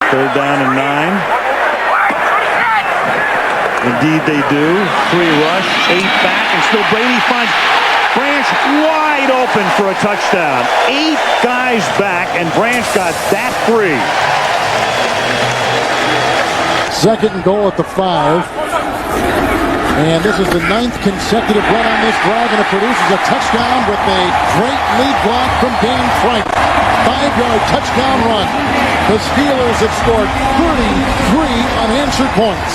Third down and 9. Indeed they do. 3 rush, 8 back, and still Brady finds Branch wide open for a touchdown. 8 guys back, and Branch got that free. Second and goal at the 5. And this is the 9th consecutive run on this drive, and it produces a touchdown with a great lead block from Dan Frank. 5-yard touchdown run. The Steelers have scored 33 unanswered points.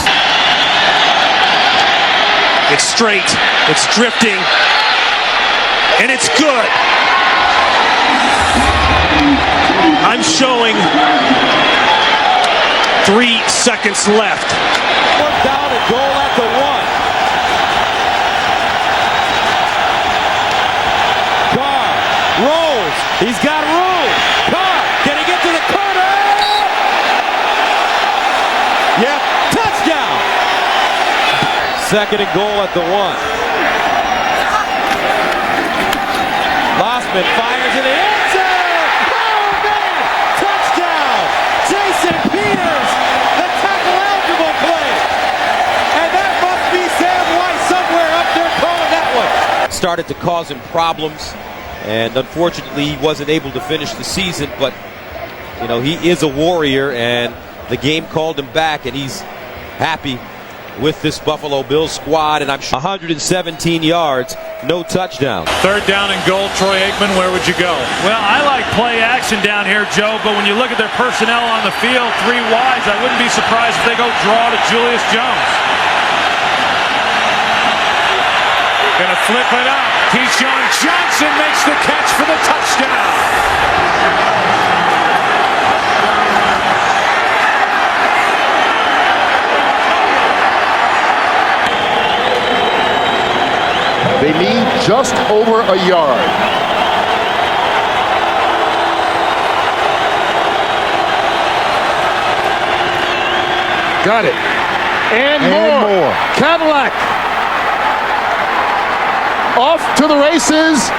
It's straight, it's drifting, and it's good. I'm showing 3 seconds left. 1 down and goal at the 1. Carr rolls. He's got room. Carr, can he get to the corner? Yep, touchdown. Second and goal at the 1. Lossman fires in the end zone. Oh, man! Touchdown! Jason Peters, the tackle-eligible play. And that must be Sam White somewhere up there calling that one. Started to cause him problems, and unfortunately he wasn't able to finish the season, but, you know, he is a warrior, and the game called him back, and he's happy with this Buffalo Bills squad, and I'm sure 117 yards, no touchdown. Third down and goal, Troy Aikman, where would you go? Well, I like play action down here, Joe, but when you look at their personnel on the field, 3 wides, I wouldn't be surprised if they go draw to Julius Jones. Gonna flip it up. Keyshawn Johnson makes the catch for the touchdown. They need just over a yard. Got it. And more. Cadillac. Off to the races.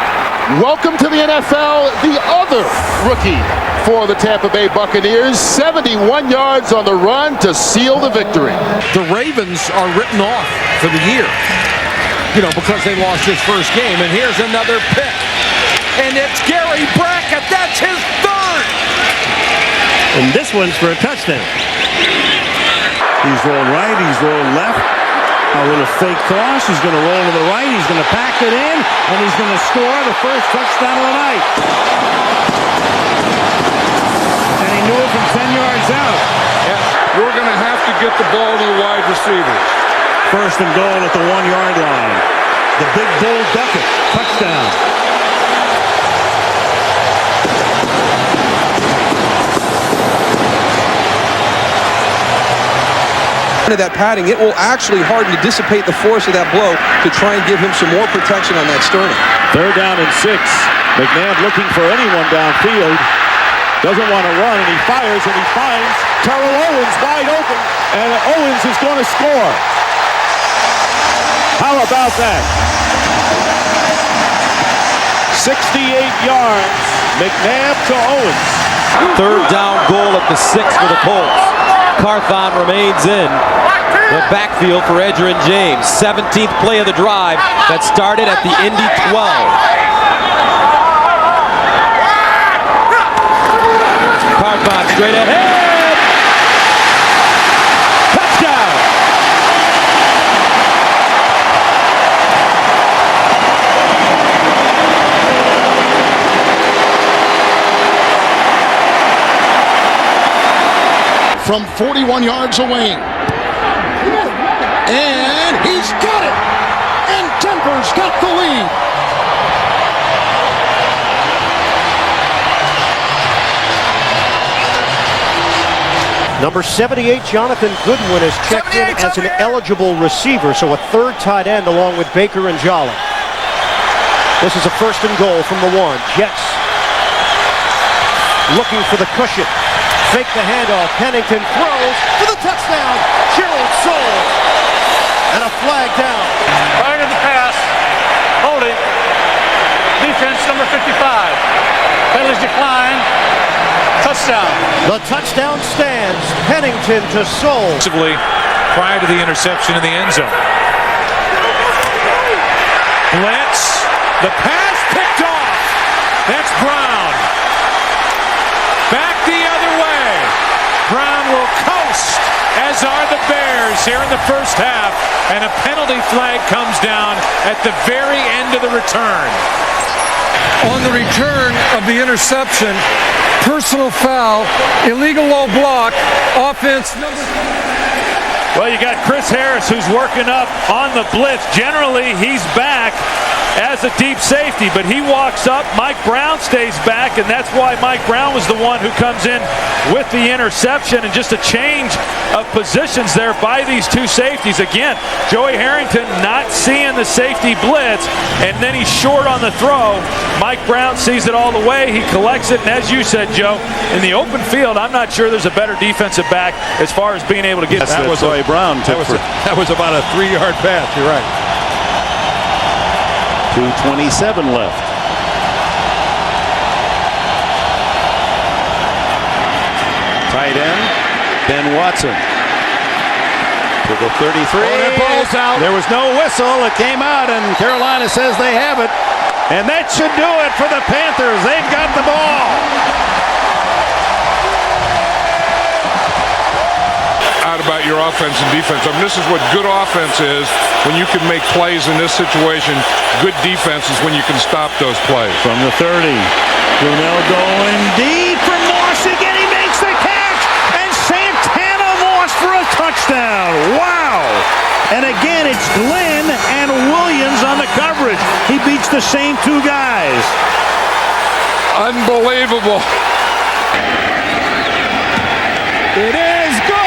Welcome to the NFL, the other rookie for the Tampa Bay Buccaneers. 71 yards on the run to seal the victory. The Ravens are written off for the year, you know, because they lost his first game. And here's another pick. And it's Gary Brackett. That's his 3rd. And this one's for a touchdown. He's rolled right, he's rolled left. A little fake toss. He's going to roll to the right. He's going to pack it in, and he's going to score the first touchdown of the night. And he knew it from 10 yards out. Yes. We're going to have to get the ball to the wide receivers. First and goal at the 1-yard line. The big bull Duckett. Touchdown. Of that padding, it will actually harden to dissipate the force of that blow to try and give him some more protection on that sternum. Third down and 6. McNabb looking for anyone downfield. Doesn't want to run, and he fires, and he finds Terrell Owens wide open, and Owens is going to score. How about that? 68 yards. McNabb to Owens. Third down goal at the 6 for the Colts. Carthon remains in the backfield for Edgerrin James. 17th play of the drive that started at the Indy 12. Carthon straight ahead. Touchdown. From 41 yards away. And he's got it! And Denver's got the lead. Number 78, Jonathan Goodwin, is checked in as an eligible receiver, so a 3rd tight end along with Baker and Jolly. This is a 1st and goal from the 1. Jets looking for the cushion. Fake the handoff. Pennington throws for the touchdown. Gerald Soule. And a flag down. Prior to the pass. Holding. Defense number 55. Penalties decline. Touchdown. touchdown. The touchdown stands. Pennington to Soul. Prior to the interception in the end zone. Blitz. The pass picked off. That's Brown. Back the other way. Brown will coast, as are the Bears here in the first half. And a penalty flag comes down at the very end of the return. On the return of the interception, personal foul, illegal low block, offense number. Well, you got Chris Harris who's working up on the blitz. Generally, he's back as a deep safety, but he walks up. Mike Brown stays back, and that's why Mike Brown was the one who comes in with the interception, and just a change of positions there by these two safeties. Again, Joey Harrington not seeing the safety blitz, and then he's short on the throw. Mike Brown sees it all the way. He collects it, and as you said, Joe, in the open field, I'm not sure there's a better defensive back as far as being able to get that was Joey Brown. That was about a 3-yard pass. You're right. 2:27 left. Tight end, Ben Watson. To the 33. The ball's out. There was no whistle. It came out, and Carolina says they have it. And that should do it for the Panthers. They've got the ball. About your offense and defense. I mean, this is what good offense is, when you can make plays in this situation. Good defense is when you can stop those plays. From the 30, Brunell going deep for Moss again. He makes the catch, and Santana Moss for a touchdown. Wow! And again, it's Glenn and Williams on the coverage. He beats the same two guys. Unbelievable. It is good.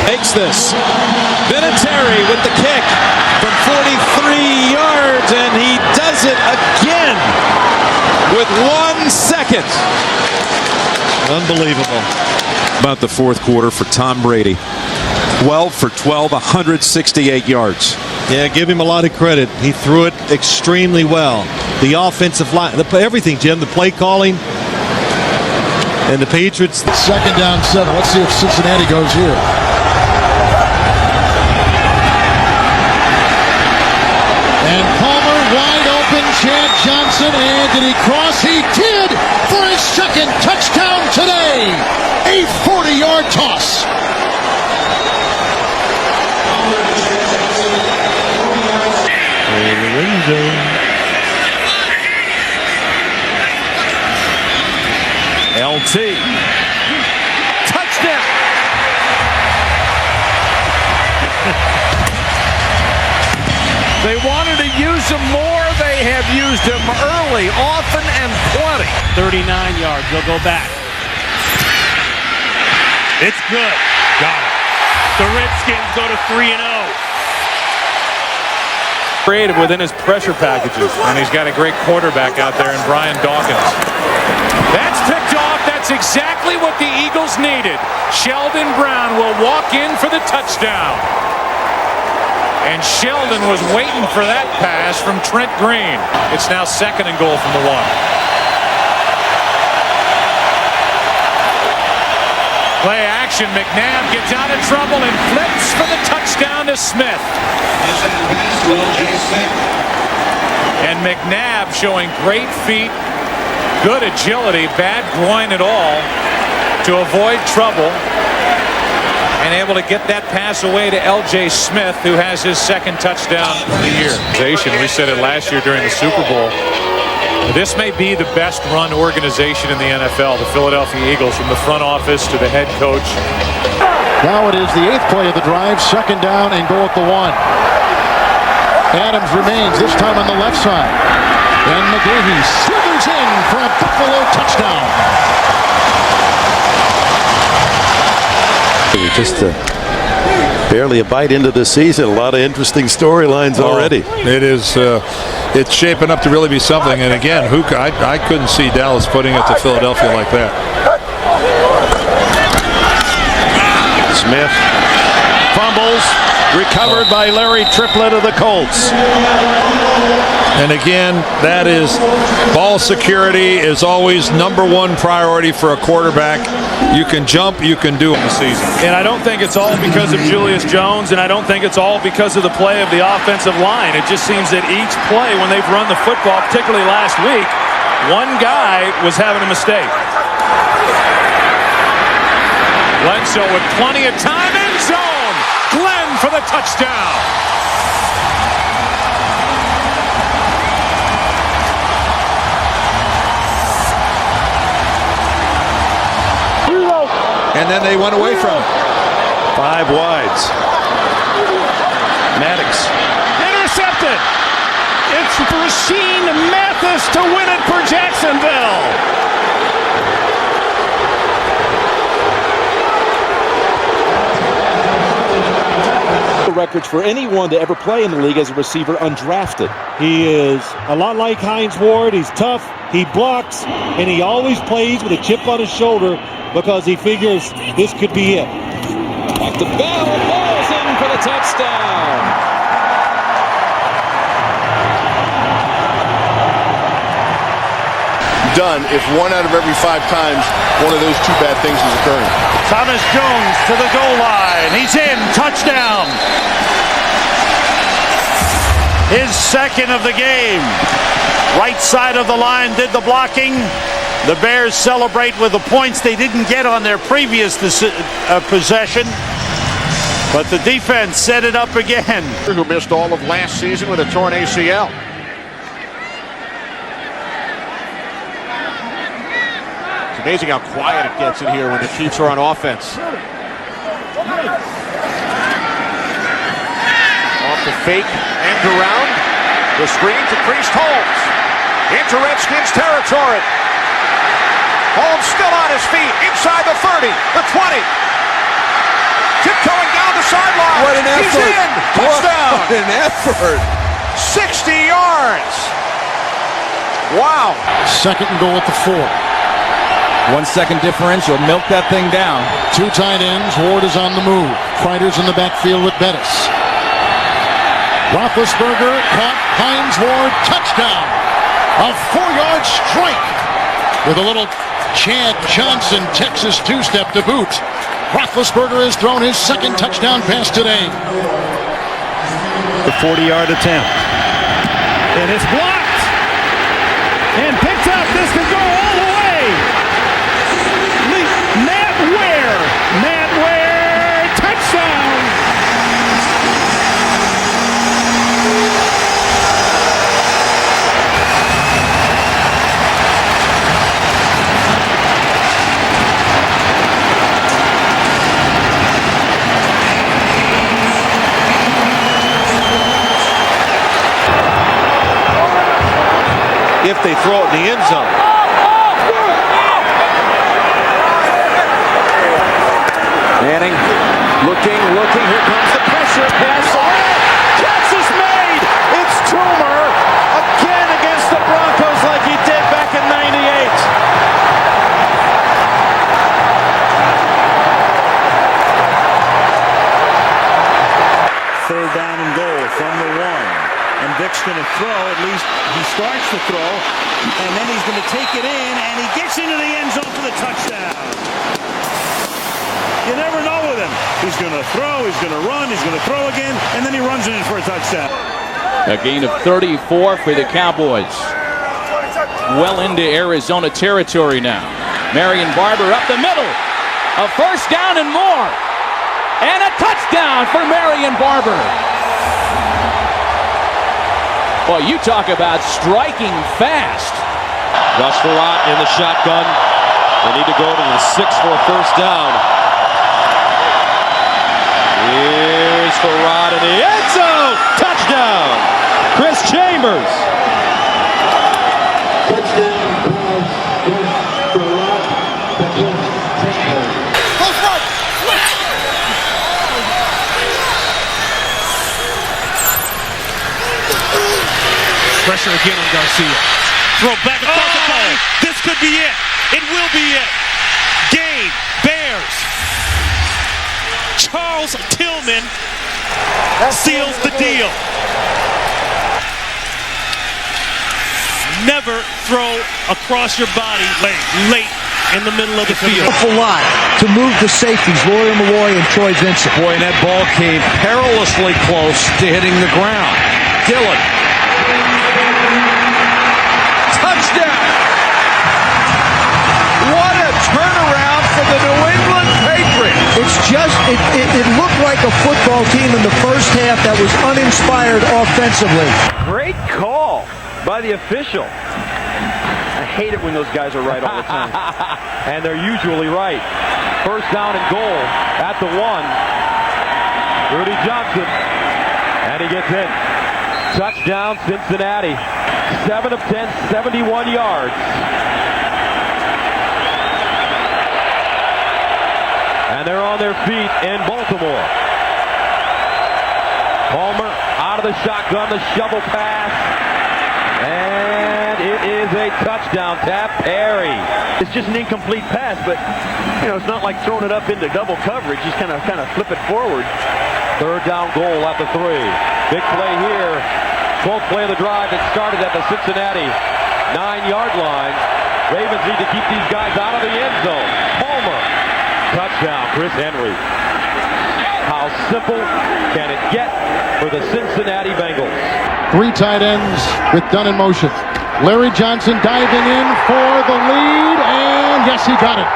Makes this. Vinatieri with the kick from 43 yards, and he does it again with 1 second. Unbelievable. About the fourth quarter for Tom Brady. 12 for 12, 168 yards. Yeah, give him a lot of credit. He threw it extremely well. The offensive line, everything, Jim, the play calling, and the Patriots. 2nd down 7. Let's see if Cincinnati goes here. And Palmer wide open, Chad Johnson, and did he cross? He did for his 2nd touchdown today. A 40-yard toss. LT. Touchdown. They wanted to use him more. They have used him early, often, and plenty. 39 yards. They'll go back. It's good. Got it. The Redskins go to 3-0. Creative within his pressure packages. And he's got a great quarterback out there in Brian Dawkins. That's picked off. That's exactly what the Eagles needed. Sheldon Brown will walk in for the touchdown. And Sheldon was waiting for that pass from Trent Green. It's now 2nd and goal from the 1. Play action. McNabb gets out of trouble and flips for the touchdown to Smith. And McNabb showing great feet, good agility, bad groin at all to avoid trouble, and able to get that pass away to L.J. Smith, who has his 2nd touchdown of the year. We said it last year during the Super Bowl. This may be the best run organization in the NFL, the Philadelphia Eagles, from the front office to the head coach. Now it is the 8th play of the drive, 2nd down and goal at the 1. Adams remains, this time on the left side. And McGahee slithers in for a Buffalo touchdown. Just barely a bite into the season. A lot of interesting storylines already. It is. It's shaping up to really be something. And again, I couldn't see Dallas putting it to Philadelphia like that. Smith fumbles. Recovered by Larry Triplett of the Colts. And again, that is ball security is always #1 priority for a quarterback. You can jump, you can do it in the season. And I don't think it's all because of Julius Jones, and I don't think it's all because of the play of the offensive line. It just seems that each play when they've run the football, particularly last week, one guy was having a mistake. Bledsoe with plenty of time, end zone. Glenn for the touchdown. And then they went away from him. 5 wides. Maddox. Intercepted. It's Rasheed Mathis to win it for Jacksonville. Records for anyone to ever play in the league as a receiver undrafted. He is a lot like Hines Ward. He's tough, he blocks, and he always plays with a chip on his shoulder because he figures this could be it. Back to Bell. Ball's in for the touchdown. Done if 1 out of every 5 times one of those 2 bad things is occurring. Thomas Jones to the goal line. He's in. Touchdown. His second of the game. Right side of the line did the blocking. The Bears celebrate with the points they didn't get on their previous possession. But the defense set it up again. Who missed all of last season with a torn ACL. Amazing how quiet it gets in here when the Chiefs are on offense. Off the fake, end around. The screen to Priest Holmes. Into Redskins territory. Holmes still on his feet. Inside the 30, the 20. Tiptoeing down the sideline. What an effort. He's in. Touchdown. What an effort. 60 yards. Wow. Second and goal at the 4. 1 second differential. Milk that thing down. 2 tight ends. Ward is on the move. Kreider's in the backfield with Bettis. Roethlisberger caught Hines Ward. Touchdown. A 4-yard strike with a little Chad Johnson Texas 2-step to boot. Roethlisberger has thrown his second touchdown pass today. The 40-yard attempt. And it's blocked. And picked up. This could go all the way. Matt Ware. Touchdown. If they throw it in the end zone. Manning looking. Here comes the pressure. Pass away. Catch is made. It's Toomer again against the Broncos like he did back in '98. Third down and goal from the 1. And Vic's going to throw. At least he starts to throw. And then he's going to take it in. And he gets into the end zone for the touchdown. You never know with him. He's going to throw. He's going to run. He's going to throw again. And then he runs it in for a touchdown. A gain of 34 for the Cowboys. Well into Arizona territory now. Marion Barber up the middle. A first down and more. And a touchdown for Marion Barber. Boy, you talk about striking fast. Rush Farad in the shotgun. They need to go to the 6 for a first down. Here's Farad in the end zone. Touchdown. Chris Chambers. Pressure again on Garcia. Throw back across the body. This could be it. It will be it. Game. Bears. Charles Tillman seals the deal. Never throw across your body late in the middle of the field. A lot to move the safeties, Roy Malloy and Troy Vincent. Boy, and that ball came perilously close to hitting the ground. Dillon. Touchdown! What a turnaround for the New England Patriots. It's just, it looked like a football team in the first half that was uninspired offensively. Great call by the official. I hate it when those guys are right all the time. And they're usually right. First down and goal at the 1. Rudy Johnson. And he gets in. Touchdown Cincinnati. 7 of 10, 71 yards. And they're on their feet in Baltimore. Palmer out of the shotgun, the shovel pass. And it is a touchdown tap. Perry. It's just an incomplete pass, but it's not like throwing it up into double coverage. Just kind of flip it forward. Third down goal at the 3. Big play here. 12th play of the drive that started at the Cincinnati 9-yard line. Ravens need to keep these guys out of the end zone. Palmer. Touchdown, Chris Henry. How simple can it get for the Cincinnati Bengals? 3 tight ends with Dunn in motion. Larry Johnson diving in for the lead, and yes, he got it.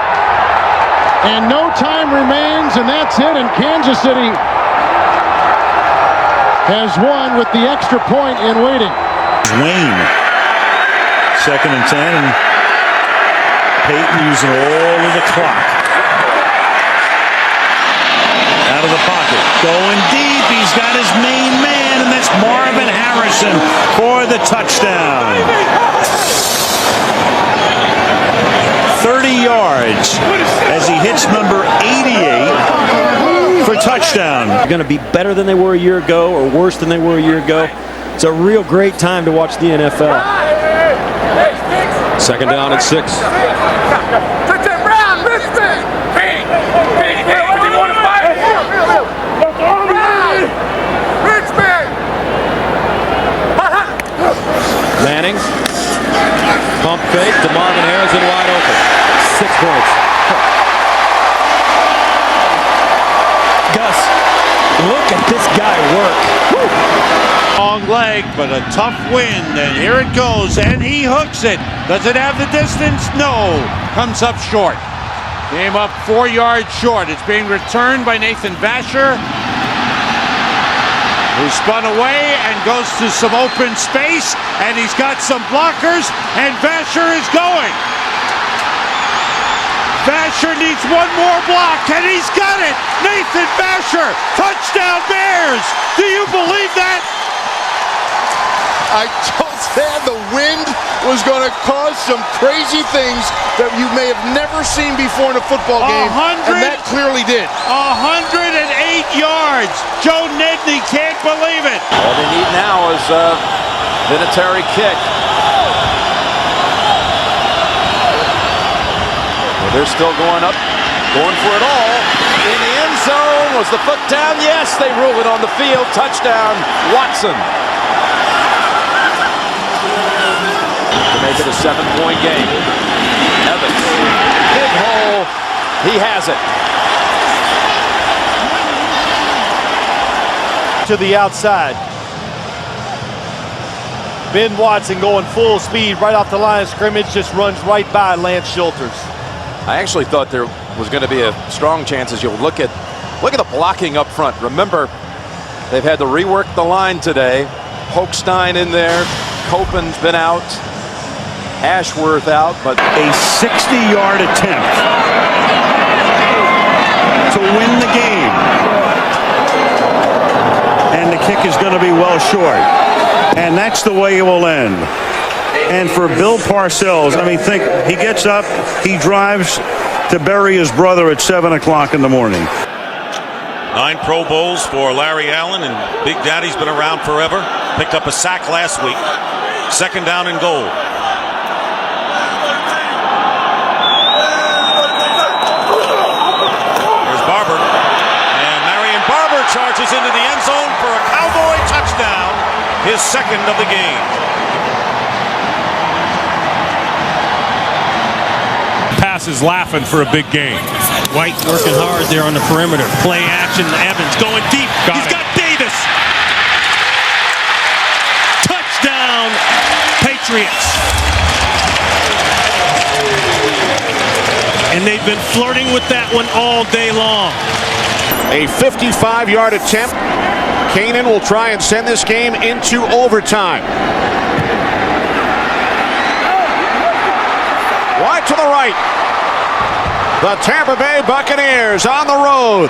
And no time remains, and that's it, and Kansas City has won with the extra point in waiting. Wayne, 2nd and 10, and Peyton using all of the clock. Out of the pocket, going deep, he's got his main man, and that's Marvin Harrison for the touchdown. 30 yards as he hits number 88 for touchdown. They're going to be better than they were a year ago or worse than they were a year ago. It's a real great time to watch the NFL. 2nd down and 6. Manning. Pump fake to Marvin Harrison wide open. 6 points. Gus, look at this guy work. Long leg, but a tough wind, and here it goes, and he hooks it. Does it have the distance? No. Comes up short. Came up 4 yards short. It's being returned by Nathan Vasher, who spun away and goes to some open space, and he's got some blockers, and Vasher is going. Vasher needs one more block, and he's got it. Nathan Vasher, touchdown Bears. Do you believe that? I told Stan the wind was going to cause some crazy things that you may have never seen before in a football game, and that clearly did. 108 yards. Joe Nedney can't believe it. All they need now is a Vinatieri kick. Well, they're still going up, going for it all. In the end zone, was the foot down? Yes, they rule it on the field. Touchdown, Watson. To make it a 7-point game. Evans, big hole, he has it. To the outside. Ben Watson going full speed right off the line of scrimmage, just runs right by Lance Schulters. I actually thought there was going to be a strong chance as you'll look at the blocking up front. Remember, they've had to rework the line today. Hochstein in there, Copen's been out, Ashworth out, but a 60-yard attempt to win the game. And the kick is going to be well short. And that's the way it will end. And for Bill Parcells, I mean, think, he gets up, he drives to bury his brother at 7 o'clock in the morning. 9 Pro Bowls for Larry Allen, and Big Daddy's been around forever. Picked up a sack last week. 2nd down and goal. There's Barber. And Marion Barber charges into the end zone for a his second of the game. Passes laughing for a big game. White working hard there on the perimeter. Play action. Evans going deep. He's got Davis. Touchdown, Patriots. And they've been flirting with that one all day long. A 55-yard attempt. Kanan will try and send this game into overtime. Wide to the right. The Tampa Bay Buccaneers on the road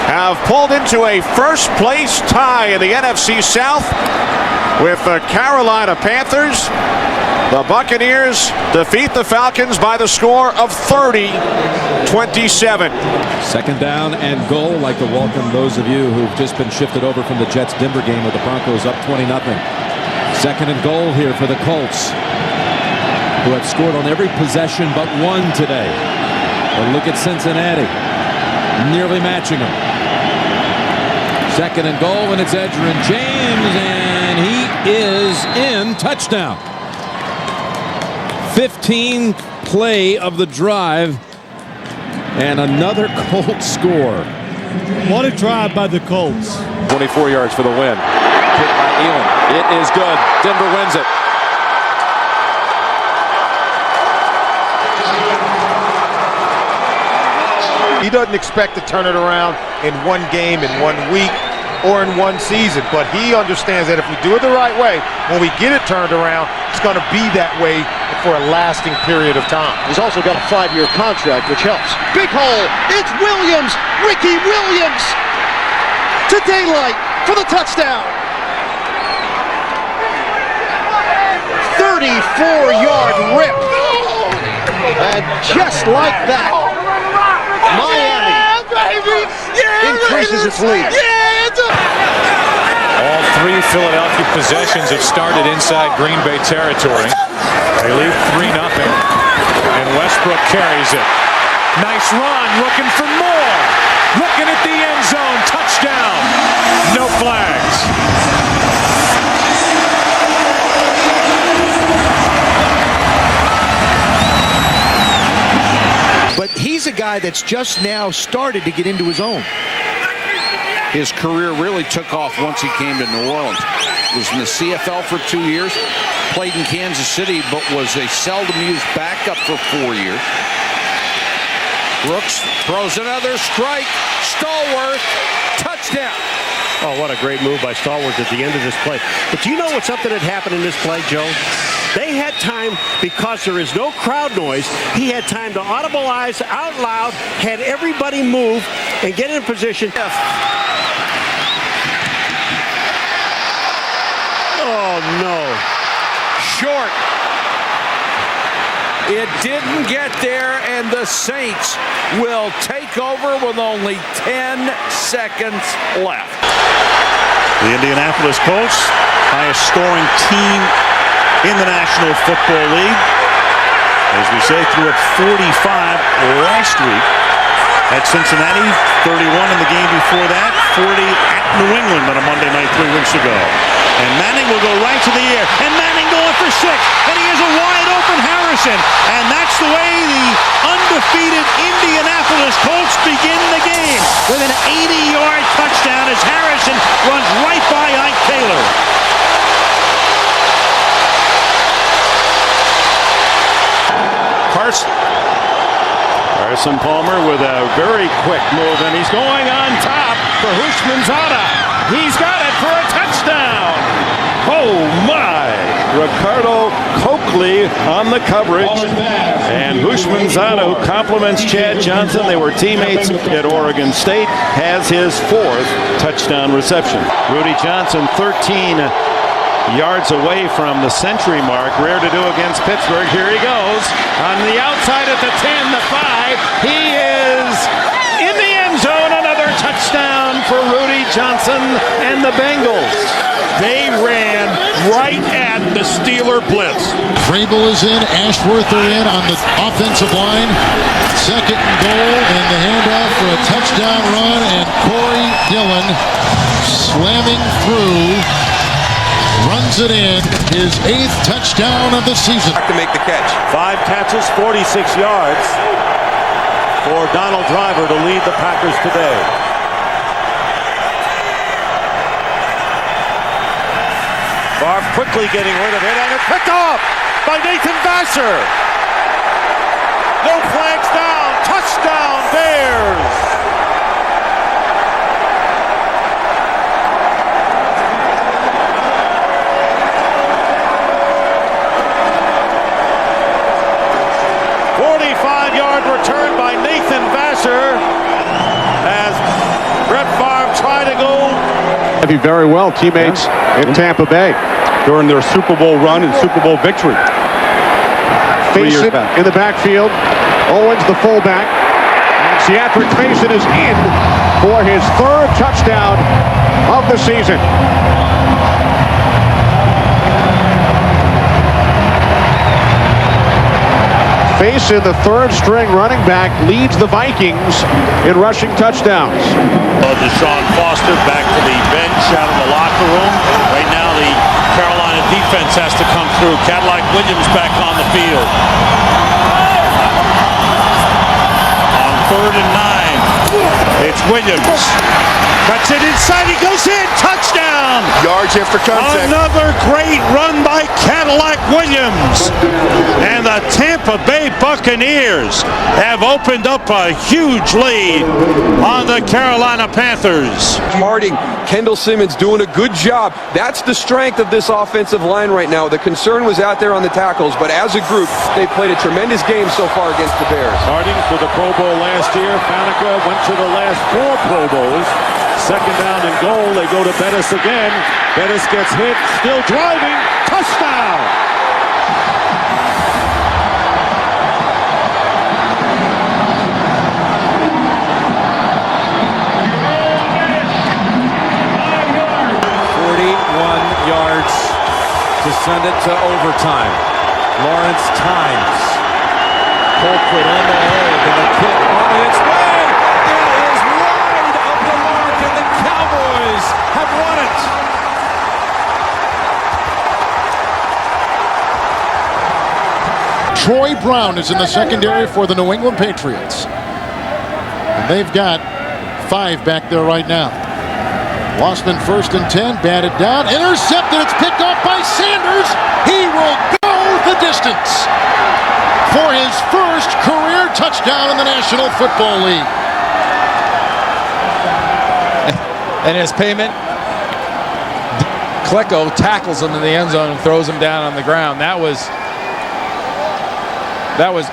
have pulled into a first-place tie in the NFC South with the Carolina Panthers. The Buccaneers defeat the Falcons by the score of 30-27. Second down and goal. Like to welcome those of you who've just been shifted over from the Jets-Denver game with the Broncos up 20-0. Second and goal here for the Colts, who have scored on every possession but one today. But look at Cincinnati, nearly matching them. Second and goal, and it's Edgerrin James, and he is in. Touchdown. 15th play of the drive, and another Colts score. What a drive by the Colts. 24 yards for the win. Hit by Elam. It is good. Denver wins it. He doesn't expect to turn it around in one game, in 1 week, or in one season. But he understands that if we do it the right way, when we get it turned around, it's going to be that way for a lasting period of time. He's also got a 5-year contract, which helps. Big hole. It's Williams. Ricky Williams to daylight for the touchdown. 34-yard rip. And just like that, Miami increases its lead. All three Philadelphia possessions have started inside Green Bay territory. They lead 3-0, and Westbrook carries it. Nice run, looking for more. Looking at the end zone, touchdown. No flags. But he's a guy that's just now started to get into his own. His career really took off once he came to New Orleans. Was in the CFL for 2 years, played in Kansas City, but was a seldom used backup for 4 years. Brooks throws another strike. Stallworth, touchdown. Oh, what a great move by Stallworth at the end of this play. But do you know what something had happened in this play, Joe? They had time, because there is no crowd noise, he had time to audibilize out loud, had everybody move and get in position. Oh, no. Short. It didn't get there, and the Saints will take over with only 10 seconds left. The Indianapolis Colts, highest scoring team in the National Football League. As we say, threw up 45 last week at Cincinnati, 31 in the game before that, 40 at New England on a Monday night 3 weeks ago. And Manning will go right to the air, and Manning going for 6, and he has a wide open Harrison, and that's the way the undefeated Indianapolis Colts begin the game with an 80-yard touchdown as Harrison runs right by Ike Taylor. Carson Palmer with a very quick move, and he's going on top for Houshmandzadeh. He's got it for a touchdown. Oh my! Ricardo Coakley on the coverage, and Houshmandzadeh, who compliments Chad Johnson, they were teammates at Oregon State, has his 4th touchdown reception. Rudy Johnson 13 yards away from the century mark. Rare to do against Pittsburgh. Here he goes on the outside at the 10, the 5. He is in the end zone. Another touchdown for Rudy Johnson and the Bengals. They ran right at the Steeler blitz. Vrabel is in. Ashworth are in on the offensive line. Second and goal, and the handoff for a touchdown run, and Corey Dillon slamming through runs it in, his 8th touchdown of the season. To make the catch. 5 catches, 46 yards for Donald Driver to lead the Packers today. Favre quickly getting rid of it, and it's picked off by Nathan Vasher. No flags down. Touchdown, Bears. Return by Nathan Vasher as Brett Favre tried to go. Very well, teammates in Tampa Bay during their Super Bowl run and Super Bowl victory. Faison in the backfield. Owens, the fullback. And Seatric Faison is in for his 3rd touchdown of the season. Faison, the 3rd-string running back, leads the Vikings in rushing touchdowns. Deshaun Foster back to the bench out of the locker room. Right now the Carolina defense has to come through. Cadillac Williams back on the field. On 3rd and 9, it's Williams. Cuts it inside, he goes in, touchdown! Yards after contact. Another great run by Cadillac Williams. And the Tampa Bay Buccaneers have opened up a huge lead on the Carolina Panthers. Harding, Kendall Simmons doing a good job. That's the strength of this offensive line right now. The concern was out there on the tackles, but as a group, they played a tremendous game so far against the Bears. Harding for the Pro Bowl last year. Faneca went to the last 4 Pro Bowls. 2nd down and goal. They go to Bettis again. Bettis gets hit. Still driving. Touchdown. Yards to send it to overtime. Lawrence times. Colquitt on the hold, and the kick on its way. It is wide of the mark, and the Cowboys have won it. Troy Brown is in the secondary for the New England Patriots. And they've got 5 back there right now. Lossman 1st and 10, batted down, intercepted, it's picked off by Sanders. He will go the distance for his 1st career touchdown in the National Football League. And his payment, Klecko tackles him in the end zone and throws him down on the ground. That was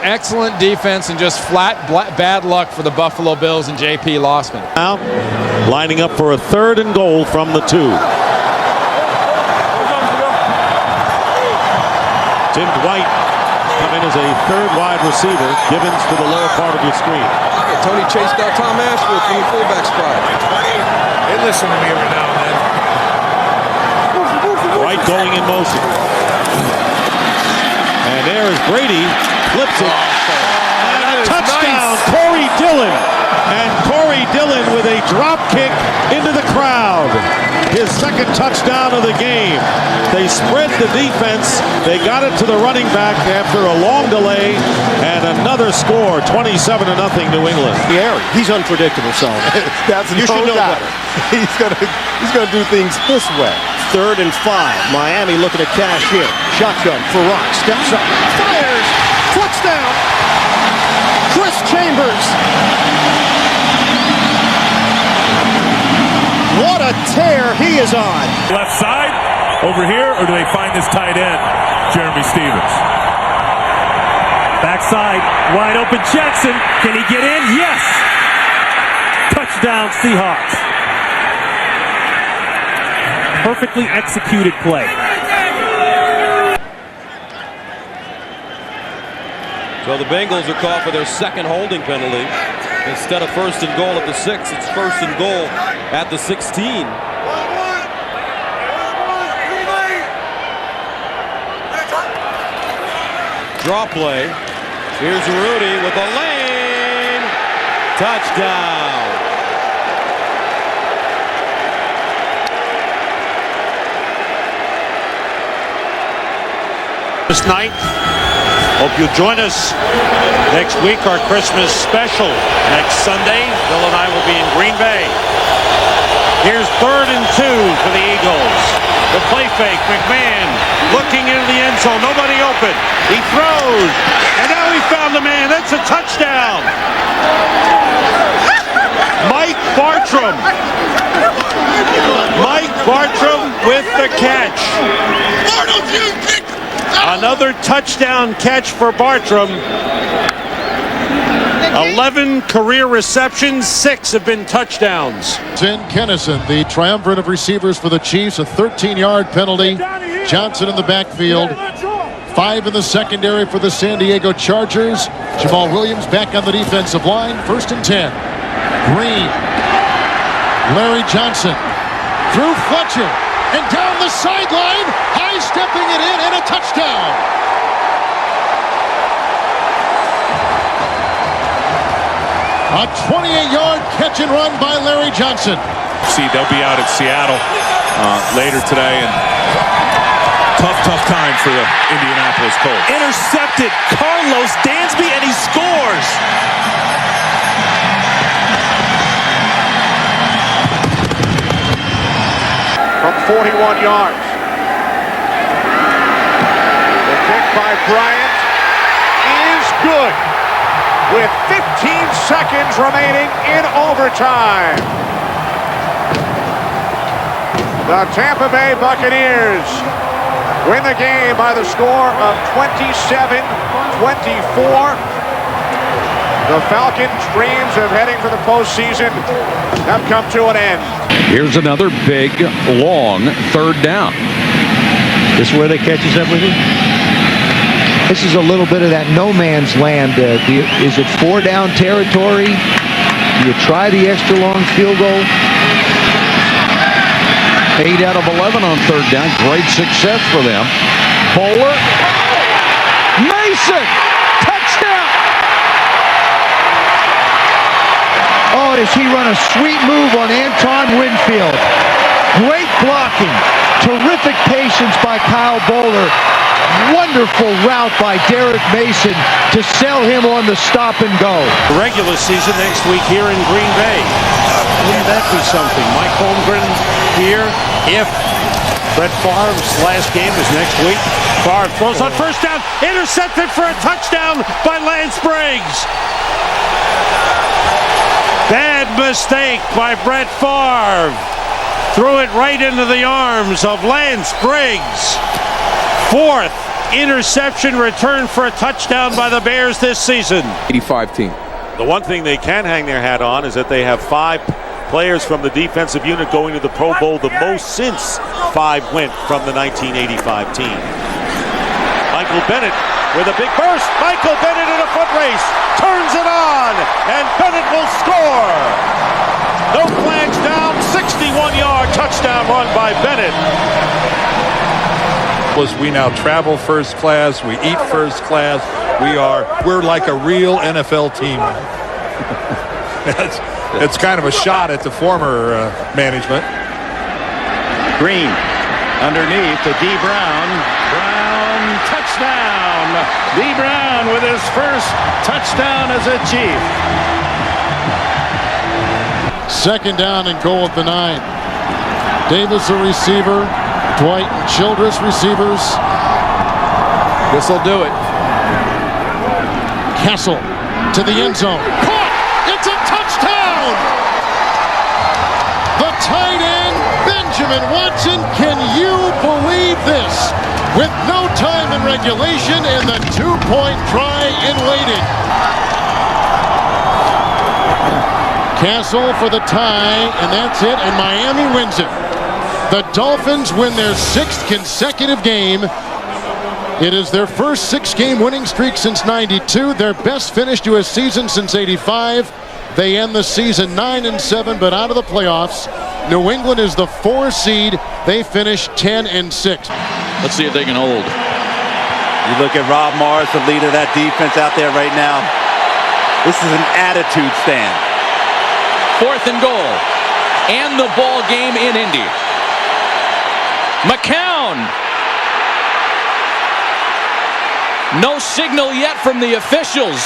excellent defense and just flat bad luck for the Buffalo Bills and J.P. Lossman. Now, lining up for a 3rd and goal from the 2. Tim Dwight come in as a 3rd wide receiver. Gibbons to the lower part of your screen. Tony chased out Tom Ashworth from the fullback spot. They listen to me every now and then. Dwight going in motion. And there is Brady. Flips it. And a touchdown, nice. Corey Dillon. And Corey Dillon with a drop kick into the crowd. His 2nd touchdown of the game. They spread the defense. They got it to the running back after a long delay. And another score, 27-0 New England. He's unpredictable, so That's you should know better. He's gonna do things this way. 3rd and 5. Miami looking to cash in. Shotgun for Rock. Steps up. Fires. Touchdown. Chris Chambers. What a tear he is on. Left side, over here, or do they find this tight end, Jeremy Stevens? Backside, wide open Jackson. Can he get in? Yes! Touchdown Seahawks. Perfectly executed play. So the Bengals are called for their 2nd holding penalty. Instead of 1st and goal at the 6, it's 1st and goal at the 16. Draw play. Here's Rudy with a lane. Touchdown. Christmas night. Hope you'll join us next week, our Christmas special. Next Sunday, Bill and I will be in Green Bay. Here's 3rd and 2 for the Eagles. The play fake, McMahon looking into the end zone. Nobody open. He throws, and now he found the man. That's a touchdown. Mike Bartram. Mike Bartram with the catch. Another touchdown catch for Bartram. 11 career receptions, 6 have been touchdowns. Tim Kennison, the triumvirate of receivers for the Chiefs, a 13-yard penalty. Johnson in the backfield. 5 in the secondary for the San Diego Chargers. Jamal Williams back on the defensive line. 1st and 10. Green. Larry Johnson. Through Fletcher. And down the sideline. High-stepping it in and a touchdown. A 28-yard catch and run by Larry Johnson. See, they'll be out at Seattle later today, and tough time for the Indianapolis Colts. Intercepted Carlos Dansby, and he scores. From 41 yards. The kick by Bryant is good, with 15 seconds remaining in overtime. The Tampa Bay Buccaneers win the game by the score of 27-24. The Falcons' dreams of heading for the postseason have come to an end. Here's another big, long 3rd down. This is where they catches up with you? This is a little bit of that no man's land. Is it 4-down territory? Do you try the extra long field goal? 8 out of 11 on 3rd down. Great success for them. Bowler. Mason! Touchdown! Oh, does he run a sweet move on Anton Winfield. Great blocking. Terrific patience by Kyle Bowler. Wonderful route by Derek Mason to sell him on the stop and go. Regular season next week here in Green Bay. Wouldn't that be something? Mike Holmgren here. If Brett Favre's last game is next week. Favre throws on 1st down. Intercepted for a touchdown by Lance Briggs. Bad mistake by Brett Favre. Threw it right into the arms of Lance Briggs. 4th interception return for a touchdown by the Bears this season. 85 team. The one thing they can hang their hat on is that they have 5 players from the defensive unit going to the Pro Bowl, the most since 5 went from the 1985 team. Michael Bennett with a big burst. Michael Bennett in a foot race. Turns it on, and Bennett will score. No flags down. 61-yard touchdown run by Bennett. We now travel first class, we eat first class, we're like a real NFL team. It's kind of a shot at the former management. Green underneath to D. Brown. Brown, touchdown. D. Brown with his first touchdown as a Chief. 2nd down and goal at the 9. Davis a receiver. Dwight and Childress receivers. This'll do it. Kessel to the end zone. Caught! It's a touchdown! The tight end, Benjamin Watson. Can you believe this? With no time in regulation and the 2-point try in waiting. Castle for the tie, and that's it, and Miami wins it. The Dolphins win their 6th consecutive game. It is their first 6-game winning streak since '92, their best finish to a season since '85. They end the season 9-7, but out of the playoffs. New England is the 4 seed. They finish 10-6. Let's see if they can hold. You look at Rob Morris, the leader of that defense out there right now. This is an attitude stand. 4th and goal. And the ball game in Indy. McCown. No signal yet from the officials.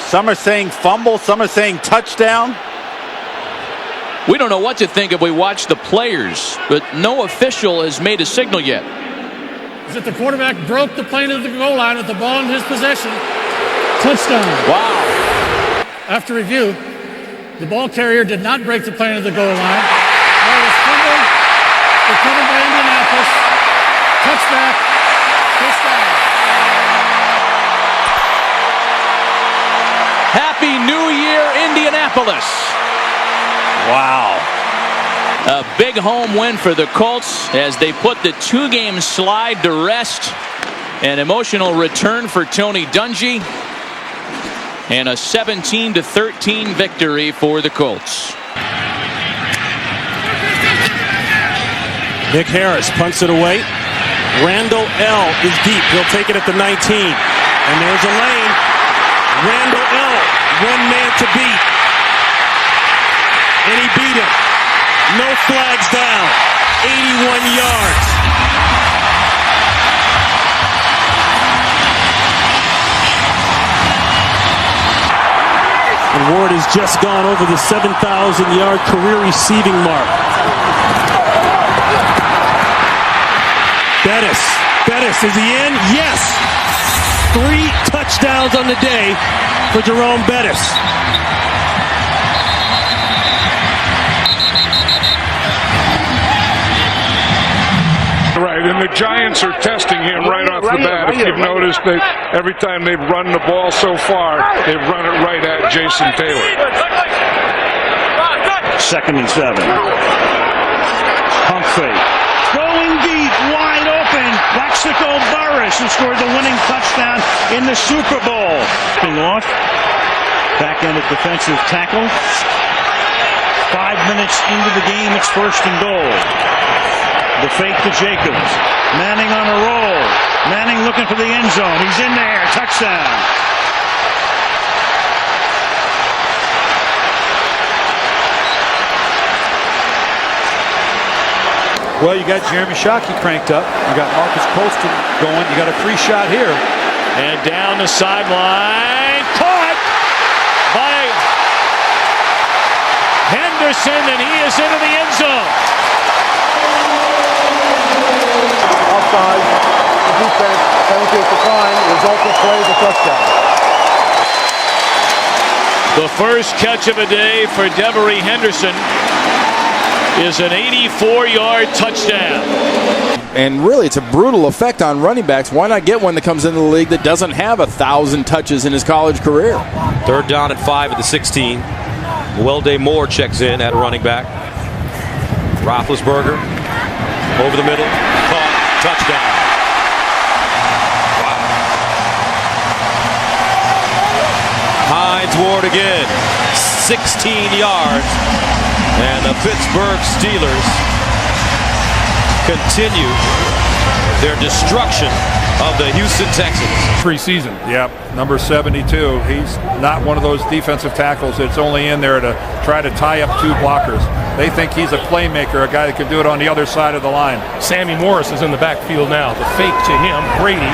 Some are saying fumble, some are saying touchdown. We don't know what to think if we watch the players, but no official has made a signal yet. Is that the quarterback broke the plane of the goal line with the ball in his possession. Touchdown. Wow. After review, the ball carrier did not break the plane of the goal line. Ball was fumbled, recovered by Indianapolis. Touchback. First down. Happy New Year, Indianapolis. Wow. A big home win for the Colts as they put the two-game slide to rest. An emotional return for Tony Dungy. And a 17-13 victory for the Colts. Nick Harris punts it away. Randall L. is deep. He'll take it at the 19. And there's a lane. Randall L. one man to beat. And he beat him. No flags down. 81 yards. And Ward has just gone over the 7,000-yard career receiving mark. Bettis, is he in? Yes! 3 touchdowns on the day for Jerome Bettis. Right, and the Giants are testing him right off the bat. If you've noticed that every time they've run the ball so far, they've run it right at Jason Taylor. 2nd and 7. Humphrey going deep, wide open. Plaxico Burress, who scored the winning touchdown in the Super Bowl. Off. Back-ended defensive tackle. 5 minutes into the game, it's 1st and goal. The fake to Jacobs. Manning on a roll. Manning looking for the end zone. He's in there. Touchdown. Well, you got Jeremy Shockey cranked up. You got Marcus Colston going. You got a free shot here. And down the sideline. Caught by Henderson, and he is into the end zone. Offside, the defense, penalty at the time, resulting play is a touchdown. The first catch of the day for Devery Henderson is an 84-yard touchdown. And really, it's a brutal effect on running backs. Why not get one that comes into the league that doesn't have 1,000 touches in his college career? 3rd down and 5 at the 16. Welday Moore checks in at running back. Roethlisberger over the middle. Caught. Touchdown. Wow. Hines Ward again. 16 yards. And the Pittsburgh Steelers continue their destruction of the Houston Texans. Preseason, yep, number 72. He's not one of those defensive tackles that's only in there to try to tie up 2 blockers. They think he's a playmaker, a guy that can do it on the other side of the line. Sammy Morris is in the backfield now. The fake to him. Brady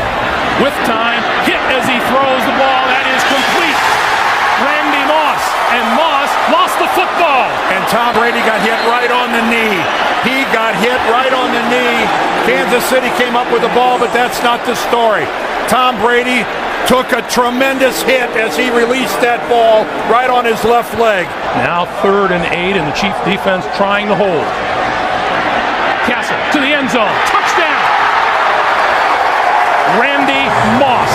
with time. Hit as he throws the ball. That is complete. Randy Moss. And Moss lost the football. And Tom Brady got hit right on the knee. He got hit right on the knee. Kansas City came up with the ball, but that's not the story. Tom Brady took a tremendous hit as he released that ball right on his left leg. Now 3rd and 8, and the Chiefs defense trying to hold. Castle to the end zone. Touchdown! Randy Moss.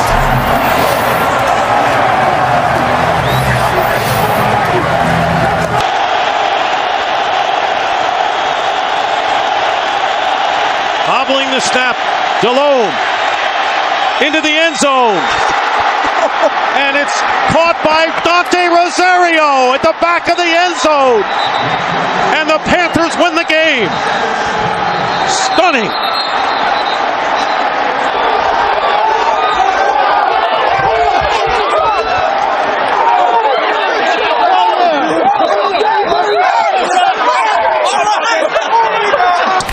Hobbling the snap. Delhomme into the end zone. And it's caught by Dante Rosario at the back of the end zone. And the Panthers win the game. Stunning.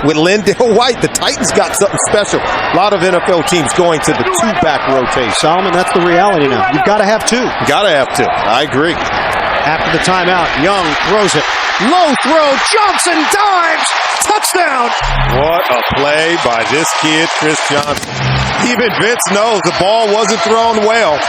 with LenDale White. The Titans got something special. A lot of NFL teams going to the two-back rotation. Solomon, that's the reality now. You've got to have two. Got to have two. I agree. After the timeout, Young throws it. Low throw, Johnson dives, touchdown! What a play by this kid, Chris Johnson. Even Vince knows the ball wasn't thrown well.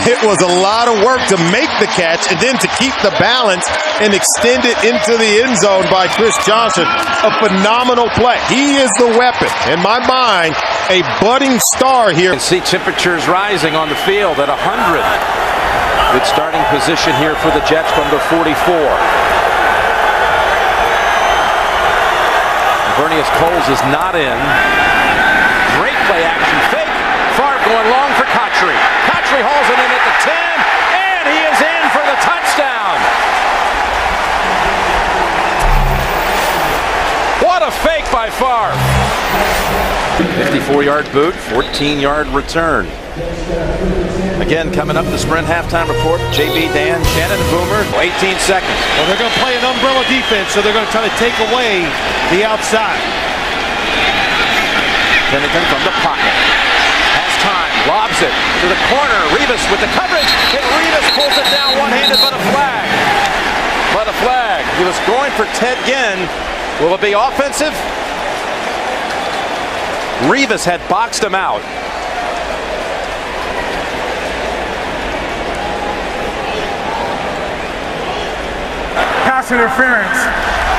It was a lot of work to make the catch and then to keep the balance and extend it into the end zone by Chris Johnson. A phenomenal play. He is the weapon. In my mind, a budding star here. You can see temperatures rising on the field at 100. Good starting position here for the Jets from the 44. Vernius Coles is not in. Great play action fake. Favre going long for Cotchery. Cotchery hauls it in at the 10, and he is in for the touchdown. What a fake by Favre. 54-yard boot, 14-yard return. Again, coming up, the Sprint halftime report. JB, Dan, Shannon, and Boomer. 18 seconds. Well, they're going to play an umbrella defense, so they're going to try to take away the outside. Pennington from the pocket. Has time. Lobs it to the corner. Revis with the coverage. And Revis pulls it down one-handed, but a flag. But a flag. He was going for Ted Ginn. Will it be offensive? Revis had boxed him out. Pass interference.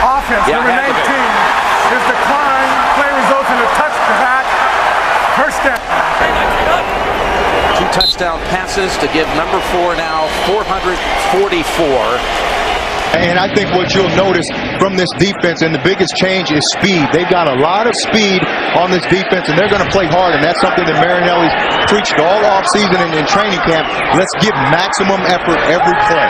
Offense, number 19 is declined. Play results in a touchback. First down. 2 touchdown passes to give number 4 now 444. And I think what you'll notice from this defense, and the biggest change is speed. They've got a lot of speed on this defense, and they're going to play hard, and that's something that Marinelli's preached all offseason and in training camp. Let's give maximum effort every play.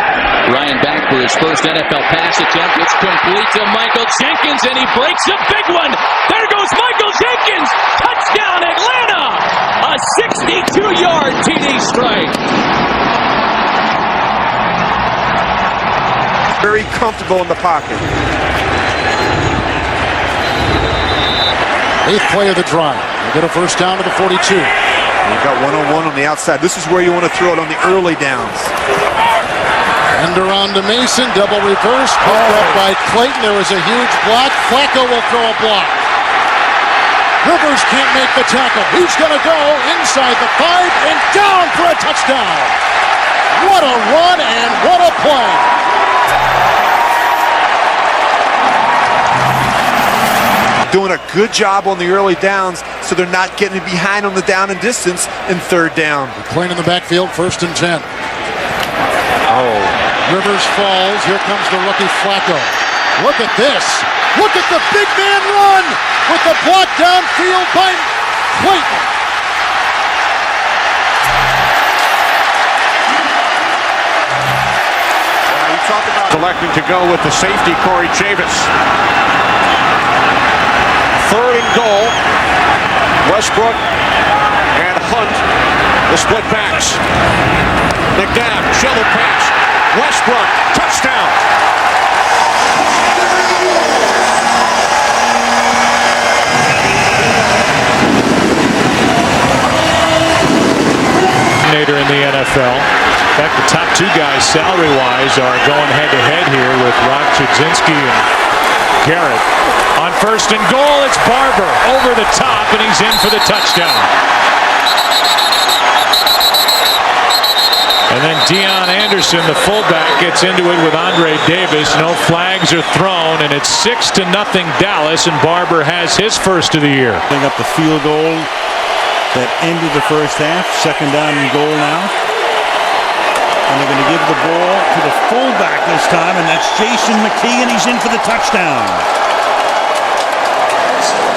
Ryan back for his first NFL pass attempt. It's complete to Michael Jenkins, and he breaks a big one. There goes Michael Jenkins. Touchdown, Atlanta. A 62-yard TD strike. Very comfortable in the pocket. 8th play of the drive. They get a first down to the 42. You've got one-on-one on the outside. This is where you want to throw it on the early downs. End around to Mason, double reverse, picked up by Clayton. There was a huge block. Flacco will throw a block. Rivers can't make the tackle. He's going to go inside the 5 and down for a touchdown. What a run and what a play. Doing a good job on the early downs, so they're not getting behind on the down and distance in 3rd down. McLean in the backfield, 1st and 10. Rivers falls. Here comes the rookie Flacco. Look at this. Look at the big man run with the block downfield by Clayton. You talk about electing to go with the safety, Corey Chavis. 3rd and goal. Westbrook and Hunt, the split backs. McNabb, shovel pass. Westbrook, touchdown. In the NFL. In fact, the top 2 guys salary-wise are going head-to-head here with Rock Chudzinski and Garrett. On 1st and goal, it's Barber over the top, and he's in for the touchdown. And then Deion Anderson, the fullback, gets into it with Andre Davis. No flags are thrown, and it's 6-0 Dallas, and Barber has his first of the year. Bring up the field goal that ended the first half. 2nd down and goal now. And they're going to give the ball to the fullback this time, and that's Jason McKee, and he's in for the touchdown.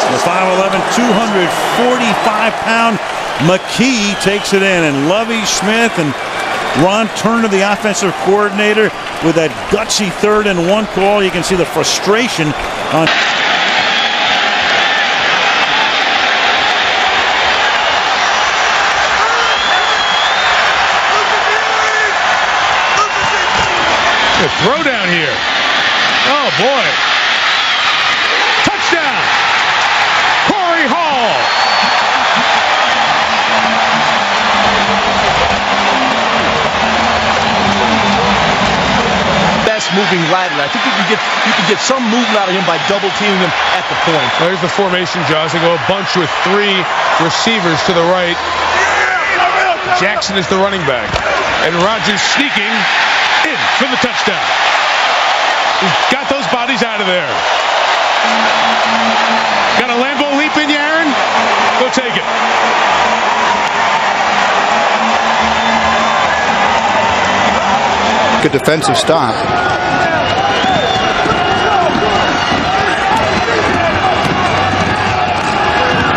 The 5'11", 245-pound McKee takes it in, and Lovie Smith and Ron Turner, the offensive coordinator, with that gutsy 3rd and 1 call. You can see the frustration on. A throw down here. Oh boy. Touchdown. moving laterally. I think you can get some movement out of him by double teaming him at the point. There's the formation, Josh. They go a bunch with 3 receivers to the right. Jackson is the running back. And Rodgers sneaking in for the touchdown. He's got those bodies out of there. Got a Lambeau leap in you, Aaron? Go take it. Good defensive stop.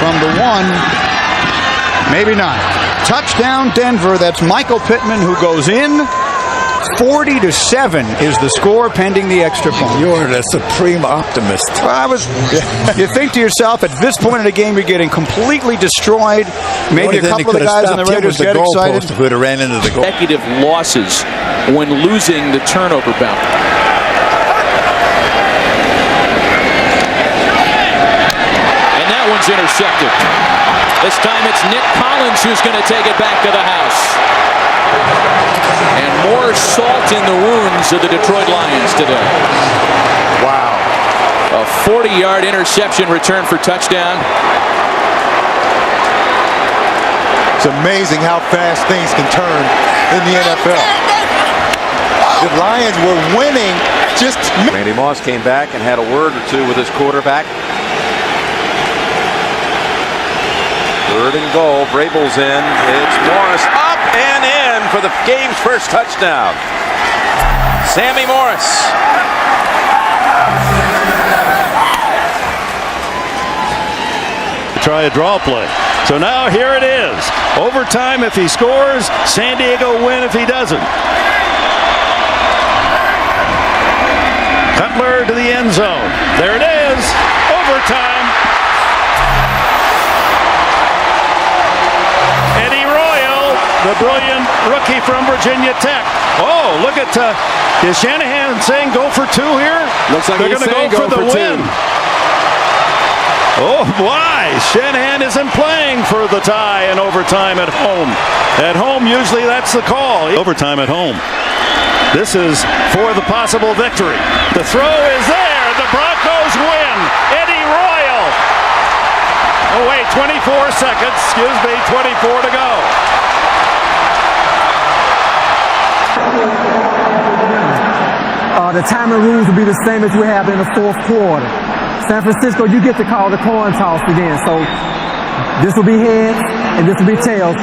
From the 1, maybe not. Touchdown Denver. That's Michael Pittman who goes in. 40-7 is the score pending the extra point. You're the supreme optimist. Well, you think to yourself, at this point in the game, you're getting completely destroyed. Maybe a couple of the guys on the Raiders get excited. If we'd have ran into the goal. Consecutive losses when losing the turnover battle. And that one's intercepted. This time it's Nick Collins who's going to take it back to the house. And more salt in the wounds of the Detroit Lions today. Wow. A 40-yard interception return for touchdown. It's amazing how fast things can turn in the NFL. The Lions were winning just... Randy Moss came back and had a word or two with his quarterback. 3rd and goal. Vrabel's in. It's Morris up and in for the game's first touchdown. Sammy Morris. Try a draw play. So now here it is. Overtime if he scores. San Diego win if he doesn't. Cutler to the end zone. There it is. Overtime. Eddie Royal, the brilliant rookie from Virginia Tech. Oh, look at is Shanahan saying go for 2 here? Looks like they're going to go for the win. Oh, why? Shanahan isn't playing for the tie in overtime at home. At home, usually that's the call. Overtime at home. This is for the possible victory. The throw is there. The Broncos win. Eddie Royal. Oh, wait, 24 seconds. Excuse me, 24 to go. The timing rules will be the same as we have in the 4th quarter. San Francisco, you get to call the coin toss again. So this will be heads and this will be tails.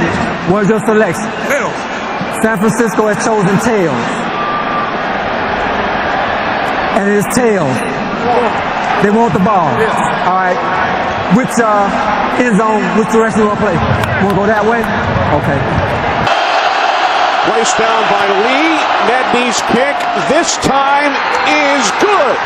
What's your selection? Tails. San Francisco has chosen tails. And it is tails. They want the ball. Yes. All right. Which end zone, which direction you want to play? Want to go that way? Okay. Placed down by Lee. Nedney's kick this time is good.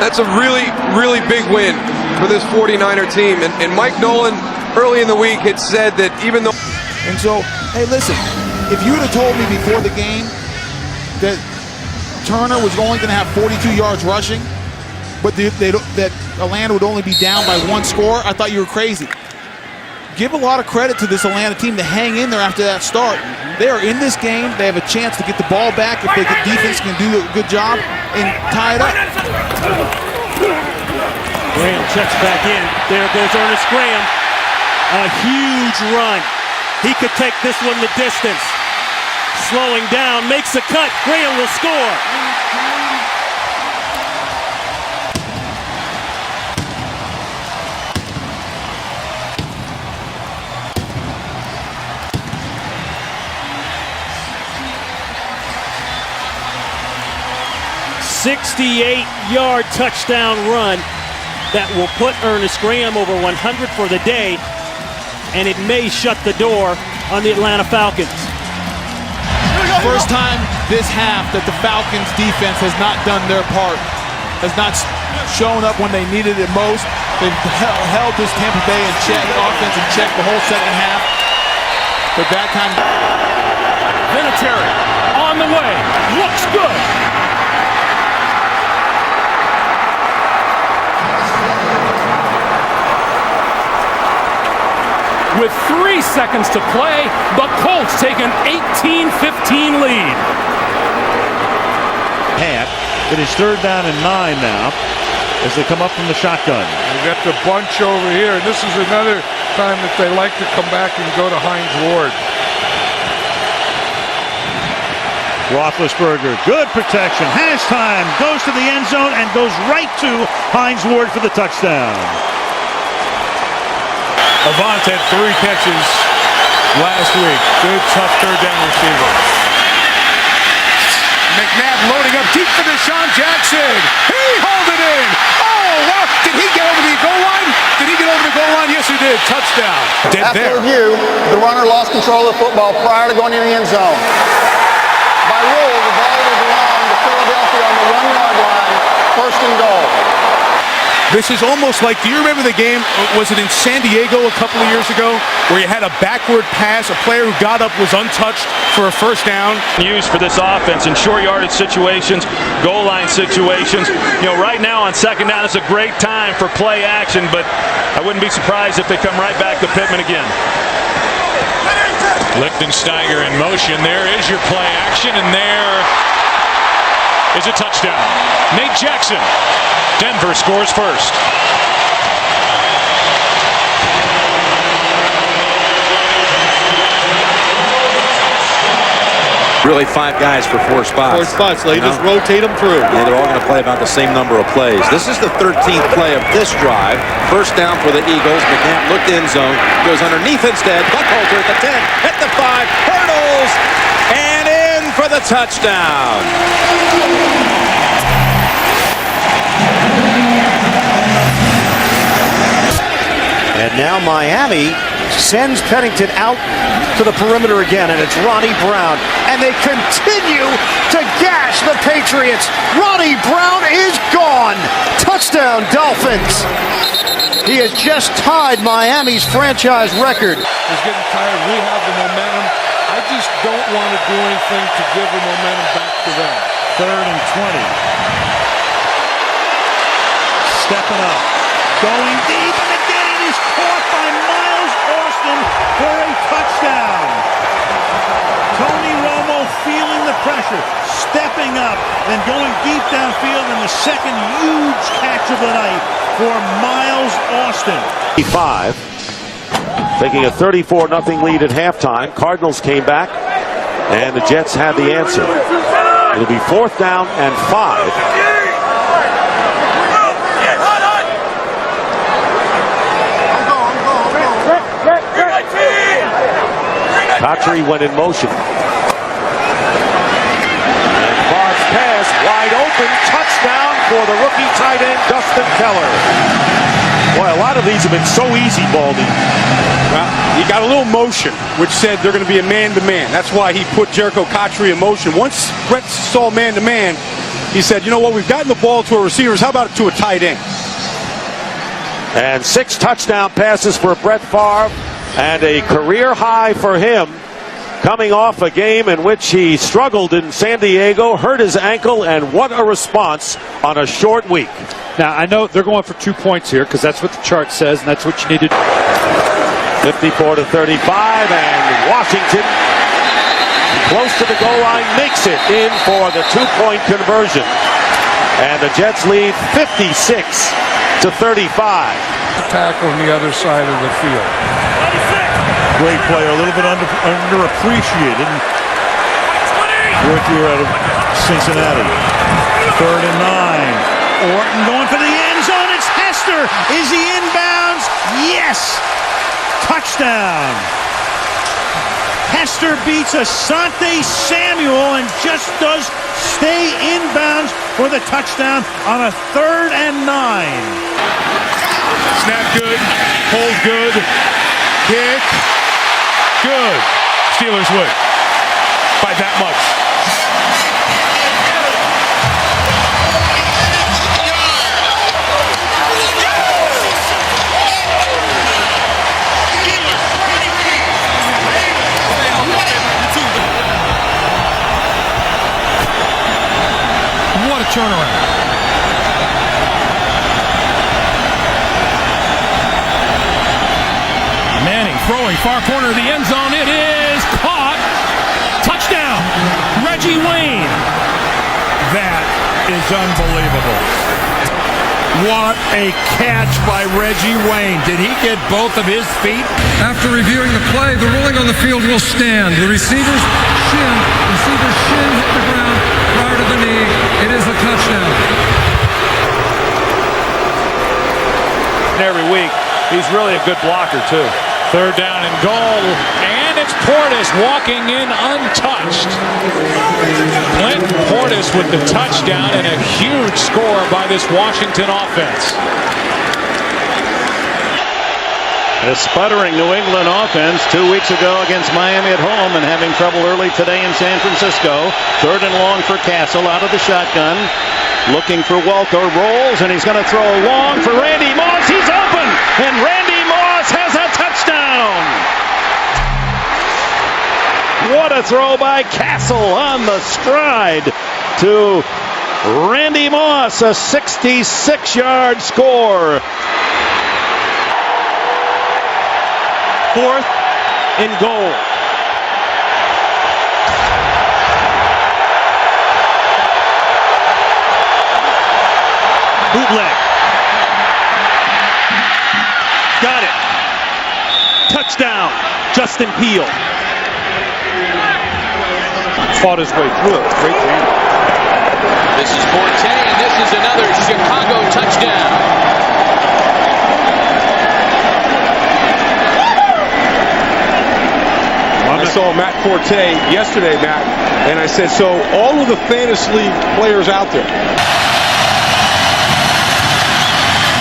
That's a really, really big win for this 49er team. And Mike Nolan, early in the week, had said that even though... And so, hey, listen, if you would have told me before the game that Turner was only going to have 42 yards rushing, but that Atlanta would only be down by 1 score, I thought you were crazy. Give a lot of credit to this Atlanta team to hang in there after that start. They are in this game. They have a chance to get the ball back if the defense can do a good job and tie it up. Graham checks back in. There goes Ernest Graham. A huge run. He could take this one the distance. Slowing down, makes a cut. Graham will score. 68-yard touchdown run that will put Ernest Graham over 100 for the day, and it may shut the door on the Atlanta Falcons. First time this half that the Falcons defense has not done their part, has not shown up when they needed it most. They've held this Tampa Bay in check, offense in check the whole second half. But that time, Vinatieri on the way, looks good. with 3 seconds to play. The Colts take an 18-15 lead. It is 3rd down and 9 now as they come up from the shotgun. We got the bunch over here, and this is another time that they like to come back and go to Hines Ward. Roethlisberger, good protection, has time, goes to the end zone and goes right to Hines Ward for the touchdown. Avant had 3 catches last week. Good, tough 3rd down receiver. McNabb loading up deep for Deshaun Jackson. He hauled it in. Oh, wow. Did he get over the goal line? Did he get over the goal line? Yes, he did. Touchdown. After review, the runner lost control of the football prior to going in the end zone. By rule, the ball was along to Philadelphia on the 1-yard line, 1st and goal. This is almost like, do you remember the game, was it in San Diego a couple of years ago, where you had a backward pass, a player who got up was untouched for a 1st down? Used for this offense in short yardage situations, goal line situations. You know, right now on 2nd down, it's a great time for play action, but I wouldn't be surprised if they come right back to Pittman again. Lichtensteiger in motion. There is your play action, and there is a touchdown. Nate Jackson. Denver scores first. Really 5 guys for 4 spots. 4 spots, so you just rotate them through. Yeah, they're all going to play about the same number of plays. This is the 13th play of this drive. 1st down for the Eagles. McNabb looked end zone, goes underneath instead. Buckholzer at the 10, at the 5, hurdles, and in for the touchdown. And now Miami sends Pennington out to the perimeter again, and it's Ronnie Brown. And they continue to gash the Patriots. Ronnie Brown is gone. Touchdown, Dolphins. He has just tied Miami's franchise record. He's getting tired. We have the momentum. I just don't want to do anything to give the momentum back to them. 3rd and 20. Stepping up. Going deep, and again it is caught by Miles Austin for a touchdown. Tony Romo feeling the pressure, stepping up, and going deep downfield, and the second huge catch of the night for Miles Austin. 5, taking a 34-0 lead at halftime. Cardinals came back, and the Jets had the answer. It'll be 4th down and 5. Patry went in motion. And Bard's pass wide open. Touchdown for the rookie tight end, Dustin Keller. Boy, a lot of these have been so easy, Baldy. Well, he got a little motion, which said they're going to be a man-to-man. That's why he put Jericho Patry in motion. Once Brett saw man-to-man, he said, you know what, we've gotten the ball to our receivers. How about to a tight end? And 6 touchdown passes for Brett Favre. And a career high for him, coming off a game in which he struggled in San Diego, hurt his ankle, and what a response on a short week. Now, I know they're going for 2 points here because that's what the chart says, and that's what you need to do. 54-35, and Washington, close to the goal line, makes it in for the 2-point conversion. And the Jets lead 56-35. Tackle on the other side of the field. Great player, a little bit underappreciated. Worked here out of Cincinnati. 3rd and 9. Orton going for the end zone. It's Hester. Is he inbounds? Yes. Touchdown. Hester beats Asante Samuel and just does stay inbounds for the touchdown on a 3rd and 9. Snap good, hold good, kick, good. Steelers win by that much. What a turnaround. throwing, far corner of the end zone. It is caught. Touchdown, Reggie Wayne. That is unbelievable. What a catch by Reggie Wayne. Did he get both of his feet? After reviewing the play, the ruling on the field will stand. The receiver's shin hit the ground prior to the knee. It is a touchdown. Every week, he's really a good blocker, too. Third down and goal, and it's Portis walking in untouched. Clint Portis with the touchdown and a huge score by this Washington offense. A sputtering New England offense 2 weeks ago against Miami at home and having trouble early today in San Francisco. Third and long for Castle out of the shotgun. Looking for Welker, rolls, and he's going to throw long for Randy Moss. He's open, and Randy Moss has a touchdown. What a throw by Castle on the stride to Randy Moss, a 66-yard score. Fourth and goal. Bootleg. Got it. Touchdown, Justin Peele. Fought his way through it. Great game. This is Forte, and this is another Chicago touchdown. I saw Matt Forte yesterday, Matt, and I said, so all of the fantasy league players out there.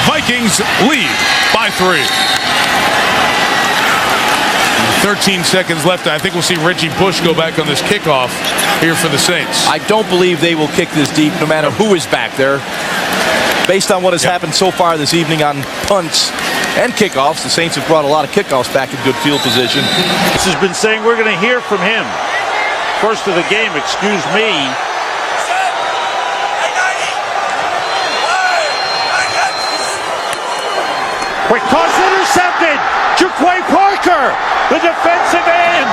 Vikings lead by 3. 13 seconds left. I think we'll see Reggie Bush go back on this kickoff here for the Saints. I don't believe they will kick this deep no matter who is back there. Based on what has happened so far this evening on punts and kickoffs, the Saints have brought a lot of kickoffs back in good field position. This has been saying we're going to hear from him. First of the game, excuse me. Quick toss intercepted. Jaquay Parker, the defensive end.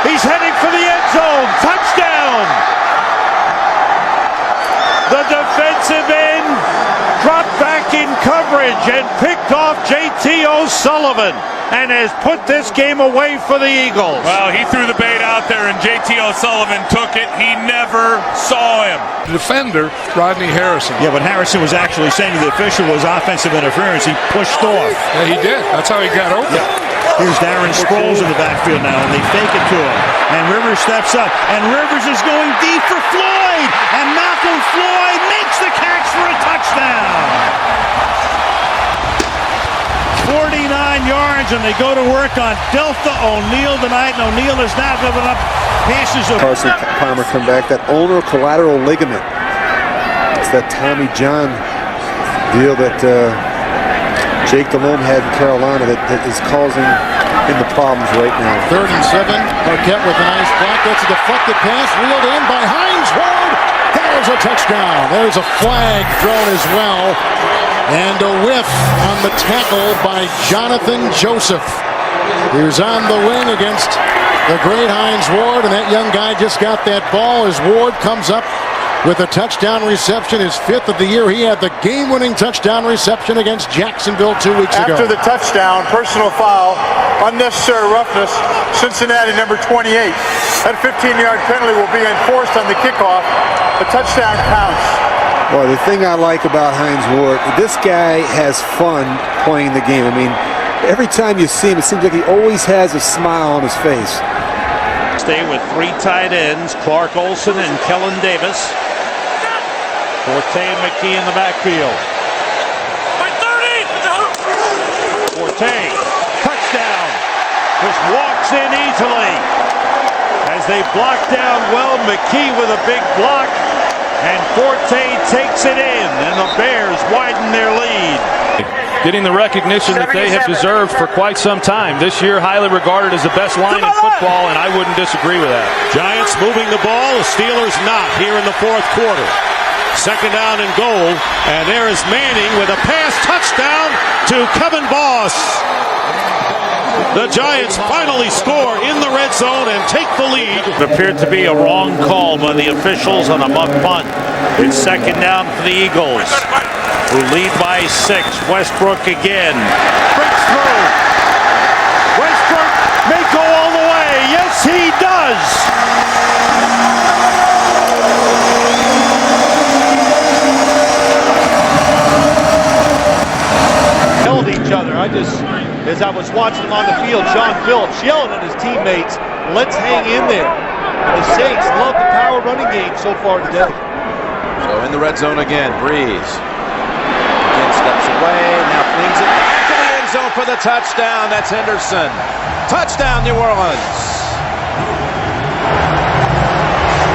He's heading for the end zone. Touchdown. The defensive end dropped back in coverage and picked off J.T. O'Sullivan and has put this game away for the Eagles. Well, he threw the bait out there, and J.T. O'Sullivan took it. He never saw him. Defender, Rodney Harrison. Yeah, but Harrison was actually saying to the official was offensive interference. He pushed off. Yeah, he did. That's how he got open. Yeah. Here's Darren Sproles in the backfield now, and they fake it to him. And Rivers steps up, and Rivers is going deep for Floyd, and Malcolm Floyd makes the catch for a touchdown. 49 yards, and they go to work on Delta O'Neal tonight, and O'Neal has now given up passes of... Carson Palmer come back, that ulnar collateral ligament. It's that Tommy John deal that Jake Delhomme had in Carolina that is causing him the problems right now. 3rd and 7. Marquette with a nice block. That's a deflected pass, reeled in by Hines Ward. There's a touchdown. There's a flag thrown as well. And a whiff on the tackle by Jonathan Joseph. He was on the wing against the great Hines Ward, and that young guy just got that ball as Ward comes up with a touchdown reception, his 5th of the year. He had the game-winning touchdown reception against Jacksonville 2 weeks ago. After the touchdown, personal foul, unnecessary roughness, Cincinnati number 28. That 15-yard penalty will be enforced on the kickoff. The touchdown counts. Well, the thing I like about Hines Ward, this guy has fun playing the game. I mean, every time you see him, it seems like he always has a smile on his face. Stay with 3 tight ends, Clark Olson and Kellen Davis. Forte and McKee in the backfield. Forte, touchdown. Just walks in easily. As they block down well, McKee with a big block. And Forte takes it in, and the Bears widen their lead. Getting the recognition that they have deserved for quite some time. This year, highly regarded as the best line in football, and I wouldn't disagree with that. Giants moving the ball, the Steelers not here in the 4th quarter. 2nd down and goal, and there is Manning with a pass touchdown to Kevin Boss. The Giants finally score in the red zone and take the lead. It appeared to be a wrong call by the officials on a muff punt. It's second down for the Eagles, who lead by 6. Westbrook again. Breaks through. Westbrook may go all the way. Yes, he does. Held each other. As I was watching on the field, John Phillips yelling at his teammates, let's hang in there. The Saints love the power running game so far today. So in the red zone again, Breeze. Again steps away, now flings it back to the end zone for the touchdown. That's Henderson. Touchdown, New Orleans.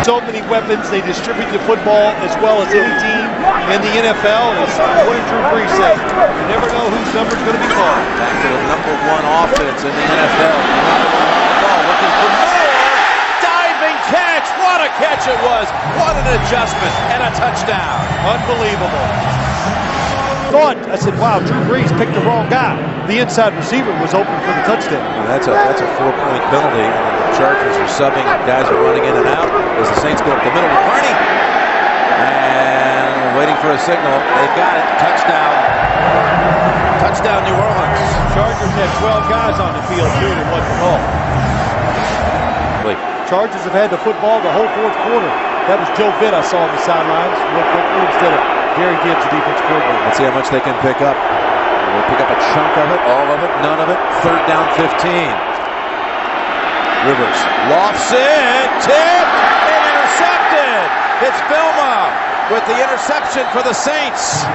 So many weapons, they distribute the football as well as any team in the NFL. As what did Drew Brees say? You never know whose number's going to be called. Back to the #1 offense in the NFL. Ball looking for more. Diving catch. What a catch it was. What an adjustment and a touchdown. Unbelievable. I said, wow, Drew Brees picked the wrong guy. The inside receiver was open for the touchdown. Well, that's a 4-point penalty. The Chargers are subbing. Guys are running in and out as the Saints go up the middle with Barney. And waiting for a signal. They've got it. Touchdown. Touchdown, New Orleans. Chargers had 12 guys on the field, too, and wasn't called. Chargers have had the football the whole fourth quarter. That was Joe Vitt I saw on the sidelines real quickly instead of Gary Gibbs, the defense coordinator. Let's see how much they can pick up. They'll pick up a chunk of it, all of it, none of it. Third down, 15. Rivers lofts it, tip, and intercepted. It's Filma with the interception for the Saints.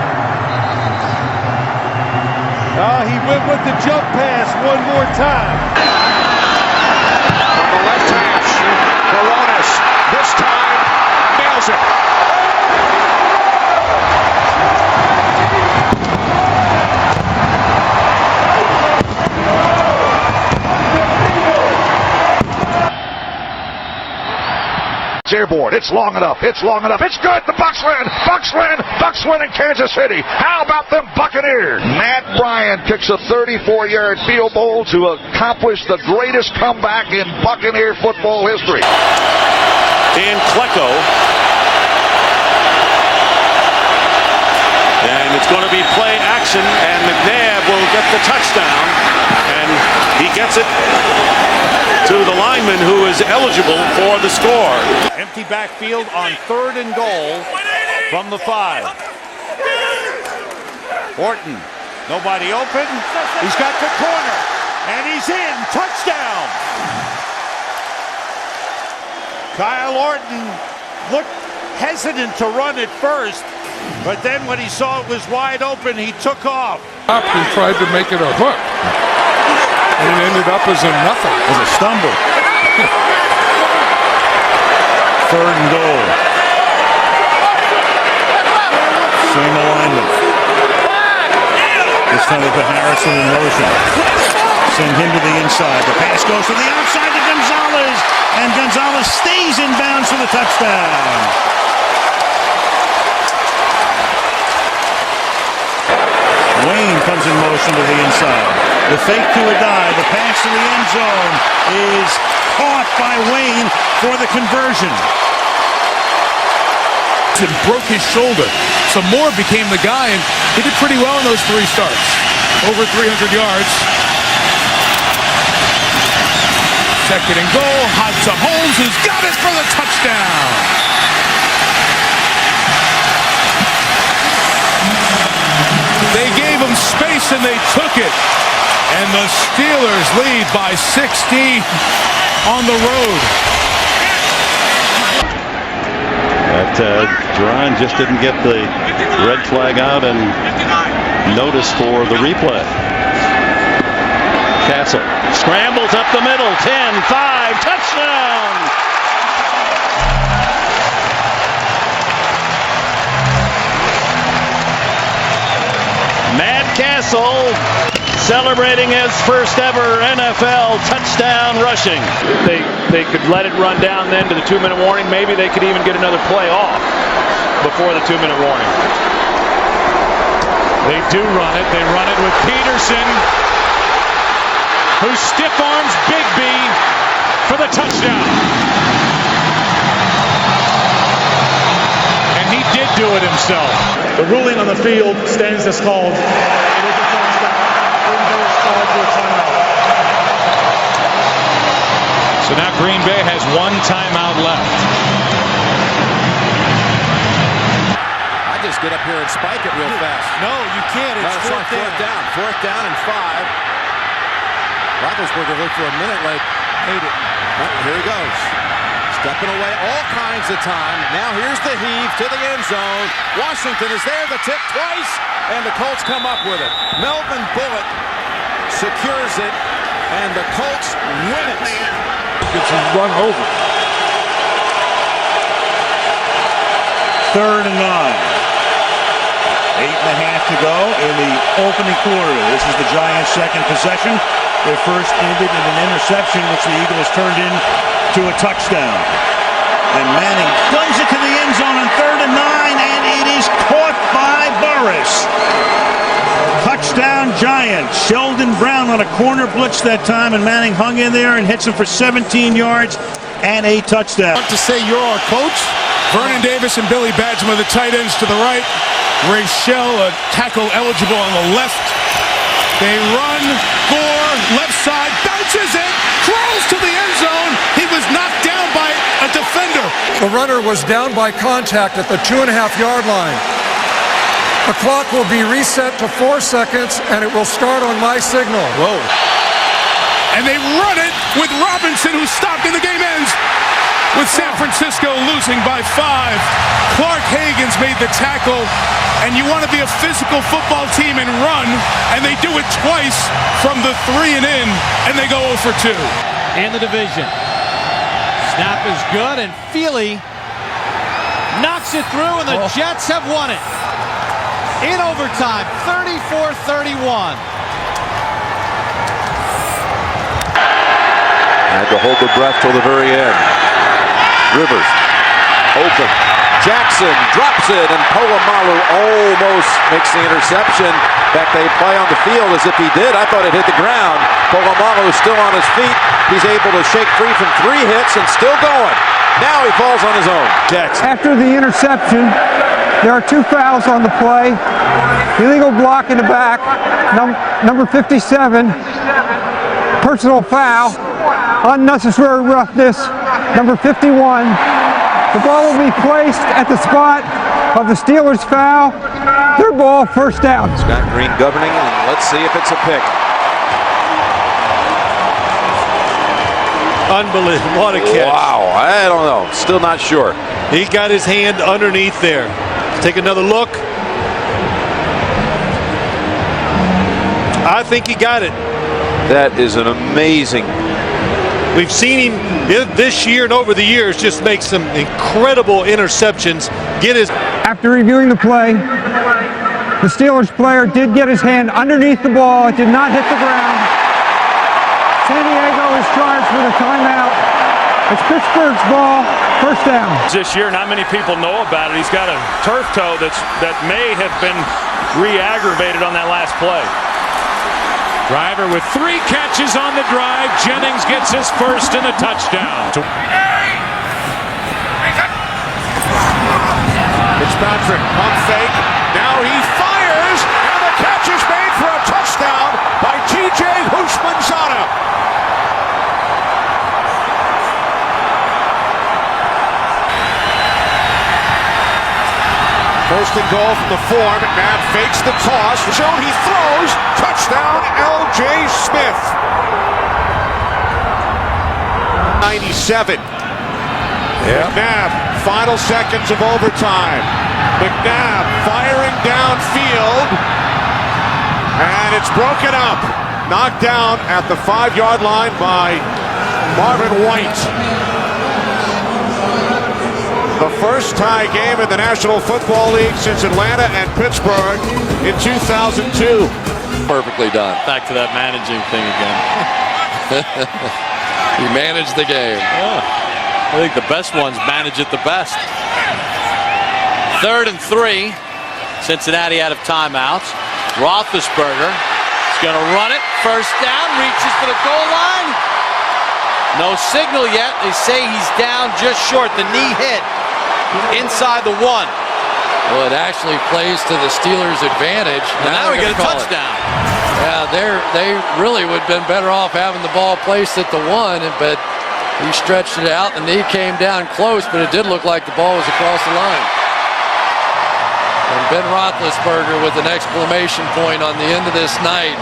He went with the jump pass one more time. From the left hash, Baronis this time nails it. Airborne. It's long enough. It's long enough. It's good. The Bucs win. Bucs win. Bucs win in Kansas City. How about them Buccaneers? Matt Ryan kicks a 34-yard field goal to accomplish the greatest comeback in Buccaneer football history. And Klecko. And it's going to be play action, and McNabb will get the touchdown. And he gets it to the lineman who is eligible for the score. Empty backfield on 3rd and goal from the 5. Horton, nobody open. He's got the corner, and he's in. Touchdown. Kyle Orton looked hesitant to run at first, but then when he saw it was wide open, he took off. Up and tried to make it a hook. And it ended up as a nothing. As a stumble. 3rd and goal. Same alignment. This time they put Harrison in motion. Send him to the inside. The pass goes to the outside to Gonzalez. And Gonzalez stays in bounds for the touchdown. Wayne comes in motion to the inside. The fake to a dive. The pass to the end zone is caught by Wayne for the conversion. And broke his shoulder. So Moore became the guy, and he did pretty well in those 3 starts. Over 300 yards. 2nd and goal. Hot to Holmes, who's got it for the touchdown. They gave him space and they took it. And the Steelers lead by 60 on the road. But Duran just didn't get the red flag out and notice for the replay. Castle scrambles up the middle. 10-5. Touchdown. Matt Castle celebrating his first ever NFL touchdown rushing. They could let it run down then to the 2-minute warning. Maybe they could even get another play off before the 2-minute warning. They do run it. They run it with Peterson. who stiff arms Bigby for the touchdown. And he did do it himself. The ruling on the field stands as called. It is a touchdown. Green Bay is called for a timeout. So now Green Bay has one timeout left. I just get up here and spike it real fast. No, you can't. It's fourth down. Fourth down and 5. Roethlisberger looked for a minute like, hate it. Oh, here he goes. Stepping away all kinds of time. Now here's the heave to the end zone. Washington is there, the tip twice, and the Colts come up with it. Melvin Bullock secures it, and the Colts win it. Gets run over. 3rd and 9. 8.5 to go in the opening quarter. This is the Giants' second possession. Their first ended in an interception, which the Eagles turned into a touchdown. And Manning flings it to the end zone on 3rd and 9, and it is caught by Burris. Touchdown Giants. Sheldon Brown on a corner blitz that time, and Manning hung in there and hits him for 17 yards and a touchdown. To say you're our coach, Vernon Davis and Billy Badgman, the tight ends to the right. Ray Shell, a tackle eligible on the left. They run, Gore, left side, bounces it, crawls to the end zone. He was knocked down by a defender. The runner was down by contact at the 2.5-yard line. The clock will be reset to 4 seconds, and it will start on my signal. Whoa. And they run it with Robinson, who stopped, and the game ends with San Francisco losing by 5. Clark Hagan's made the tackle, and you want to be a physical football team and run, and they do it twice from the 3 and in, and they go 0 for 2. In the division. Snap is good, and Feely knocks it through, and the Jets have won it. In overtime, 34-31. Had to hold the breath till the very end. Rivers, open. Jackson drops it, and Polamalu almost makes the interception. In fact, they play on the field as if he did. I thought it hit the ground. Polamalu is still on his feet. He's able to shake free from 3 hits and still going. Now he falls on his own. Jackson. After the interception, there are 2 fouls on the play. Illegal block in the back, number 57. Personal foul. Unnecessary roughness, number 51. The ball will be placed at the spot of the Steelers' foul. Their ball, first down. Scott Green governing, and let's see if it's a pick. Unbelievable. What a catch. Wow, I don't know. Still not sure. He got his hand underneath there. Take another look. I think he got it. That is an amazing. We've seen him this year and over the years just make some incredible interceptions. After reviewing the play, the Steelers player did get his hand underneath the ball. It did not hit the ground. San Diego is charged with a timeout. It's Pittsburgh's ball, first down. This year, not many people know about it. He's got a turf toe that may have been re-aggravated on that last play. Driver with 3 catches on the drive. Jennings gets his first and a touchdown. Fitzpatrick, pump fake. Now he fires, and the catch is made for a touchdown by T.J. Houshmandzadeh. First and goal from the 4. McNabb fakes the toss. Zone, he throws. Touchdown, L.J. Smith. 97. McNabb, final seconds of overtime. McNabb firing downfield. And it's broken up. Knocked down at the 5-yard line by Marvin White. The first tie game in the National Football League since Atlanta and Pittsburgh in 2002. Perfectly done. Back to that managing thing again. He managed the game. Yeah. I think the best ones manage it the best. 3rd and 3. Cincinnati out of timeouts. Roethlisberger is going to run it. first down, reaches for the goal line. No signal yet. They say he's down just short. The knee hit inside the 1. Well, it actually plays to the Steelers' advantage. Now we get a touchdown. Yeah, they really would have been better off having the ball placed at the 1, but he stretched it out. The knee came down close, but it did look like the ball was across the line. And Ben Roethlisberger with an exclamation point on the end of this night.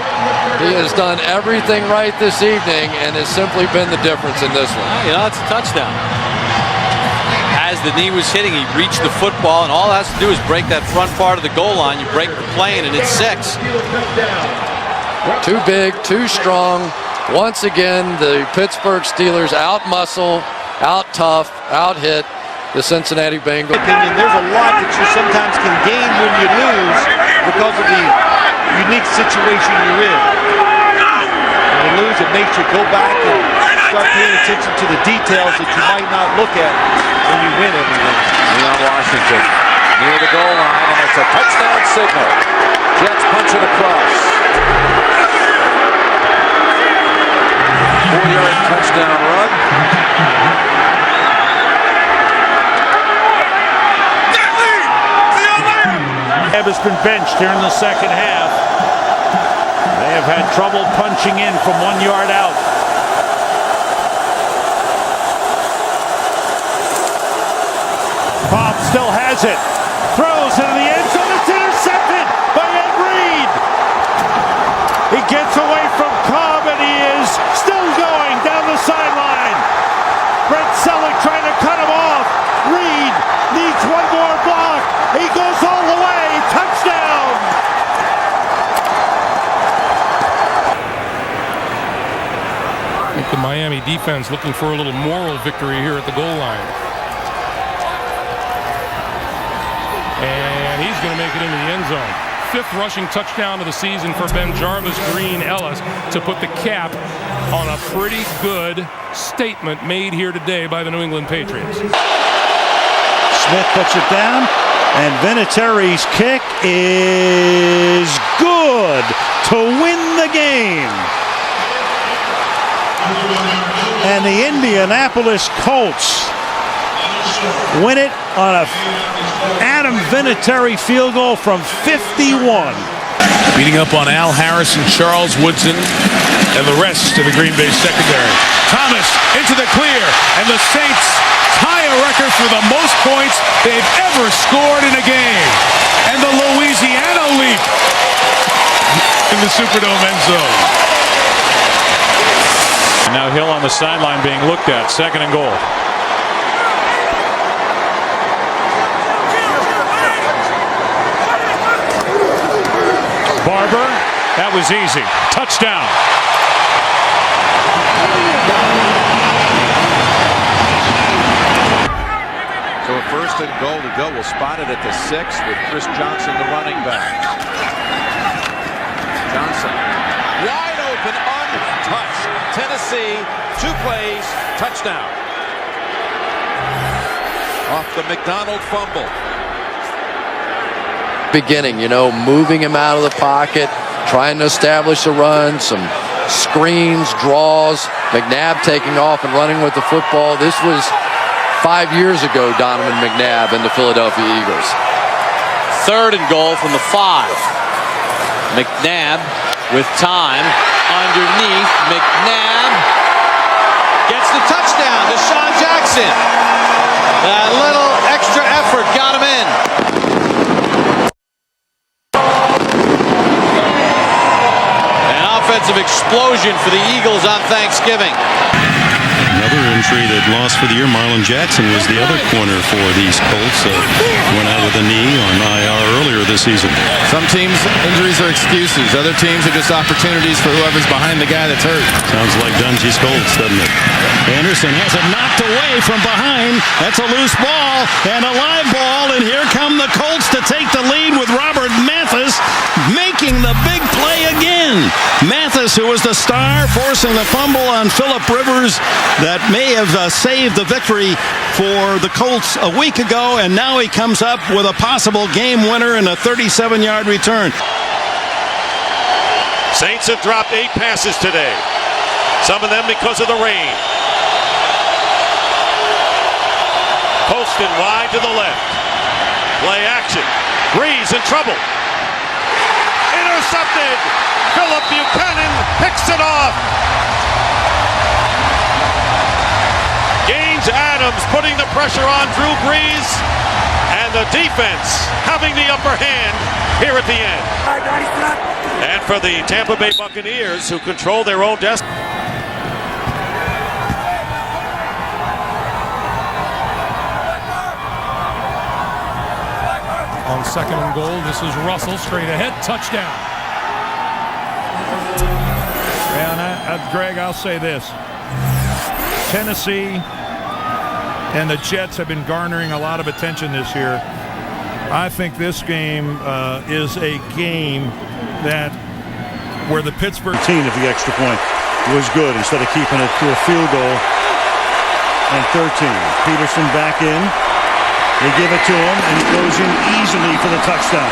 He has done everything right this evening and has simply been the difference in this one. You know, it's a touchdown. As the knee was hitting, he reached the football, and all it has to do is break that front part of the goal line. You break the plane, and it's 6. Too big, too strong. Once again, the Pittsburgh Steelers out-muscle, out-tough, out-hit the Cincinnati Bengals. There's a lot that you sometimes can gain when you lose because of the unique situation you're in. When you lose, it makes you go back and start paying attention to the details that you might not look at when you win everything. Leon Washington near the goal line, and it's a touchdown signal. Jets punch it across. 4-yard touchdown run. Has been benched here in the second half. They have had trouble punching in from 1 yard out. Cobb still has it. Throws into the end zone. It's intercepted by Ed Reed. He gets away from Cobb, and he is still going down the sideline. Brent Selleck trying to cut him off. Reed needs one more block. He goes all the way. Touchdown! I think the Miami defense looking for a little moral victory here at the goal line. And he's going to make it into the end zone. 5th rushing touchdown of the season for Ben Jarvis Green Ellis to put the cap on a pretty good statement made here today by the New England Patriots. Smith puts it down, and Vinatieri's kick is good to win the game. And the Indianapolis Colts win it on a Adam Vinatieri field goal from 51. Beating up on Al Harrison, Charles Woodson, and the rest of the Green Bay secondary. Thomas into the clear, and the Saints tie a record for the most points they've ever scored in a game. And the Louisiana leap in the Superdome end zone. And now Hill on the sideline being looked at. 2nd and goal. Barber, that was easy. Touchdown. So a 1st and goal to go. We'll spot it at the 6 with Chris Johnson, the running back. Johnson, wide open, untouched. Tennessee, 2 plays, touchdown. Off the McDonald fumble. Beginning, moving him out of the pocket, trying to establish a run, some screens, draws, McNabb taking off and running with the football. This was 5 years ago, Donovan McNabb and the Philadelphia Eagles. 3rd and goal from the 5. McNabb with time underneath. McNabb gets the touchdown. Deshaun Jackson. That little extra effort got him in. An offensive explosion for the Eagles on Thanksgiving. Another injury that lost for the year. Marlon Jackson was the other corner for these Colts. Went out with a knee on IR earlier this season. Some teams, injuries are excuses. Other teams are just opportunities for whoever's behind the guy that's hurt. Sounds like Dungy's Colts, doesn't it? Anderson has it knocked away from behind. That's a loose ball and a live ball. And here come the Colts to take the lead with Robert Mathis making the big play again. Mathis, who was the star, forcing the fumble on Phillip Rivers that may have saved the victory for the Colts a week ago, and now he comes up with a possible game winner and a 37-yard return. Saints have dropped 8 passes today. Some of them because of the rain. Poston wide to the left. Play action. Breeze in trouble. Intercepted. Philip Buchanan picks it off. Gaines Adams putting the pressure on Drew Brees. And the defense having the upper hand here at the end. And for the Tampa Bay Buccaneers, who control their own destiny. On 2nd and goal, this is Russell straight ahead, touchdown. And Greg, I'll say this. Tennessee and the Jets have been garnering a lot of attention this year. I think this game is a game that where the Pittsburgh team of the extra point was good instead of keeping it to a field goal. And 13. Peterson back in. They give it to him, and he goes in easily for the touchdown.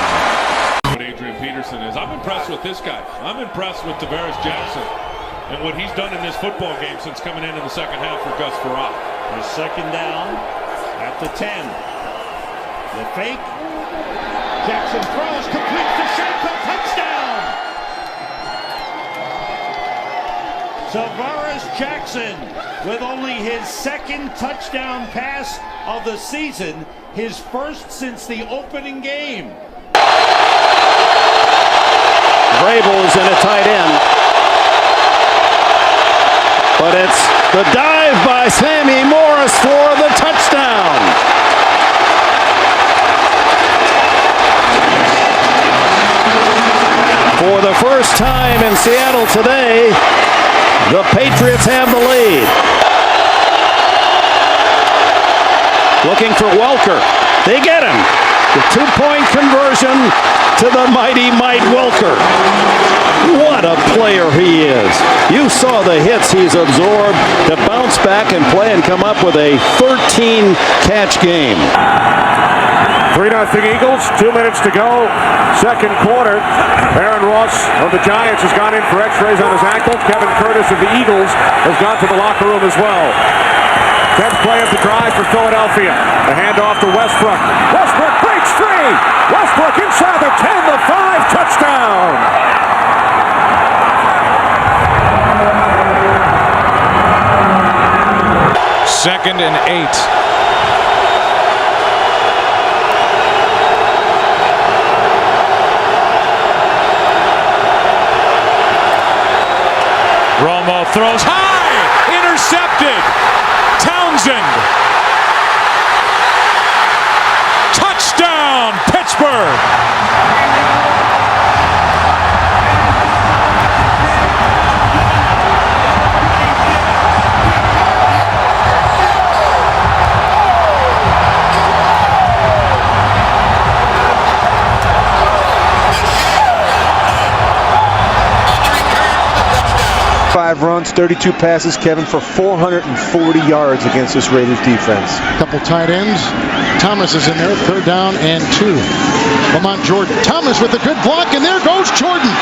What Adrian Peterson is. I'm impressed with this guy. I'm impressed with Tavares Jackson and what he's done in this football game since coming in the second half for Gus Farrar. The 2nd down at the 10. The fake. Jackson throws, completes to Shanko, touchdown! Tavares Jackson with only his 2nd touchdown pass of the season, his 1st since the opening game. Vrabel's in a tight end. But it's the dive by Sammy Morris for the touchdown. For the first time in Seattle today, the Patriots have the lead. Looking for Welker. They get him. The 2-point conversion to the mighty Mike Welker. What a player he is. You saw the hits he's absorbed to bounce back and play and come up with a 13-catch game. 3-0 Eagles, 2 minutes to go. 2nd quarter. Aaron Ross of the Giants has gone in for x-rays on his ankle. Kevin Curtis of the Eagles has gone to the locker room as well. 10th play of the drive for Philadelphia. The handoff to Westbrook. Westbrook breaks free. Westbrook inside the 10, the 5, touchdown. 2nd and 8. Romo throws high, intercepted. Townsend. Touchdown, Pittsburgh. Five runs, 32 passes, Kevin, for 440 yards against this Raiders defense. Couple tight ends. Thomas is in there, 3rd down and 2. Lamont Jordan. Thomas with a good block, and there goes Jordan.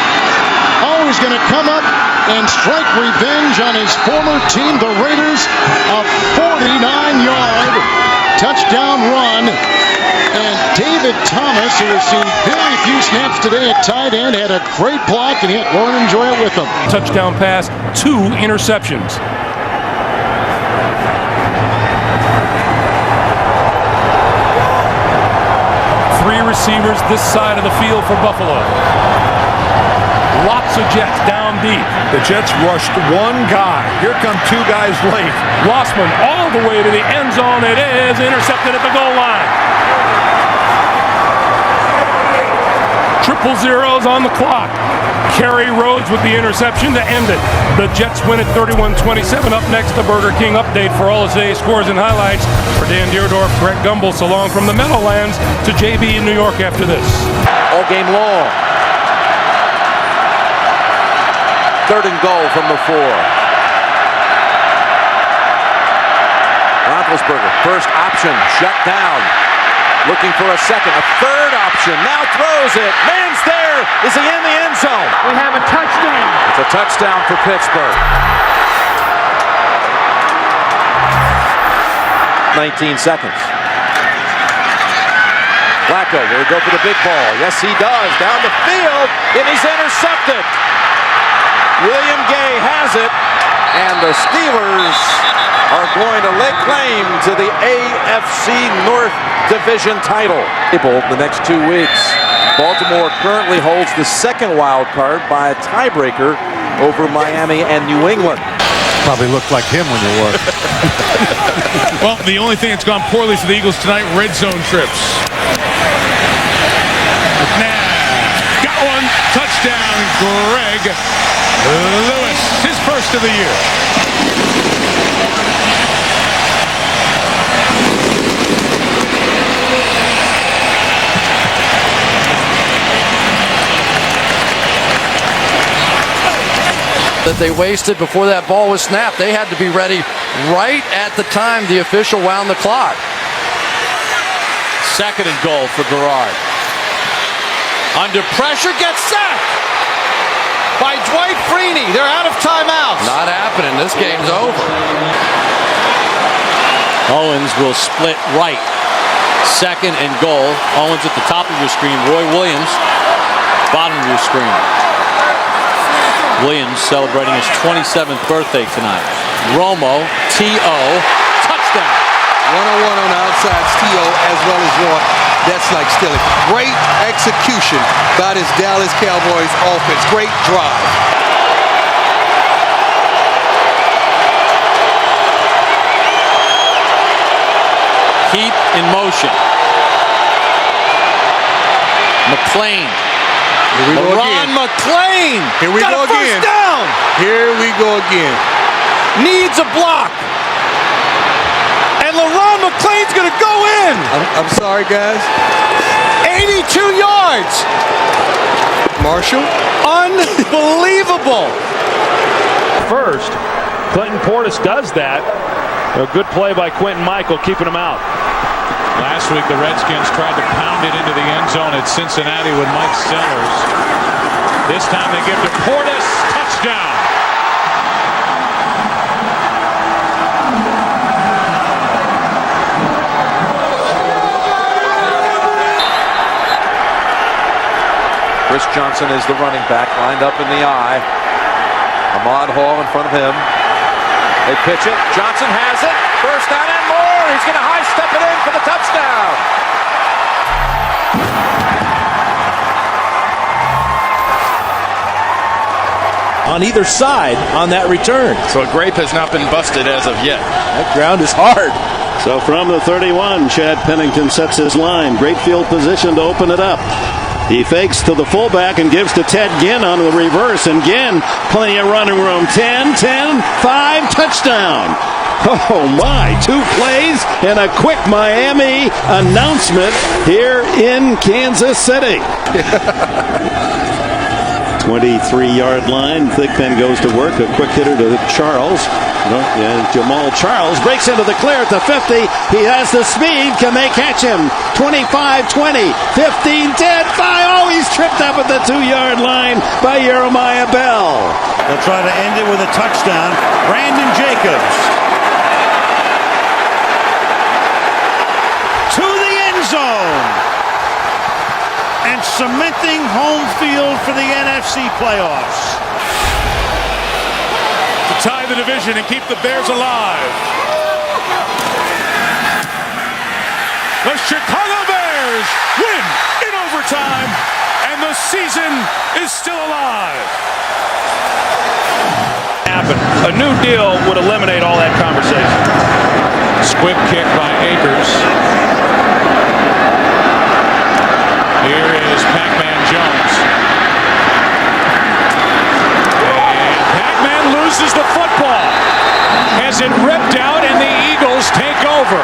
Oh, he's going to come up and strike revenge on his former team, the Raiders. A 49-yard touchdown run. And David Thomas, who has seen very few snaps today at tight end, had a great block, and he had Lauren enjoy it with him. touchdown pass, 2 interceptions. Three receivers this side of the field for Buffalo. Lots of Jets down deep. The Jets rushed one guy. Here come 2 guys late. Rossman all the way to the end zone. It is intercepted at the goal line. Triple zeros on the clock. Kerry Rhodes with the interception to end it. The Jets win at 31-27. Up next, the Burger King update for all of today's scores and highlights. For Dan Deerdorf, Greg Gumbel, along from the Meadowlands to JB in New York after this. All game long. 3rd and goal from the 4. Roethlisberger, first option, shut down. Looking for a second, a 3rd option, now throws it. Man's there. Is he in the end zone? We have a touchdown. touchdown for Pittsburgh. 19 seconds. Flacco will go for the big ball. Yes, he does. Down the field, and he's intercepted. William Gay has it, and the Steelers are going to lay claim to the AFC North Division title. The next 2 weeks. Baltimore currently holds the second wild card by a tiebreaker over Miami and New England. Probably looked like him when you were. Well, the only thing that's gone poorly for the Eagles tonight, red zone trips. McNabb got one. Touchdown, Greg Lewis. His first of the year. That they wasted before that ball was snapped. They had to be ready right at the time the official wound the clock. 2nd and goal for Garrard. Under pressure, gets sacked by Dwight Freeney. They're out of timeouts. Not happening. This game's over. Owens will split right. 2nd and goal. Owens at the top of your screen. Roy Williams, bottom of your screen. Williams celebrating his 27th birthday tonight. Romo, T.O., touchdown. 101 on the outsides, T.O. as well as Roy. That's like stealing. Great execution by this Dallas Cowboys offense. Great drive. Keep in motion. McClain. Here we go again. McClain. Here we go again. First down. Here we go again. Needs a block. And LaRon McClain's going to go in. I'm sorry, guys. 82 yards. Marshall. Unbelievable. First, Clinton Portis does that. A good play by Quentin Michael, keeping him out. Last week, the Redskins tried to pound it into the end zone at Cincinnati with Mike Sellers. This time they give to Portis. Touchdown. Chris Johnson is the running back, lined up in the eye. Ahmad Hall in front of him. They pitch it. Johnson has it. First down and more. He's going to high step it in for the touchdown. On either side on that return. So a grape has not been busted as of yet. That ground is hard. So from the 31, Chad Pennington sets his line. Great field position to open it up. He fakes to the fullback and gives to Ted Ginn on the reverse. And Ginn, plenty of running room. 10, 5, touchdown. Oh my, 2 plays and a quick Miami announcement here in Kansas City. 23-yard line. Thigpen goes to work. A quick hitter to Charles. And Jamal Charles breaks into the clear at the 50. He has the speed. Can they catch him? 25, 20, 15, 10, 5. Oh, he's tripped up at the 2-yard line by Jeremiah Bell. They'll try to end it with a touchdown. Brandon Jacobs to the end zone and cementing home field for the NFC playoffs. To tie the division and keep the Bears alive. The Chicago Bears win in overtime, and the season is still alive. A new deal would eliminate all that conversation. Squib kick by Akers. Here is Pac-Man Jones. And Pac-Man loses the football. Has it ripped out, and the Eagles take over.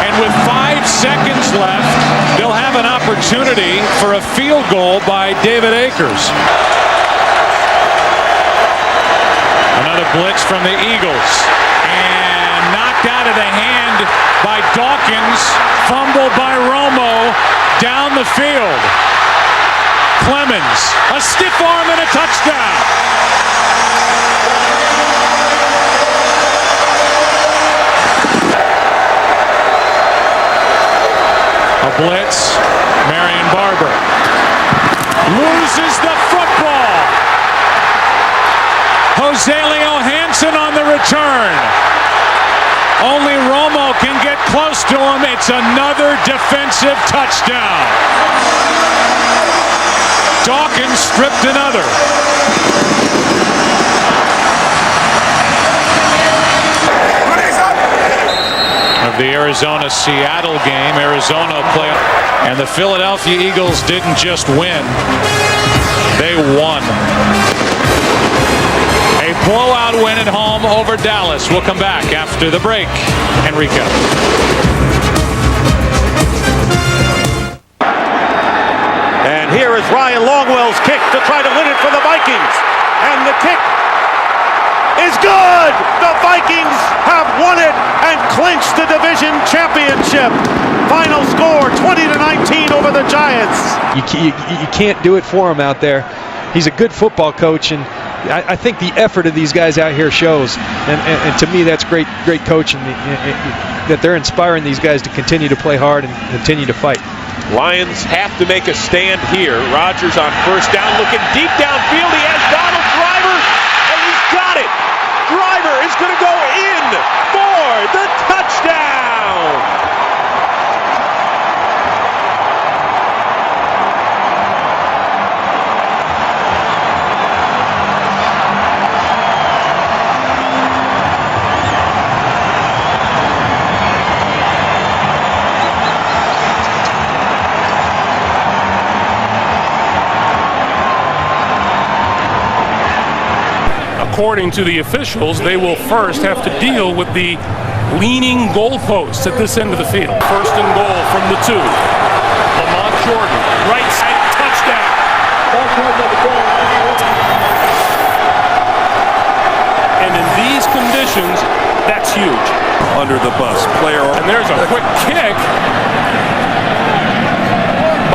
And with 5 seconds left, they'll have an opportunity for a field goal by David Akers. Another blitz from the Eagles. And knocked out of the hand by Dawkins. Fumble by Romo down the field. Clemens, a stiff arm and a touchdown. A blitz. Marion Barber loses the football. Jose Leo Hansen on the return. Only Romo can get close to him. It's another defensive touchdown. Dawkins stripped another. Of the Arizona-Seattle game, Arizona play, and the Philadelphia Eagles didn't just win, they won. A blowout win at home over Dallas. We'll come back after the break. Enrico. And here is Ryan Longwell's kick to try to win it for the Vikings. And the kick is good! The Vikings have won it and clinched the division championship. Final score 20-19 over the Giants. You can't do it for him out there. He's a good football coach, and I think the effort of these guys out here shows. And to me, that's great coaching, that they're inspiring these guys to continue to play hard and continue to fight. Lions have to make a stand here. Rodgers on first down, looking deep downfield. He has Donald Driver, and he's got it. Driver is going to go in for the touchdown. According to the officials, they will first have to deal with the leaning goalposts at this end of the field. First and goal from the 2. Lamont Jordan, right side, touchdown. And in these conditions, that's huge. Under the bus, player. And there's a quick kick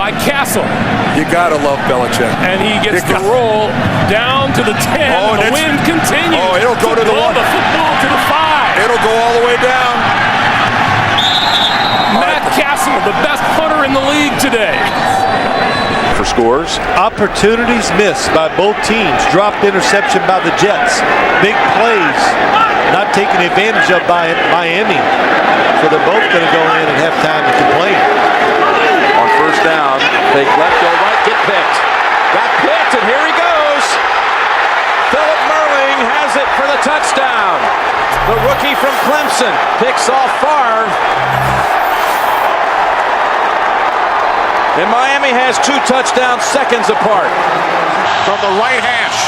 by Castle. You gotta love Belichick. And he gets the roll down to the 10. Oh, the wind continues. Oh, it'll go to the 1. The football to the 5. It'll go all the way down. Matt Castle, the best punter in the league today. For scores. Opportunities missed by both teams. Dropped interception by the Jets. Big plays not taken advantage of by Miami. So they're both going to go in and have time to complain. On first down, fake left, go right, get picked. Got picked, and here he goes. Philip Merling has it for the touchdown. The rookie from Clemson picks off Favre. And Miami has 2 touchdowns seconds apart. From the right hash.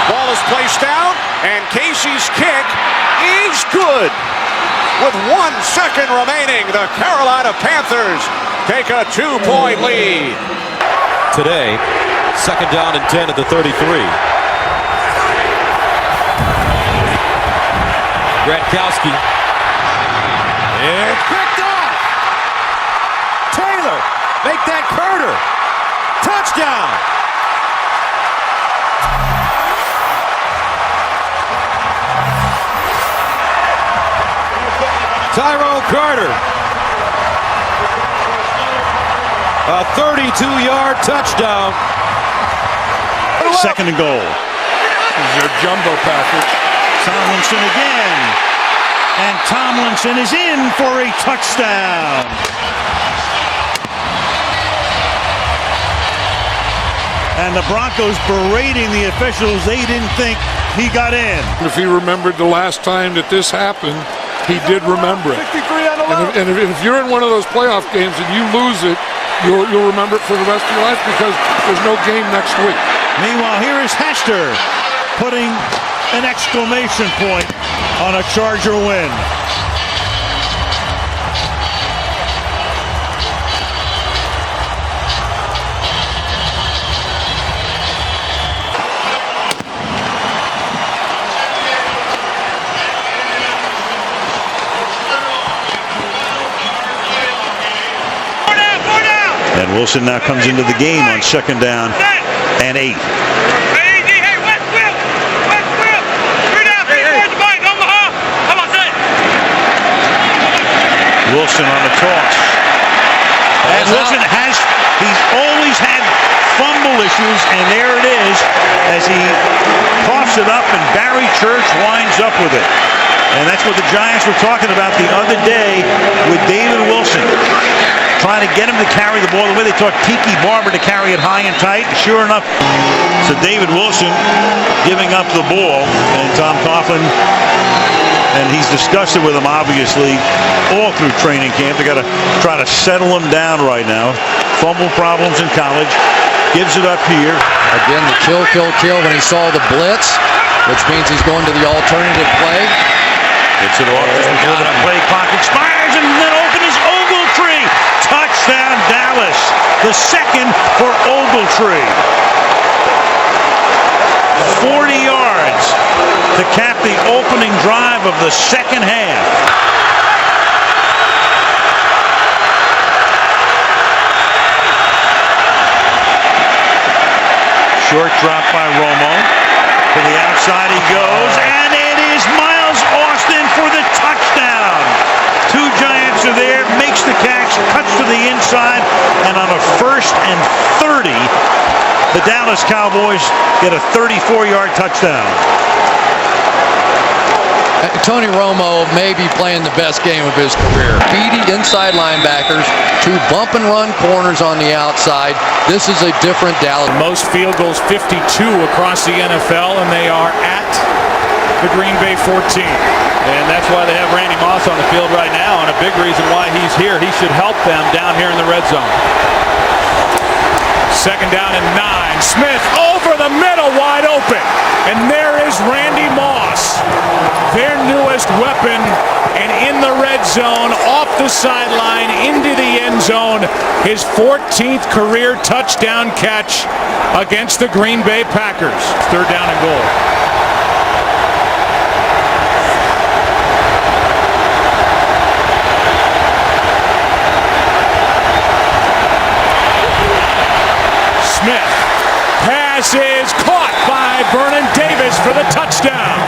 Ball is placed down, and Casey's kick is good. With 1 second remaining, the Carolina Panthers take a 2-point lead. Today, second down and 10 at the 33. Gradkowski. It's picked off. Taylor, make that Carter. Touchdown. Tyrone Carter. A 32-yard touchdown. Second and goal. This is your jumbo package. Tomlinson again. And Tomlinson is in for a touchdown. And the Broncos berating the officials. They didn't think he got in. If he remembered the last time that this happened, he did remember it. And if you're in one of those playoff games and you lose it, you'll remember it for the rest of your life because there's no game next week. Meanwhile, here is Hester putting an exclamation point on a Charger win. Wilson now comes into the game on 2nd down and 8. Wilson on the toss. And Wilson he's always had fumble issues, and there it is as he coughs it up, and Barry Church winds up with it. And that's what the Giants were talking about the other day with David Wilson, trying to get him to carry the ball the way they taught Tiki Barber to carry it high and tight. Sure enough, so David Wilson giving up the ball, and Tom Coughlin, and he's discussed it with him obviously all through training camp. They got to try to settle him down right now. Fumble problems in college. Gives it up here. Again, the kill when he saw the blitz, which means he's going to the alternative play. Gets it off just before the play clock expires, and then open is Ogletree. Touchdown Dallas. The second for Ogletree. 40 yards to cap the opening drive of the second half. Short drop by Romo. To the outside he goes, and it is Miles Austin for the touchdown. 2 Giants are there, makes the catch, cuts to the inside, and on a 1st and 30, the Dallas Cowboys get a 34-yard touchdown. Tony Romo may be playing the best game of his career. Speedy inside linebackers, 2 bump and run corners on the outside. This is a different Dallas. Most field goals, 52 across the NFL, and they are at the Green Bay 14. And that's why they have Randy Moss on the field right now, and a big reason why he's here. He should help them down here in the red zone. 2nd down and 9. Smith over the middle, wide open. And there is Randy Moss, their newest weapon, and in the red zone, off the sideline, into the end zone, his 14th career touchdown catch against the Green Bay Packers. 3rd down and goal. Smith. Pass is caught by Vernon Davis for the touchdown.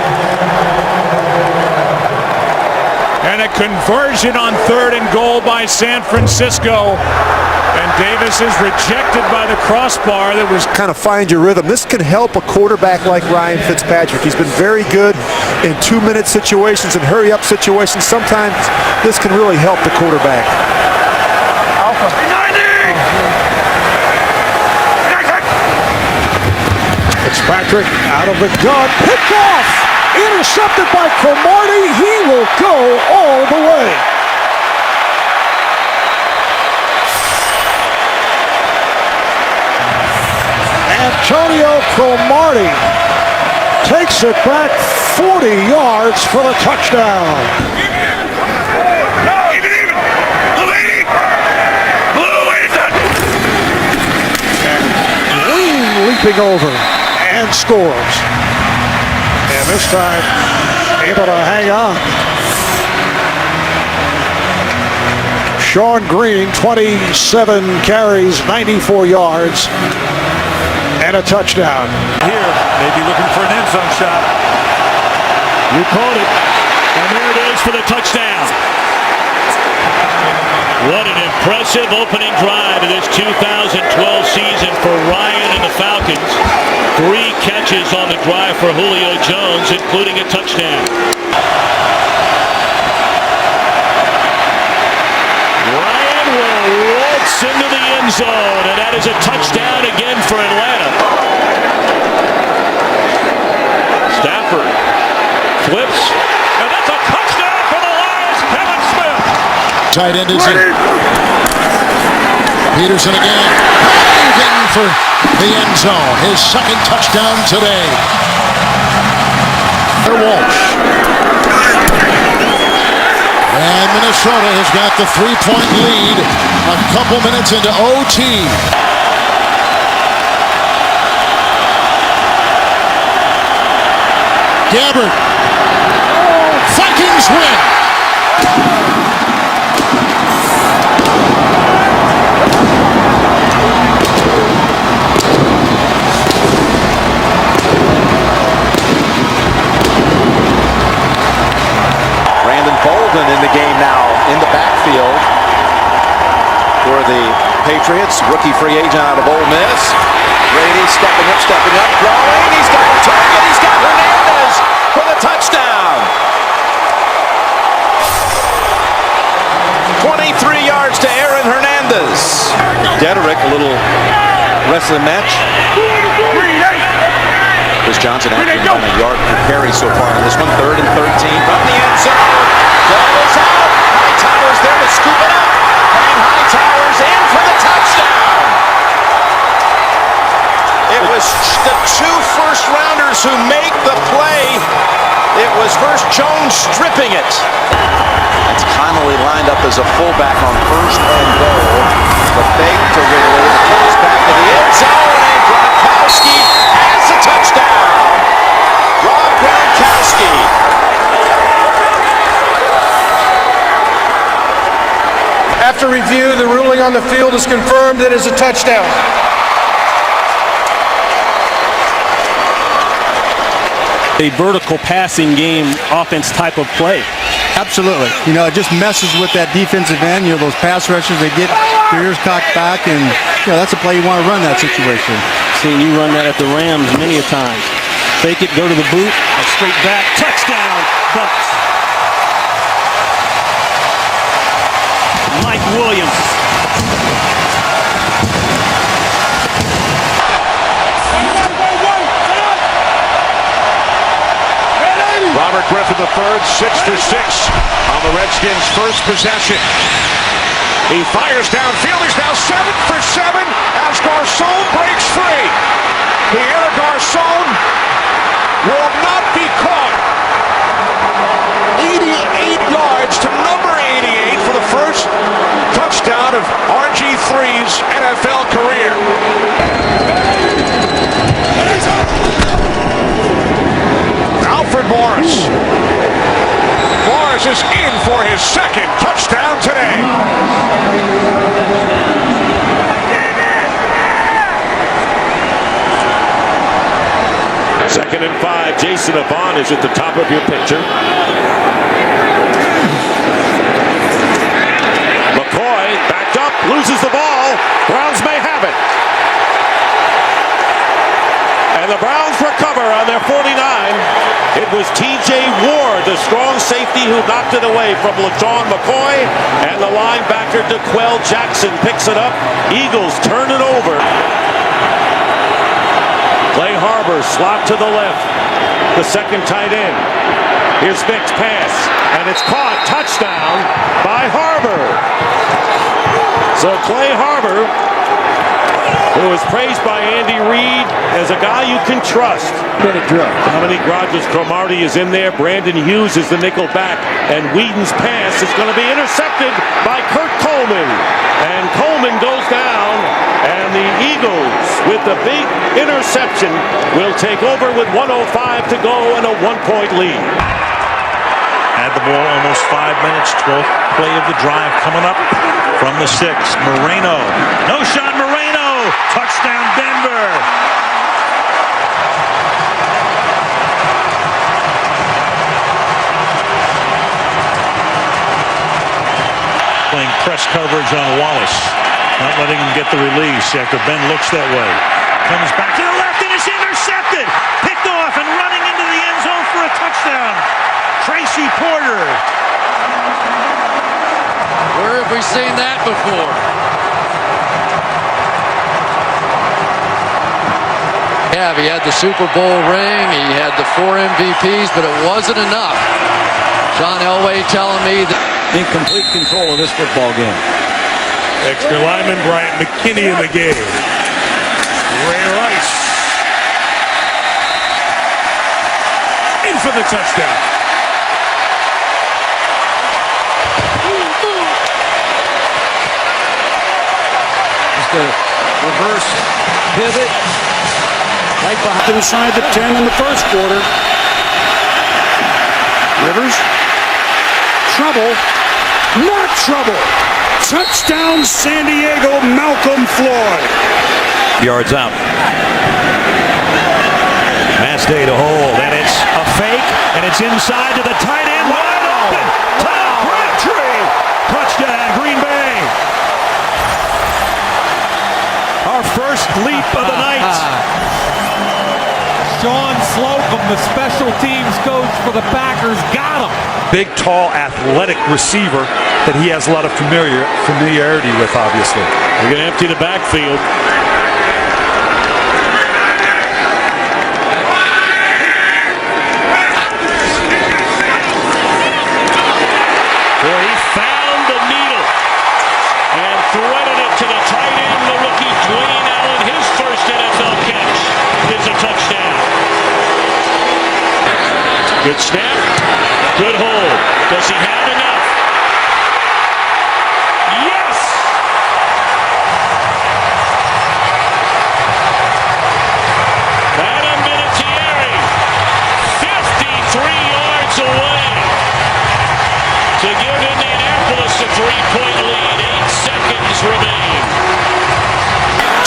And a conversion on 3rd and goal by San Francisco. And Davis is rejected by the crossbar. That was kind of find your rhythm. This can help a quarterback like Ryan Fitzpatrick. He's been very good in 2-minute situations and hurry-up situations. Sometimes this can really help the quarterback. Fitzpatrick out of the gun, picked off, intercepted by Cromartie. He will go all the way. Antonio Cromartie takes it back 40 yards for the touchdown. Leaping over and scores. And this time able to hang on. Sean Green, 27 carries, 94 yards, and a touchdown. Here, maybe looking for an end zone shot. You called it. And there it is for the touchdown. What an impressive opening drive of this 2012 season for Ryan and the Falcons. 3 catches on the drive for Julio Jones, including a touchdown. Ryan will waltz into the end zone, and that is a touchdown again for Atlanta. Stafford flips, and that's a touchdown for the Lions. Kevin Smith. Tight end is in. Peterson again. Diving for the end zone. His 2nd touchdown today. Walsh. And Minnesota has got the 3-point lead a couple minutes into OT. Gabbard. Vikings win. Patriots. Rookie free agent out of Ole Miss. Brady stepping up, throwing. He's got a target. He's got Hernandez for the touchdown. 23 yards to Aaron Hernandez. Dederick, a little rest of the match. Chris Johnson actually on a yard per carry so far on this one. 3rd and 13 from the end zone. Goes out. Hightower's there to scoop it up. And Hightower's in for the touchdown. It was the 2 first-rounders who make the play. It was first Jones stripping it. That's Connolly lined up as a fullback on 1st and goal. The fake to Ridley. It comes back to the end zone, and Gronkowski has the touchdown. Rob Gronkowski. After review, the ruling on the field is confirmed. It is a touchdown. A vertical passing game offense type of play. Absolutely. You know, it just messes with that defensive end. You know, those pass rushers, they get their ears cocked back, and, you know, that's a play you want to run that situation. Seen you run that at the Rams many a time. Fake it, go to the boot, straight back, touchdown, Bucks. Mike Williams. Robert Griffin III, 6 for 6 on the Redskins' first possession. He fires downfield. He's now 7 for 7 as Garcon breaks free. Pierre Garcon will not be caught. 88 yards to number 88 for the first touchdown of RG3's NFL career. Alfred Morris. Morris is in for his second touchdown today. Second and 5. Jason Avant is at the top of your picture. McCoy backed up, loses the ball. Browns may have it. And the Browns recover on their 49. It was T.J. Ward, the strong safety, who knocked it away from LaShawn McCoy. And the linebacker, DeQuell Jackson, picks it up. Eagles turn it over. Clay Harbor, slot to the left. The second tight end. Here's Vick's pass. And it's caught. Touchdown by Harbor. So Clay Harbor, who was praised by Andy Reid as a guy you can trust. Dominique Rodgers-Cromartie is in there. Brandon Hughes is the nickel back. And Whedon's pass is going to be intercepted by Kurt Coleman. And Coleman goes down. And the Eagles, with the big interception, will take over with 1:05 to go and a 1-point lead. Had the ball almost 5 minutes. 12th play of the drive coming up from the 6. Moreno. No shot, Moreno. Touchdown, Denver. Playing press coverage on Wallace. Not letting him get the release after Ben looks that way. Comes back to the left and is intercepted. Picked off and running into the end zone for a touchdown. Tracy Porter. Where have we seen that before? Yeah, he had the Super Bowl ring, he had the 4 MVPs, but it wasn't enough. John Elway telling me that in complete control of this football game. Extra lineman Bryant McKinney in the game. Ray Rice. In for the touchdown. Just a reverse pivot. Right behind inside the 10 in the first quarter. Rivers. Trouble. Not trouble. Touchdown San Diego, Malcolm Floyd. Yards out. Mass day to hold, and it's a fake, and it's inside to the tight end. Wide open. Tom Crabtree. Touchdown, Green Bay. leap of the night. Sean Slocum, the special teams coach for the Packers, got him. Big, tall, athletic receiver that he has a lot of familiarity with, obviously. They're going to empty the backfield. Boy, he found the needle and threaded it to the tight end, the rookie Dwayne Allen. His first NFL catch is a touchdown. Good snap, good hold. Does he have enough? Yes! Adam Vinatieri, 53 yards away to give Indianapolis a 3-point lead. 8 seconds remain.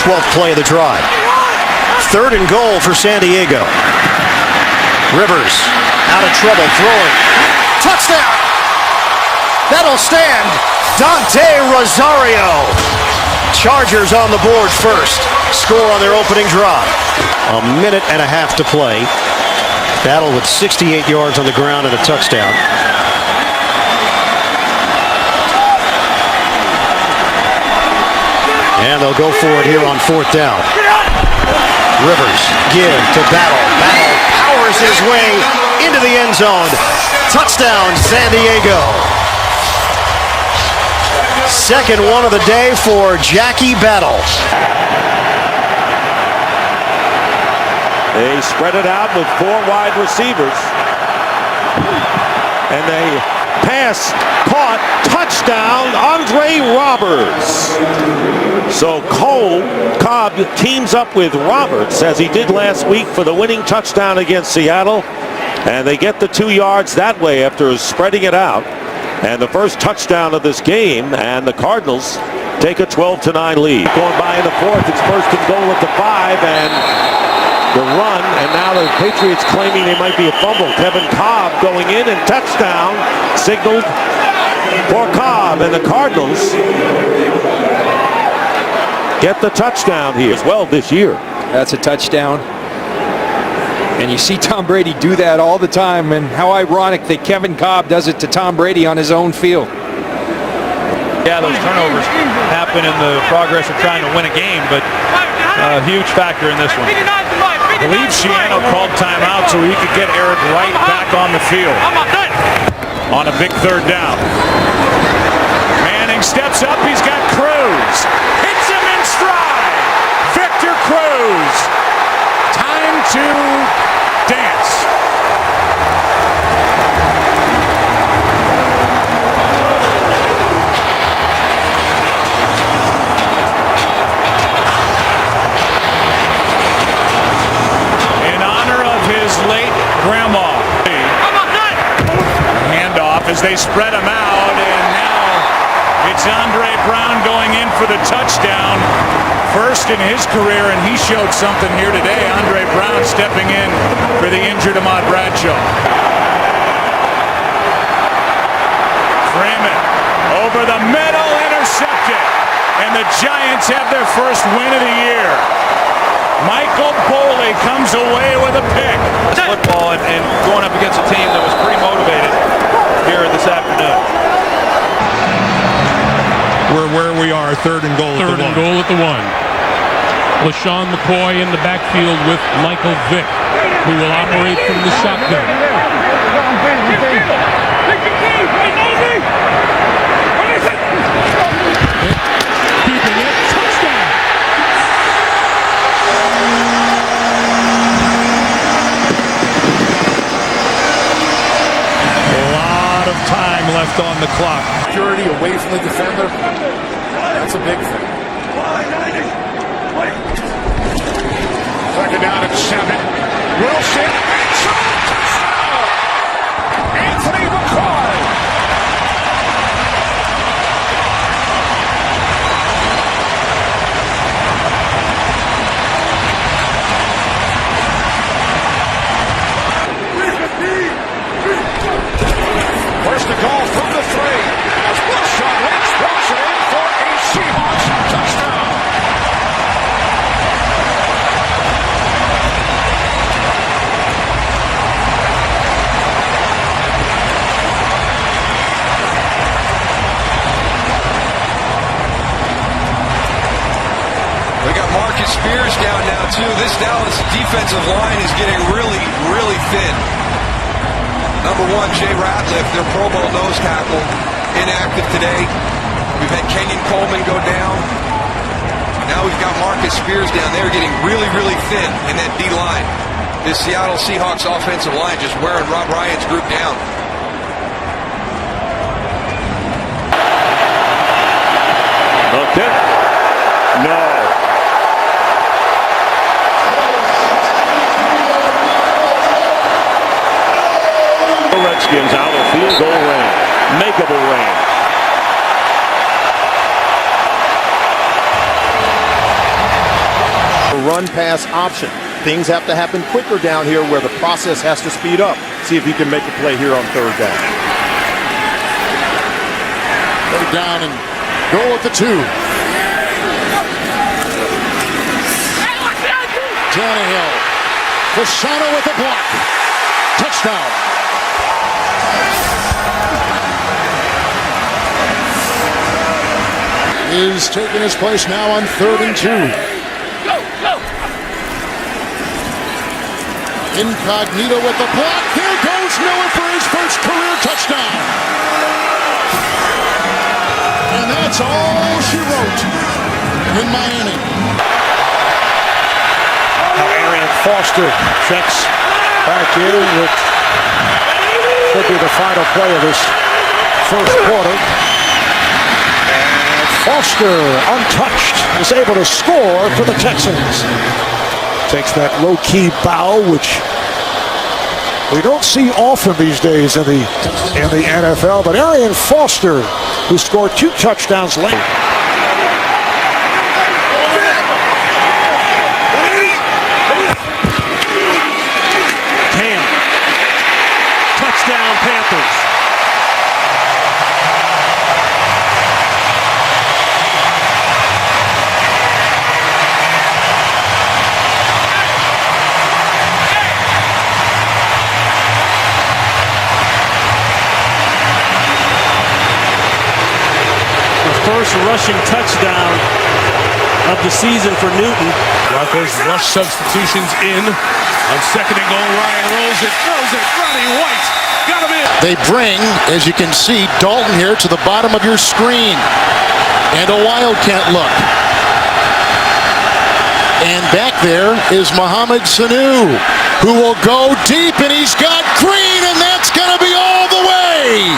12th play of the drive. 3rd and goal for San Diego. Rivers out of trouble, throwing. Touchdown! That'll stand. Dante Rosario. Chargers on the board first. Score on their opening drive. A minute and a half to play. Battle with 68 yards on the ground and a touchdown. And they'll go for it here on 4th down. Rivers give to Battle. Battle powers his way into the end zone. Touchdown, San Diego. Second one of the day for Jackie Battle. They spread it out with 4 wide receivers. And they pass, caught, touchdown, Andre Roberts. So Cobb teams up with Roberts, as he did last week, for the winning touchdown against Seattle. And they get the 2 yards that way after spreading it out. And the first touchdown of this game, and the Cardinals take a 12-9 lead. Going by in the 4th, it's 1st and goal at the 5, and the run, and now the Patriots claiming they might be a fumble. Kevin Cobb going in, and touchdown signaled for Cobb, and the Cardinals get the touchdown here as well this year. That's a touchdown. And you see Tom Brady do that all the time, and how ironic that Kevin Cobb does it to Tom Brady on his own field. Yeah, those turnovers happen in the progress of trying to win a game, but a huge factor in this one. I believe Shiano called timeout so he could get Eric Wright back on the field on a big 3rd down. Manning steps up. He's got Cruz. Hits him in stride. Victor Cruz. Time to dance. Late grandma. Handoff as they spread him out, and now it's Andre Brown going in for the touchdown. First in his career, and he showed something here today. Andre Brown stepping in for the injured Ahmad Bradshaw. Freeman over the middle, intercepted, and the Giants have their first win of the year. Michael Boley comes away with a pick. Football and going up against a team that was pretty motivated here this afternoon. We're where we are, 3rd and goal at the 1. 3rd and goal at the 1. LaShawn McCoy in the backfield with Michael Vick, who will operate from the shotgun. Keeping it, touchdown! Time left on the clock. Security away from the defender. That's a big thing. 2nd down and 7. Wilson. Touchdown! Anthony McCoy. First to goal from the 3. As Wilson walks it in for a Seahawks touchdown. This Dallas defensive line is getting really, really thin. Number one, Jay Ratliff, their Pro Bowl nose tackle, inactive today. We've had Kenyon Coleman go down. Now we've got Marcus Spears down there getting really, really thin in that D-line. This Seattle Seahawks offensive line just wearing Rob Ryan's group down. Okay. No. The Redskins out of field goal range. Makeable range. Run pass option. Things have to happen quicker down here where the process has to speed up. See if he can make a play here on third down. Third down and goal at the 2. Tannehill. Fasano with the block. Touchdown. Is taking his place now on 3rd and 2. Incognito with the block. There goes Miller for his first career touchdown. And that's all she wrote in Miami. Now Arian Foster checks back in with should be the final play of this first quarter. And Foster, untouched, is able to score for the Texans. Takes that low-key bow, which we don't see often these days in the NFL. But Arian Foster, who scored 2 touchdowns late. Cam. Touchdown Panthers. First rushing touchdown of the season for Newton. Broncos rush substitutions in on 2nd and goal. Ryan rolls it, throws it. Ronnie White got him in. They bring, as you can see, Dalton here to the bottom of your screen. And a Wildcat look. And back there is Mohamed Sanu, who will go deep, and he's got Green, and that's going to be all the way.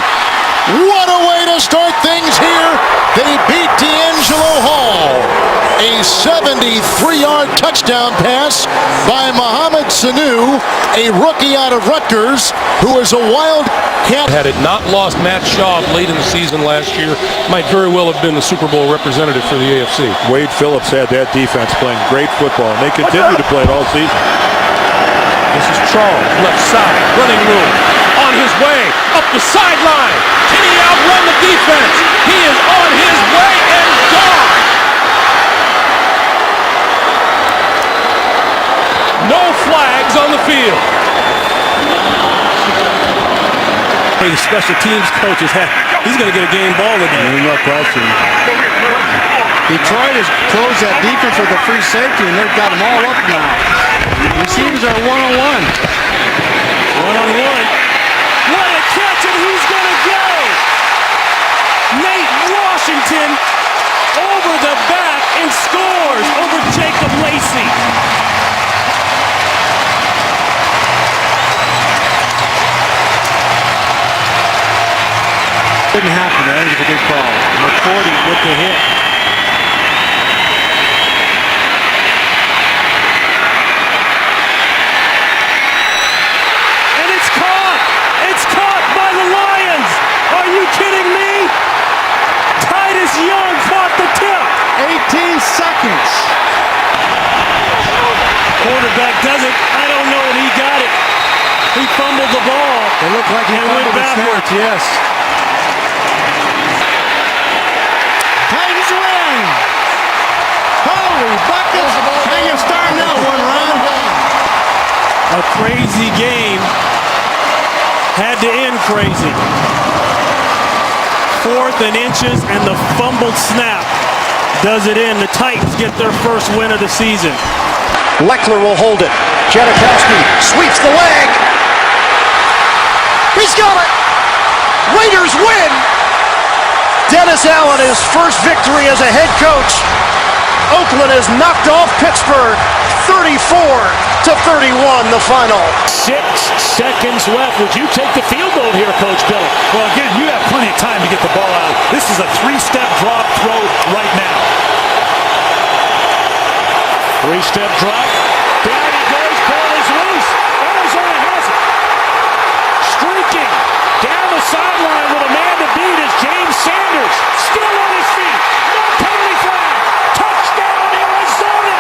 What a way to start things here. They beat D'Angelo Hall. A 73-yard touchdown pass by Mohamed Sanu, a rookie out of Rutgers, who is a Wildcat. Had it not lost Matt Schaub late in the season last year, might very well have been the Super Bowl representative for the AFC. Wade Phillips had that defense playing great football, and they continue to play it all season. This is Charles, left side, running room, on his way, up the sideline. Can he outrun the defense? He is on his way and gone. No flags on the field. The special teams coaches he's going to get a game ball today. No question. Detroit has closed that defense with a free safety, and they've got them all up now. Receivers are one-on-one. One-on-one. What a catch, and he's going to go! Nate Washington over the back and scores over Jacob Lacey. Didn't happen. That was a good call. McCourty with the hit. And it's caught! It's caught by the Lions! Are you kidding me? Titus Young caught the tip! 18 seconds. Quarterback does it. I don't know if he got it. He fumbled the ball. It looked like he fumbled the snap, yes. Titans win! Holy buckets! How you starting that one, Ron? A crazy game. Had to end crazy. 4th and inches, and the fumbled snap does it in. The Titans get their first win of the season. Leckler will hold it. Janikowski sweeps the leg. He's got it. Raiders win. Dennis Allen, his first victory as a head coach. Oakland has knocked off Pittsburgh 34-31 the final. 6 seconds left. Would you take the field goal here, Coach Bill? Well, again, you have plenty of time to get the ball out. This is a 3-step drop throw right now. 3-step drop. Down he goes. Ball is loose. Arizona has it. Streaking down the sideline with a man to beat is James Sanders. Still on his feet. No penalty flag. Touchdown, Arizona.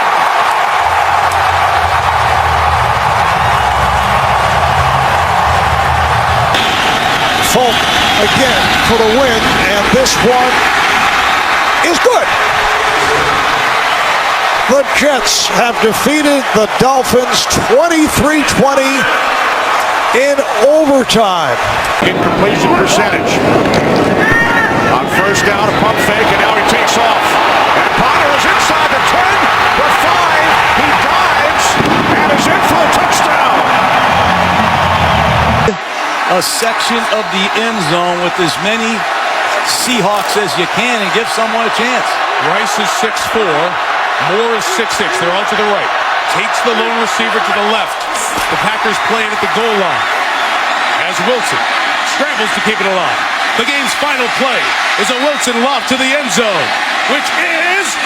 Folk again for the win, and this one is good. The Jets have defeated the Dolphins 23-20 in overtime. Incompletion percentage. On first down, a pump fake, and now he takes off. And Potter is inside the 10, the 5. He dives and is in for a touchdown. A section of the end zone with as many Seahawks as you can and give someone a chance. Rice is 6'4". Moore is 6'6". They're all to the right. Takes the lone receiver to the left. The Packers play it at the goal line. As Wilson scrambles to keep it alive. The game's final play is a Wilson lob to the end zone, which is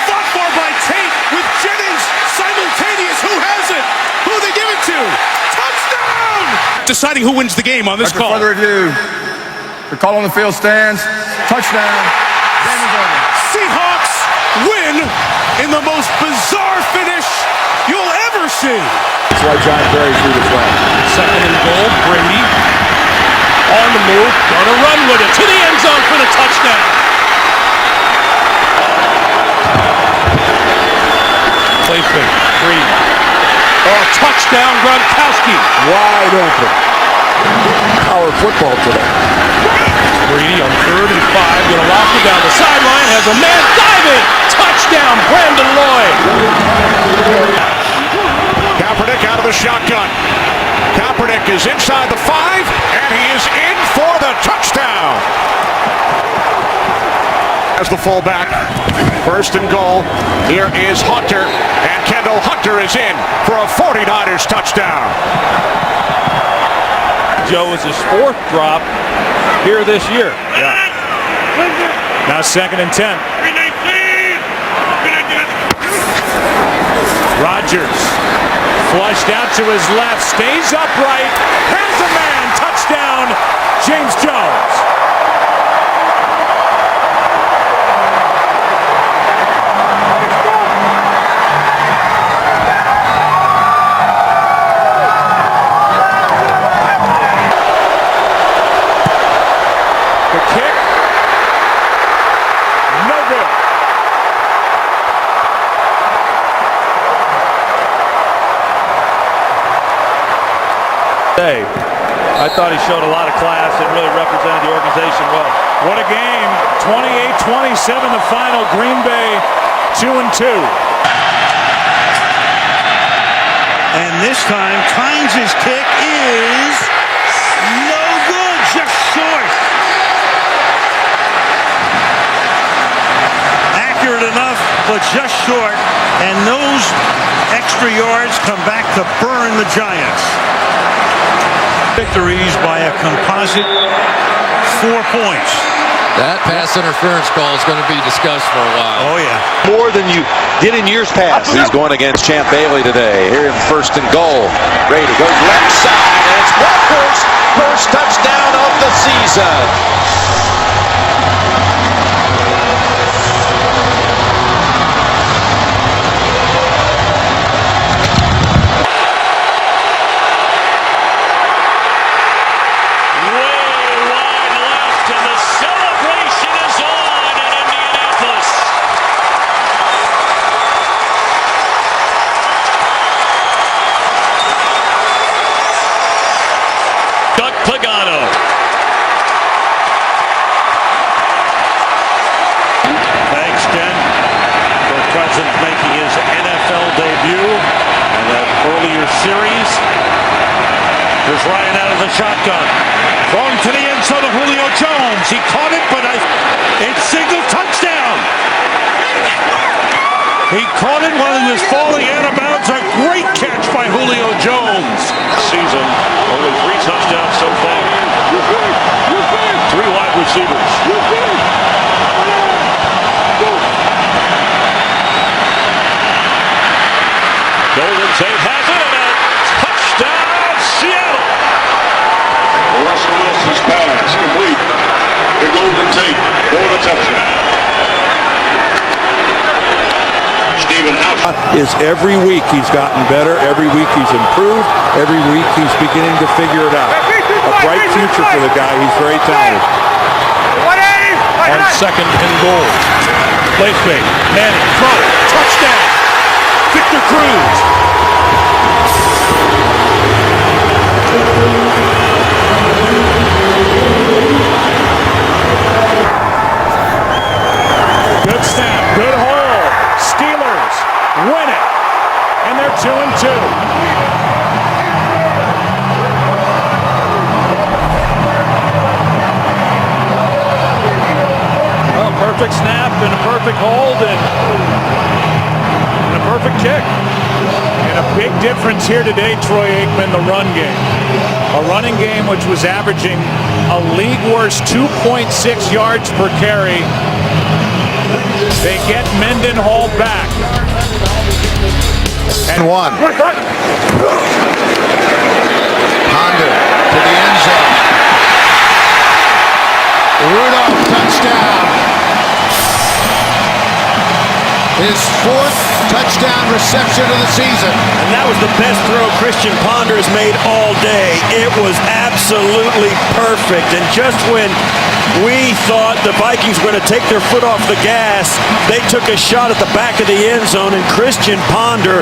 fought for by Tate with Jennings simultaneous. Who has it? Who they give it to? Touchdown! Deciding who wins the game on this call. Further review. The call on the field stands. Touchdown. Game is over. Seahawks win in the most bizarre finish you'll ever see. That's why John Barry threw the flag. Second and goal, Brady on the move, gonna run with it to the end zone for the touchdown. Play fake, Brady. Oh, touchdown, Gronkowski. Wide open. Power football today. Brady on 3rd and 5, gonna lock it down the sideline, has a man diving. Touchdown, Brandon Lloyd. Kaepernick out of the shotgun. Kaepernick is inside the 5, and he is in for the touchdown. As the fullback, 1st and goal. Here is Hunter, and Kendall Hunter is in for a 49ers touchdown. Joe is his 4th drop here this year. Now 2nd and 10. Rodgers flushed out to his left, stays upright, has a man, touchdown, James Jones. The kick, no good. I thought he showed a lot of class and really represented the organization well. What a game. 28-27 the final. Green Bay 2-2. And this time, Tynes' kick is no good, just short. Accurate enough, but just short. And those extra yards come back to burn the Giants. Victories by a composite 4 points. That pass interference call is going to be discussed for a while. Oh, yeah. More than you did in years past. He's going against Champ Bailey today. Here in 1st and goal. Brady goes left side, and it's Walker's first touchdown of the season. Here's Ryan out of the shotgun. Throwing to the end zone of Julio Jones. He caught it, but it's signaled touchdown. He caught it while he was falling out of bounds. A great catch by Julio Jones. Season, only 3 touchdowns so far. 3 wide receivers. Golden Tate has it, and a touchdown, Seattle. Russell Wilson's pass complete to Golden Tate for the touchdown. Is every week he's gotten better, every week he's improved, every week he's beginning to figure it out. A bright future for the guy, he's very talented. On second and goal. Play fake. Manning, throw, touchdown. Victor Cruz. Good snap, good hold. Steelers win it, and they're 2-2. Well, perfect snap and a perfect hold and a perfect kick. And a big difference here today, Troy Aikman, the run game. A running game which was averaging a league worst 2.6 yards per carry. They get Mendenhall back. And 1. Honda to the end zone. Rudolph, touchdown. His 4th touchdown reception of the season. And that was the best throw Christian Ponder has made all day. It was absolutely perfect. And just when we thought the Vikings were going to take their foot off the gas, they took a shot at the back of the end zone, and Christian Ponder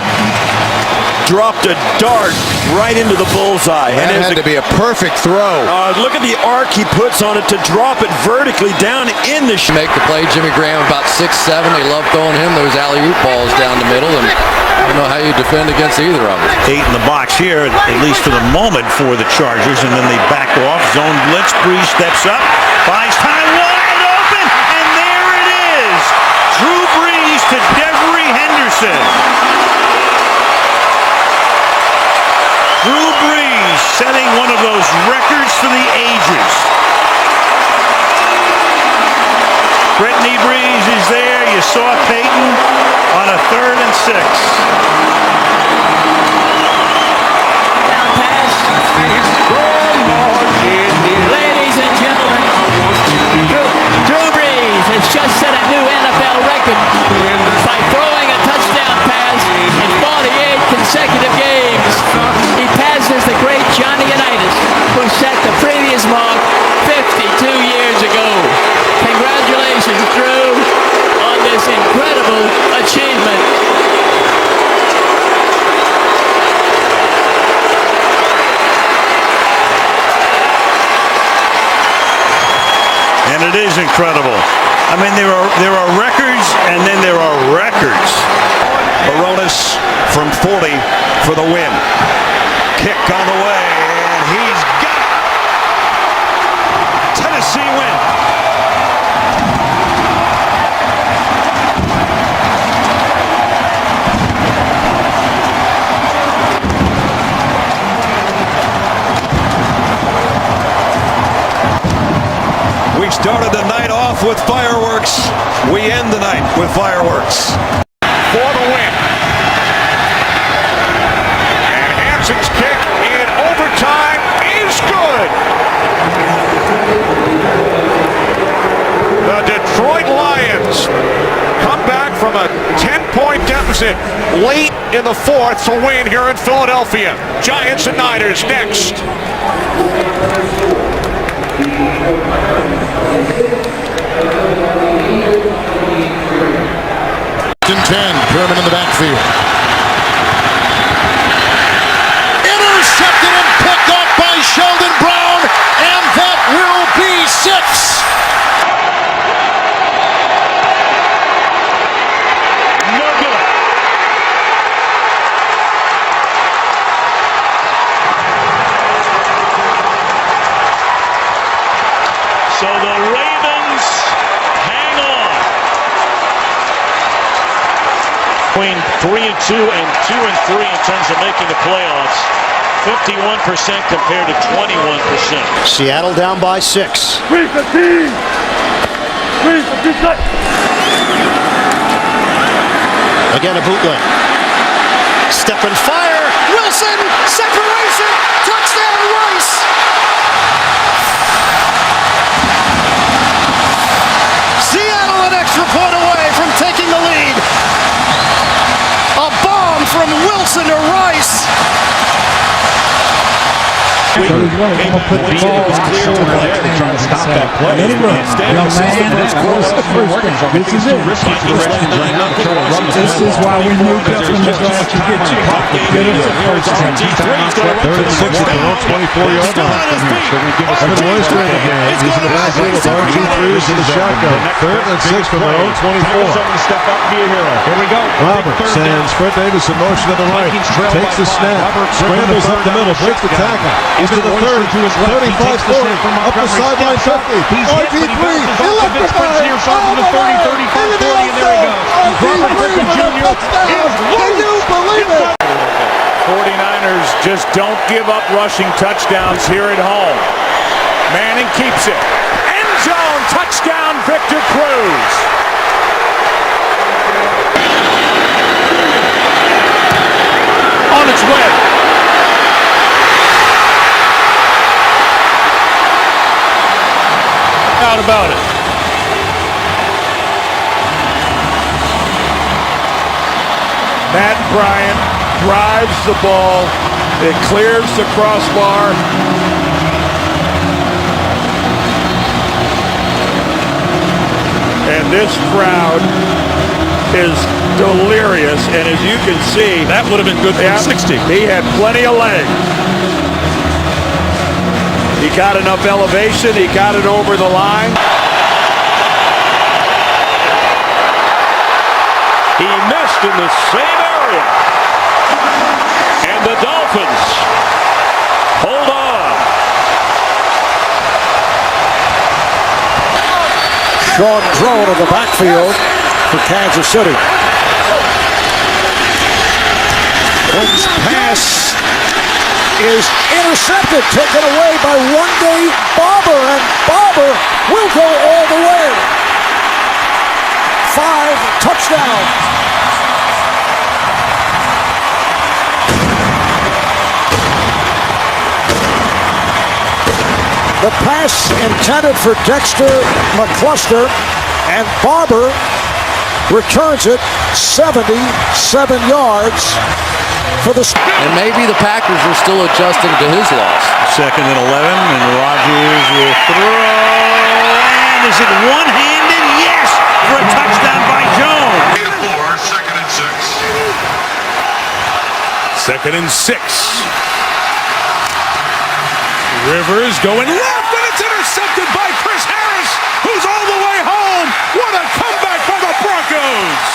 dropped a dart right into the bullseye. That had to be a perfect throw. Look at the arc he puts on it to drop it vertically down in the... Make the play. Jimmy Graham about 6'7". They love throwing him those alley-oop balls down the middle, and I don't know how you defend against either of them. 8 in the box here, at least for the moment, for the Chargers, and then they back off. Zone blitz. Breeze steps up, finds time, wide open, and there it is. Drew Brees to Devery Henderson. Drew Brees setting one of those records for the ages. Brittany Brees is there. You saw Peyton on a 3rd and 6. Ladies and gentlemen, Drew Brees has just set a new NFL record by throwing a touchdown pass in 48 consecutive games. He passes the great Johnny Unitas, who set the previous mark 52 years ago. Congratulations, Drew, on this incredible achievement. And it is incredible. I mean, there are records, and then there are records. Baronis from 40 for the win. Kick on the way, and he's got it. Tennessee win. We started the night off with fireworks. We end the night with fireworks. For the win. And Hanson's kick in overtime is good. The Detroit Lions come back from a 10-point deficit late in the 4th to win here in Philadelphia. Giants and Niners next. 10, Kerman in the backfield. Intercepted and picked up by Sheldon Brown, and that will be 6. No good. 3-2 and 2-3 in terms of making the playoffs. 51% compared to 21%. Seattle down by 6. 3-15. 3-15. Again, a bootleg. Step and fire. Wilson, separation. Touchdown, Rice. Seattle an extra point away from taking the lead. A bomb from Wilson to Rice. It was clear to play to try to stop that play. Instead, the system is close. This is it. This is why we moved up in the draft to get you. Get us a first down. 3rd and 6 at their own 24-yard line. Evan Royster in the game. He's in the backfield with RG3s in the shotgun. 3rd and 6 from their own 24. Here we go. Robert sends Fred Davis in motion to the right. Takes the snap. Scrambles up the middle. Breaks the tackle. He's to the 30. 35-40. Up the sideline 50. RG3. Electrified. From the 30, 35, 40, and there he goes. Robert Griffin Jr. Can you believe it? 49ers just don't give up rushing touchdowns here at home. Manning keeps it. End zone touchdown, Victor Cruz. On its way. Out about it. Matt Bryant drives the ball. It clears the crossbar. And this crowd is delirious. And as you can see, That would have been good for 60. he had plenty of leg. He got enough elevation. He got it over the line. He missed in the same area. And the Dolphins hold on. Sean Drone in the backfield for Kansas City. Holmes' pass is intercepted, taken away by one-day Barber, and Barber will go all the way. 5 touchdowns. The pass intended for Dexter McCluster, and Barber returns it 77 yards for the... And maybe the Packers are still adjusting to his loss. 2nd and 11, and Rodgers will throw. And is it one-handed? Yes, for a touchdown by Jones. 2nd and 6. 2nd and 6. Rivers going left, and it's intercepted by Chris Harris, who's all the way home. What a comeback by the Broncos.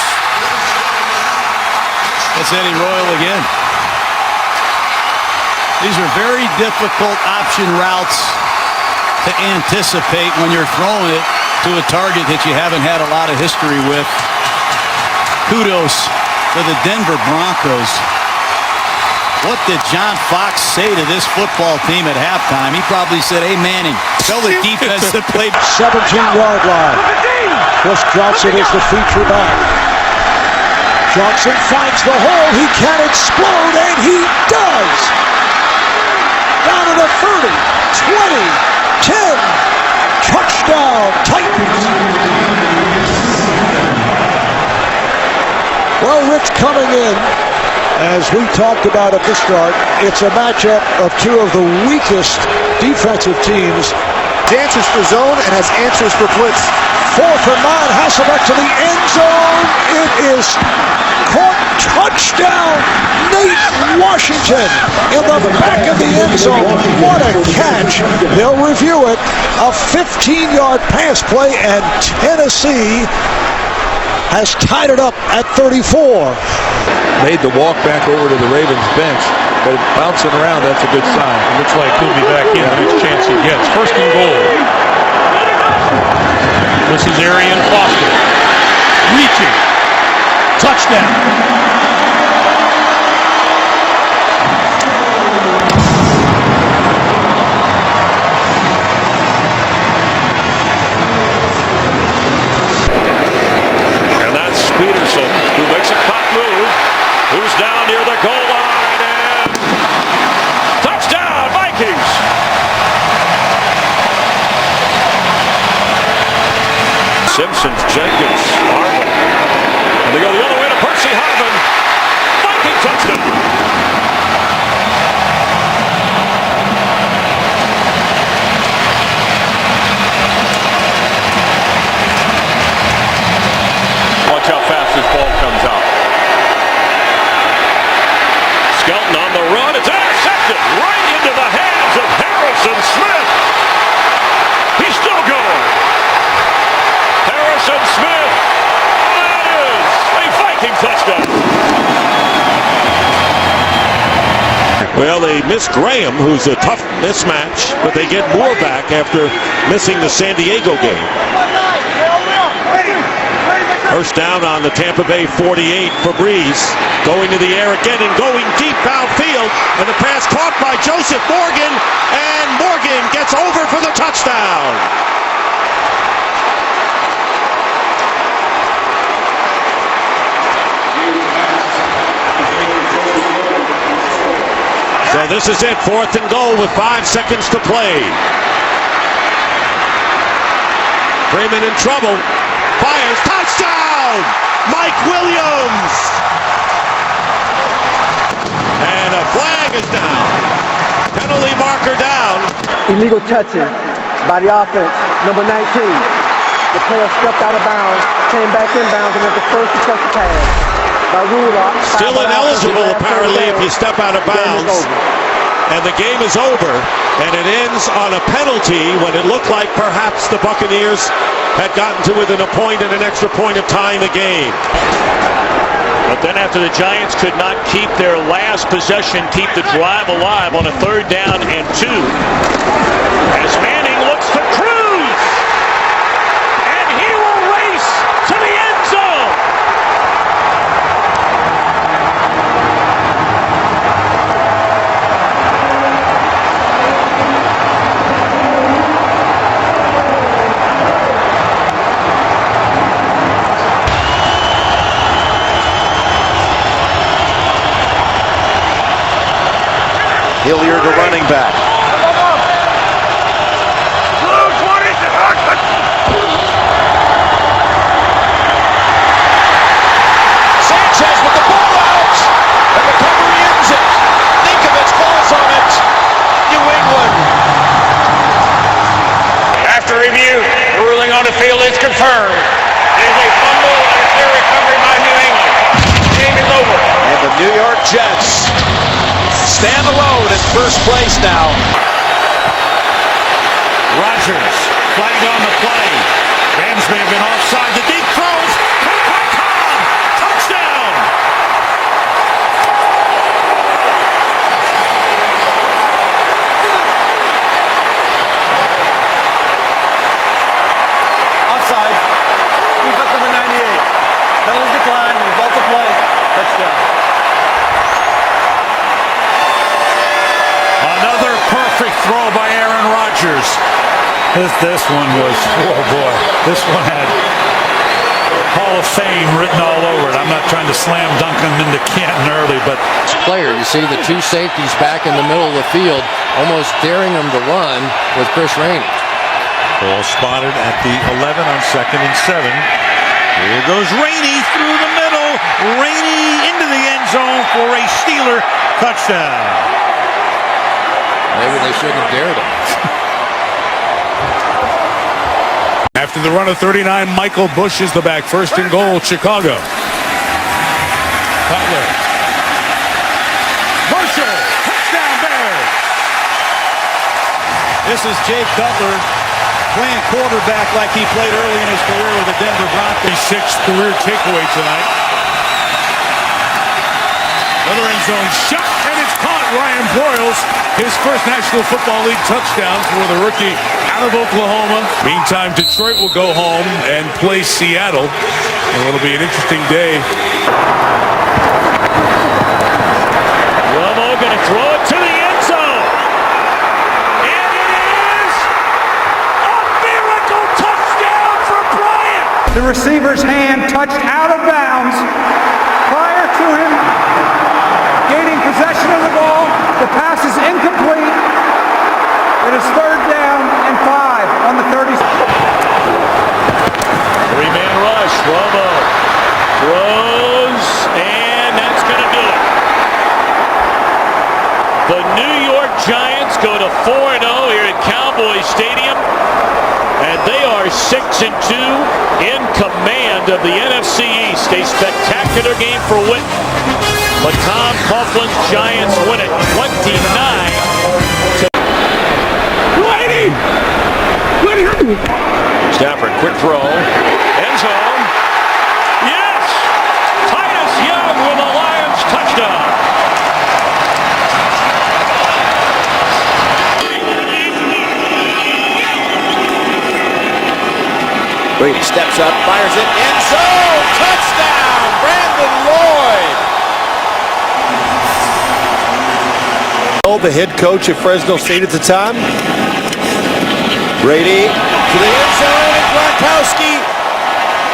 That's Eddie Royal again. These are very difficult option routes to anticipate when you're throwing it to a target that you haven't had a lot of history with. Kudos to the Denver Broncos. What did John Fox say to this football team at halftime? He probably said, "Hey, Manning, tell the defense to play." 17-yard line. Chris Johnson is the feature back. Johnson finds the hole. He can explode, and he does. Down to the 30, 20, 10. Touchdown, Titans. Well, Rich, coming in, as we talked about at the start, it's a matchup of two of the weakest defensive teams. Answers for zone and has answers for blitz. 4th and 9, Hasselbeck to the end zone. It is caught. Touchdown, Nate Washington in the back of the end zone. What a catch. They'll review it. A 15-yard pass play, and Tennessee has tied it up at 34. Made the walk back over to the Ravens bench, but bouncing around, that's a good sign. It looks like he'll be back in the next chance he gets. 1st and goal. This is Arian Foster. Reaching. Touchdown. the goal line and touchdown, Vikings. Simpsons, Jenkins, Harvin. And they go the other way to Percy Harvin. Viking touchdown. Watch how fast this ball comes out. Skelton on the run. It's intercepted right into the hands of Harrison Smith. He's still going. Harrison Smith. That is a Viking touchdown. Well, they miss Graham, who's a tough mismatch, but they get Moore back after missing the San Diego game. First down on the Tampa Bay 48 for Breeze. Going to the air again and going deep downfield. And the pass caught by Joseph Morgan. And Morgan gets over for the touchdown. So this is it. 4th and goal with 5 seconds to play. Freeman in trouble. Fires. Touchdown! Mike Williams! And a flag is down. Penalty marker down. Illegal touching by the offense, number 19. The player stepped out of bounds, came back in bounds, and was the first to touch the pass. By rule, still ineligible apparently if you step out of bounds. And the game is over, and it ends on a penalty when it looked like perhaps the Buccaneers had gotten to within a point and an extra point of tying the game. But then after the Giants could not keep their last possession, keep the drive alive on a 3rd down and 2, as Manning looks to cruise, and he will race to the end zone. Hilliard, the running back. Sanchez with the ball out. And recovery ends it. Ninkovich falls on it. New England. After review, the ruling on the field is confirmed. It is a fumble and a clear recovery by New England. The game is over. And the New York Jets stand alone in first place now. Rodgers flagged on the play. Rams may have been offside. The deep throws. Touchdown. Offside. Defense number 98. Penalty decline. Result of play. Touchdown. Another perfect throw by Aaron Rodgers. This one was, oh boy, this one had Hall of Fame written all over it. I'm not trying to slam dunk him into Canton early, but Player, you see the 2 safeties back in the middle of the field, almost daring him to run with Chris Rainey. Ball spotted at the 11 on 2nd and 7. Here goes Rainey through the middle. Rainey into the end zone for a Steeler touchdown. Maybe they shouldn't have dared him. After the run of 39, Michael Bush is the back. 1st and goal, Chicago. Cutler. Marshall. Touchdown Bears. This is Jay Cutler playing quarterback like he played early in his career with the Denver Broncos. 6th career takeaway tonight. Another end zone shot, and it's caught. Ryan Broyles, his first National Football League touchdown for the rookie out of Oklahoma. Meantime, Detroit will go home and play Seattle. And it'll be an interesting day. Romo going to throw it to the end zone. And it is a miracle touchdown for Bryant. The receiver's hand touched out of bounds prior to him The New York Giants go to 4-0 here at Cowboy Stadium, and they are 6-2 in command of the NFC East. A spectacular game for Witten. But Tom Coughlin's Giants win it 29. Stafford, quick throw. End zone. Yes! Titus Young with a Lions touchdown. Brady steps up, fires it, end zone, touchdown, Brandon Lloyd. The head coach at Fresno State at the time. Brady to the end zone, and Gronkowski,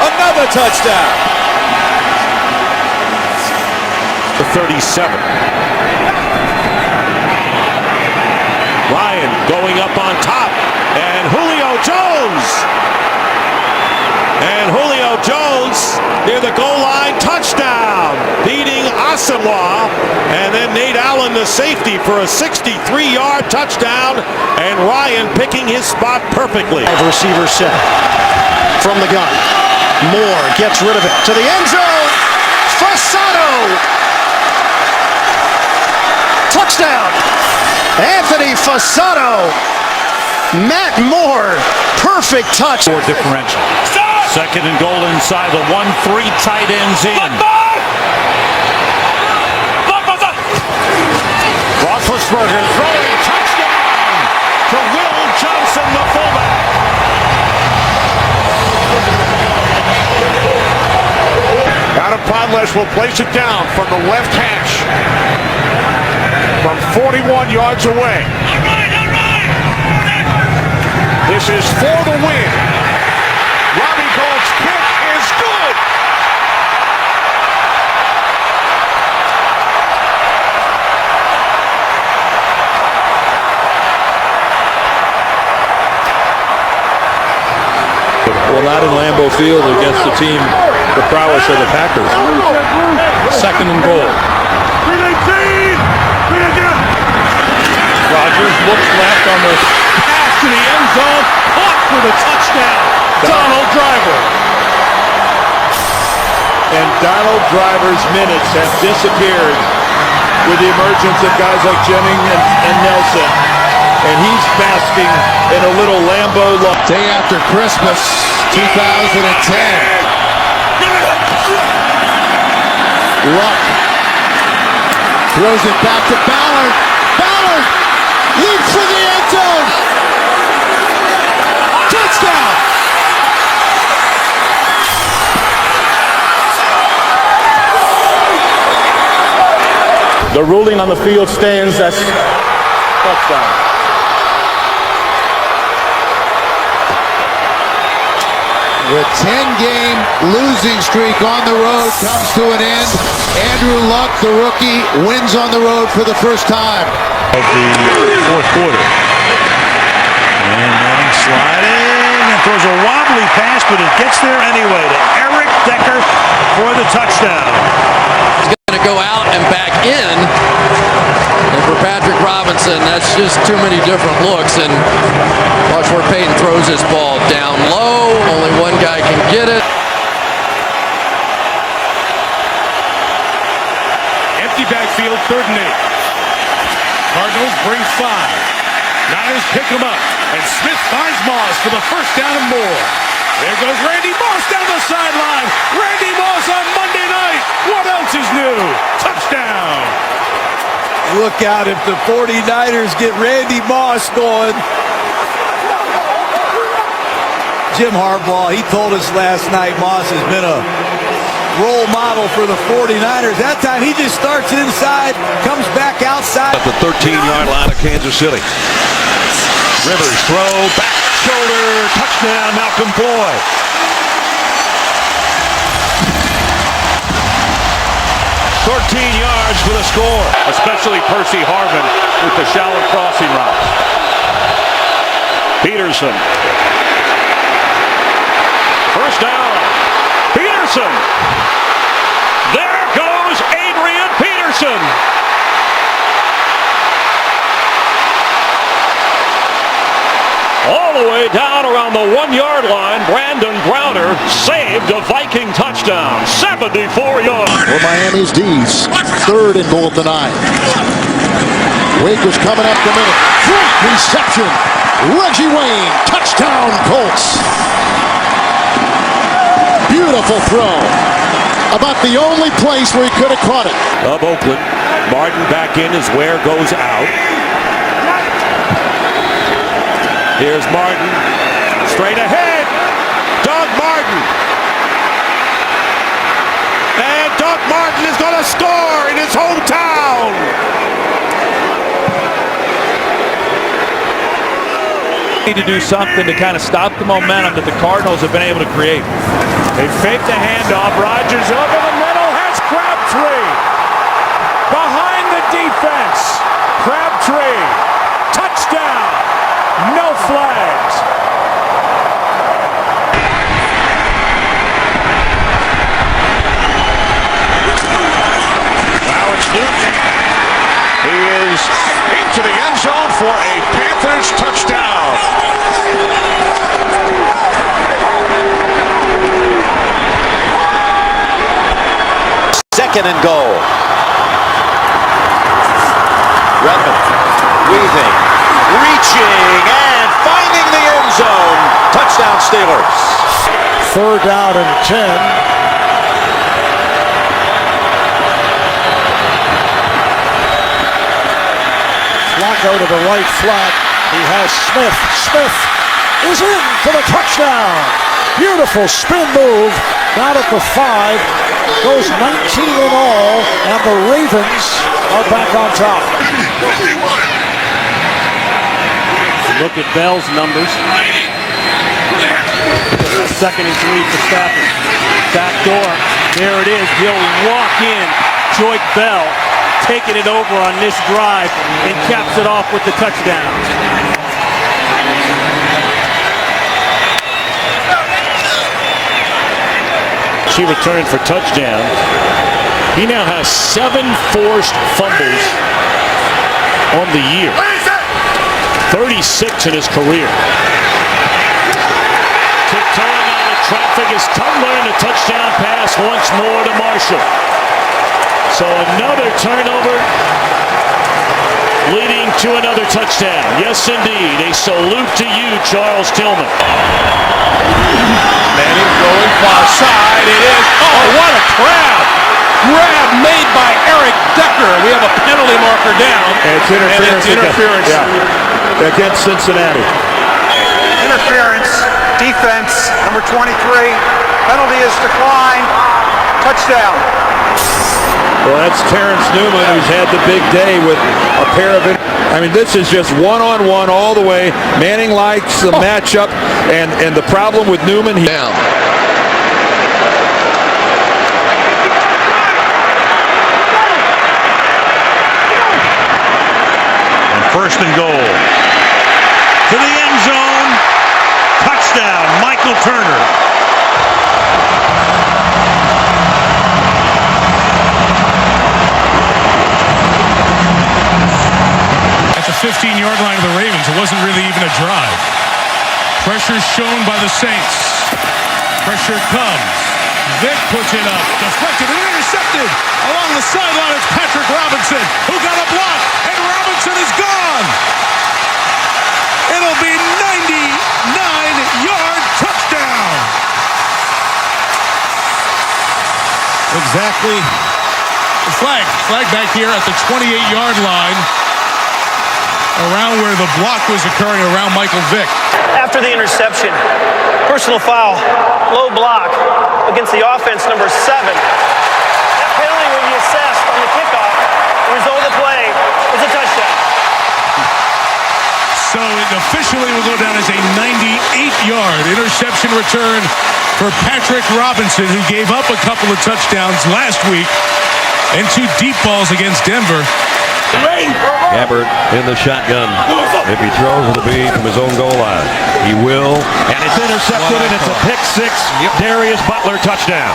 another touchdown. The 37. Ryan going up on top, and Julio Jones. And Julio Jones near the goal line, touchdown, beating Asamoah. And then Nate Allen, the safety, for a 63-yard touchdown. And Ryan picking his spot perfectly. Receiver set from the gun. Moore gets rid of it to the end zone. Fasano. Touchdown. Anthony Fasano. Matt Moore. Perfect touch. Or differential. Second and goal inside the 1-3 tight ends in. Roethlisberger throwing touchdown to Will Johnson, the fullback. Adam Podlesh will place it down from the left hash from 41 yards away. This is for the win. Robbie Gould's kick is good. Well, not in Lambeau Field against the team, the prowess of the Packers. Second and goal. Rodgers looks left on the pass to the end zone. Caught for the touchdown. Donald Driver. And Donald Driver's minutes have disappeared with the emergence of guys like Jennings and Nelson. And he's basking in a little Lambeau look. Day after Christmas, 2010. Luck throws it back to Ballard. Ballard leaps for the end zone. Touchdown. The ruling on the field stands. That's touchdown. The 10-game losing streak on the road comes to an end. Andrew Luck, the rookie, wins on the road for the first time. Of the fourth quarter. And Manning sliding and throws a wobbly pass, but it gets there anyway to Eric Decker for the touchdown. He's going to go out and back in. And for Patrick Robinson, that's just too many different looks. And watch where Peyton throws his ball down low. Only one guy can get it. Empty backfield, 3rd and 8. Cardinals bring 5. Niners pick him up. And Smith finds Moss for the first down and more. There goes Randy Moss down the sideline. Randy Moss on Monday night. What else is new? Touchdown. Look out if the 49ers get Randy Moss going. Jim Harbaugh, he told us last night Moss has been a role model for the 49ers. That time he just starts inside, comes back outside. At the 13-yard line of Kansas City. Rivers throw, back shoulder, touchdown, Malcolm Floyd. Yards for the score. Especially Percy Harvin with the shallow crossing route. Peterson. First down. Peterson. There goes Adrian Peterson. way down around the 1-yard line. Brandon Browner saved a Viking touchdown. 74 yards. For Miami's D's. 3rd and goal at the 9. Wake is coming up the middle. Great reception. Reggie Wayne. Touchdown Colts. Beautiful throw. About the only place where he could have caught it. Of Oakland. Martin back in as Ware goes out. Here's Martin. Straight ahead. Doug Martin. And Doug Martin is going to score in his hometown. Need to do something to kind of stop the momentum that the Cardinals have been able to create. They fake the handoff. Rodgers over the middle has Crabtree. Behind the defense. Crabtree. Touchdown. No flags. Now it's Newton. He is into the end zone for a Panthers touchdown. 2nd and goal. Redmond weaving, reaching, and finding the end zone. Touchdown Steelers. 3rd down and 10. Flacco to the right flat. He has Smith. Smith is in for the touchdown. Beautiful spin move. Down at the 5. Goes 19 in all. And the Ravens are back on top. Look at Bell's numbers. 2nd and 3 for Stafford. Back door. There it is. He'll walk in. Joyce Bell taking it over on this drive and caps it off with the touchdown. She returned for touchdown. He now has 7 forced fumbles on the year. 36 in his career. Tiptoeing out of traffic is Cutler, and a touchdown pass once more to Marshall. So another turnover leading to another touchdown. Yes, indeed. A salute to you, Charles Tillman. Manning going far side. It is. Oh, what a grab! Grab made by Eric Decker. We have a penalty marker down. It's interference. And it's interference. Against Cincinnati. Interference. Defense. Number 23. Penalty is declined. Touchdown. Well, that's Terrence Newman, who's had the big day with a pair of... I mean, this is just one-on-one all the way. Manning likes the matchup, and the problem with Newman... Down. And 1st and goal. To the end zone. Touchdown, Michael Turner. At the 15-yard line of the Ravens, it wasn't really even a drive. Pressure shown by the Saints. Pressure comes. Vick puts it up. Deflected and intercepted. Along the sideline, it's Patrick Robinson, who got a block, and Robinson is gone. It'll be 99-yard touchdown. Exactly. Flag back here at the 28-yard line, around where the block was occurring around Michael Vick. After the interception, personal foul, low block against the offense, number 7. That penalty will be assessed on the kickoff. The result of the play is a touchdown. So it officially will go down as a 98-yard interception return for Patrick Robinson, who gave up a couple of touchdowns last week and 2 deep balls against Denver. Gabbard in the shotgun. If he throws, it'll be from his own goal line. He will. And it's intercepted, and it's a pick 6. Darius Butler touchdown.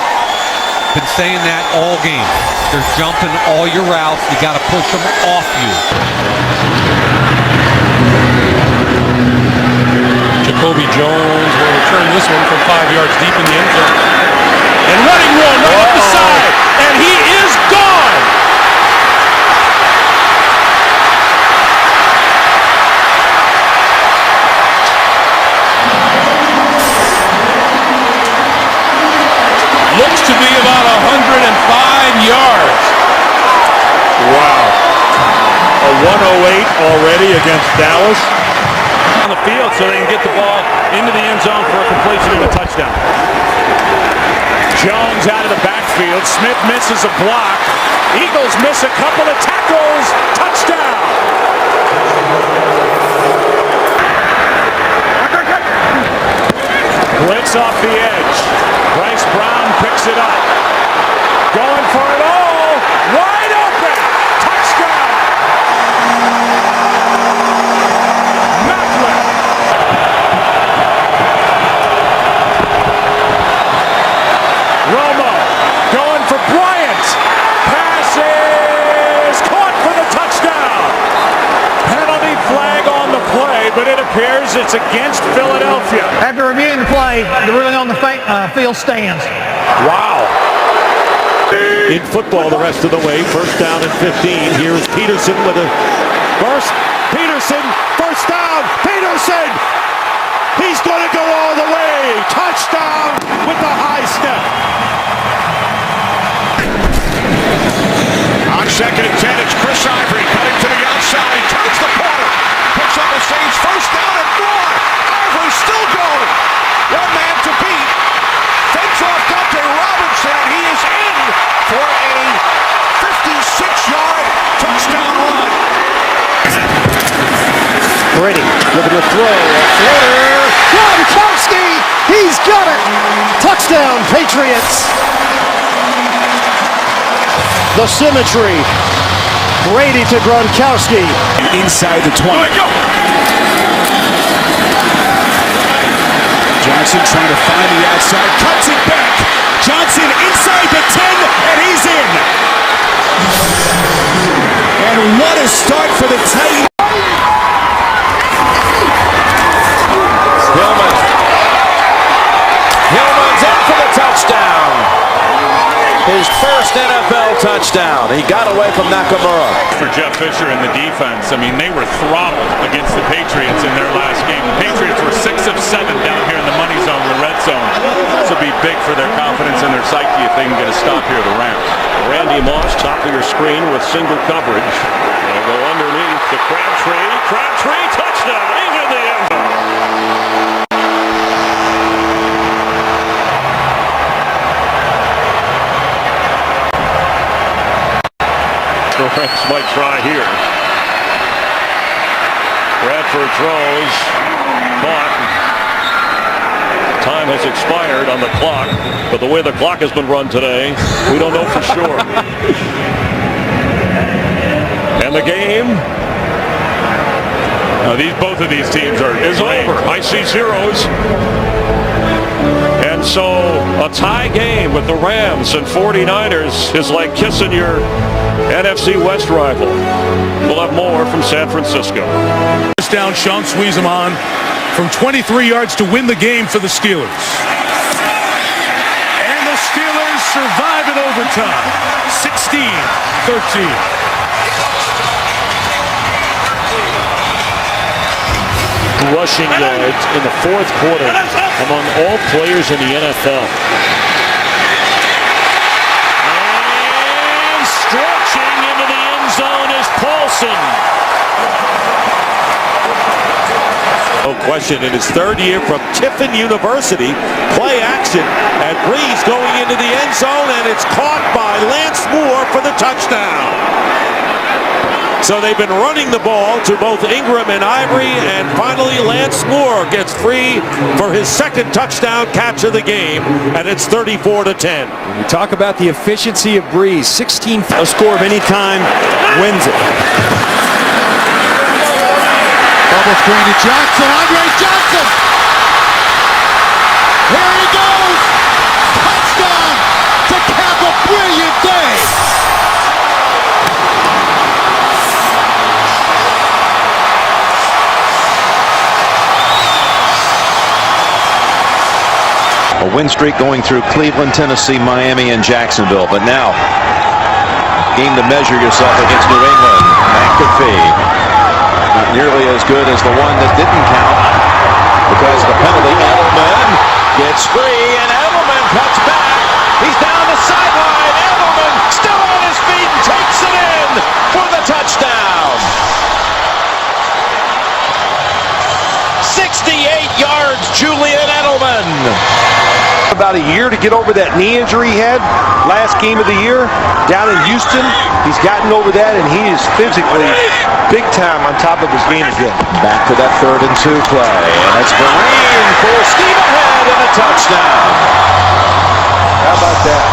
Been saying that all game. They're jumping all your routes. You got to push them off you. Jacoby Jones will return this one from 5 yards deep in the end zone. And running room right up the side, and he is gone. Looks to be about 105 yards. Wow. A 108 already against Dallas. On the field so they can get the ball into the end zone for a completion and a touchdown. Jones out of the backfield. Smith misses a block. Eagles miss a couple of tackles. Touchdown. Blitz off the edge. Bryce Brown picks it up. Going for it all. Wide open. Touchdown. Macklin. Romo going for Bryant. Passes caught for the touchdown. Penalty flag on the play, but it appears it's against Philadelphia. After reviewing the play, the ruling on the field stands. Wow. In football the rest of the way. First down and 15. Here's Peterson with a burst. Peterson, first down. Peterson. He's going to go all the way. Touchdown with the high step. On second and 10, it's Chris Ivory cutting to the outside. Turns the corner. Picks up the Saints first down and more. Ivory still going. One man to beat. Fakes off Dante Robinson, and he is in for a 56-yard touchdown run. Brady looking to throw. A floater. Gronkowski. He's got it. Touchdown, Patriots. The symmetry. Brady to Gronkowski. Inside the 20. Johnson trying to find the outside. Cuts it back. Johnson inside the 10, and he's in. And what a start for the Titans. Hillman's in for the touchdown. His first NFL touchdown. He got away from Nakamura. For Jeff Fisher and the defense, I mean, they were throttled against the Patriots in their last game. The Patriots were 6 of 7 down here in the money zone, the red zone. This will be big for their confidence and their psyche if they can get a stop here, the Rams. Randy Moss, top of your screen with single coverage. They'll go underneath to Crabtree. Crabtree, touchdown. He's in the end zone. The Rams might try here. Bradford throws. Caught. Time has expired on the clock, but the way the clock has been run today, we don't know for sure. And the game Both of these teams is over. I see zeros. And so a tie game with the Rams and 49ers is like kissing your NFC West rival. We'll have more from San Francisco. First down, Sean squeeze him on from 23 yards to win the game for the Steelers. And the Steelers survive in overtime. 16-13. Rushing yards in the fourth quarter among all players in the NFL. And stretching into the end zone is Paulson. No question, in his third year from Tiffin University, play action, and Breeze going into the end zone, and it's caught by Lance Moore for the touchdown. So they've been running the ball to both Ingram and Ivory, and finally Lance Moore gets free for his second touchdown catch of the game, and it's 34-10. We talk about the efficiency of Breeze. 16, a score of any kind wins it. Bubble screen to Johnson. Andre Johnson. Here he goes. Touchdown to cap a brilliant day. win streak going through Cleveland, Tennessee, Miami, and Jacksonville. But now, game to measure yourself against New England. McAfee, not nearly as good as the one that didn't count because of the penalty. Edelman gets free, and Edelman cuts back. He's down the sideline. Edelman still on his feet and takes it in for the touchdown. 68 yards, Julian Edelman. About a year to get over that knee injury he had last game of the year down in Houston. He's gotten over that, and he is physically big time on top of his game again. Back to that 3rd and 2 play, and it's Vereen full steam ahead and a touchdown. How about that?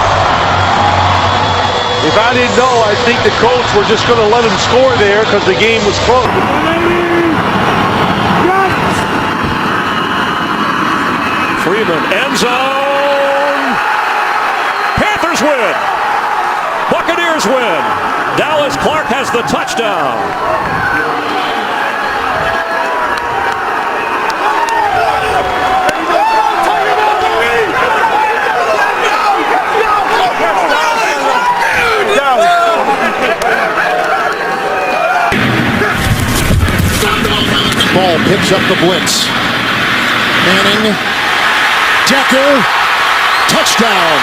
If I didn't know, I think the Colts were just going to let him score there because the game was close. Freeman, end zone. Panthers win. Buccaneers win. Dallas Clark has the touchdown. Ball picks up the blitz. Manning. Decker, touchdown.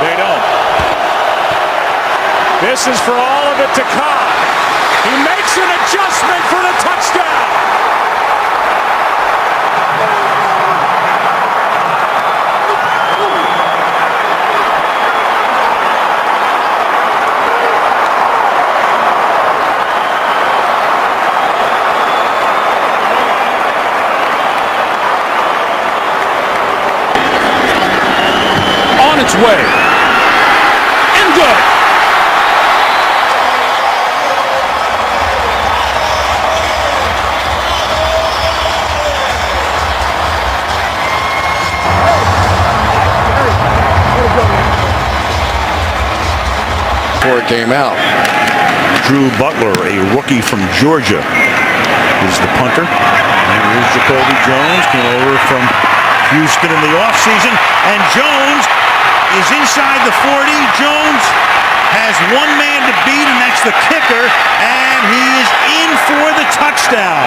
They don't. This is for all of it to come. He makes an adjustment for the touchdown. Its way. And good. Before it came out. Drew Butler, a rookie from Georgia, is the punter. And here's Jacoby Jones, came over from Houston in the offseason. And Jones is inside the 40. Jones has one man to beat, and that's the kicker, and he is in for the touchdown.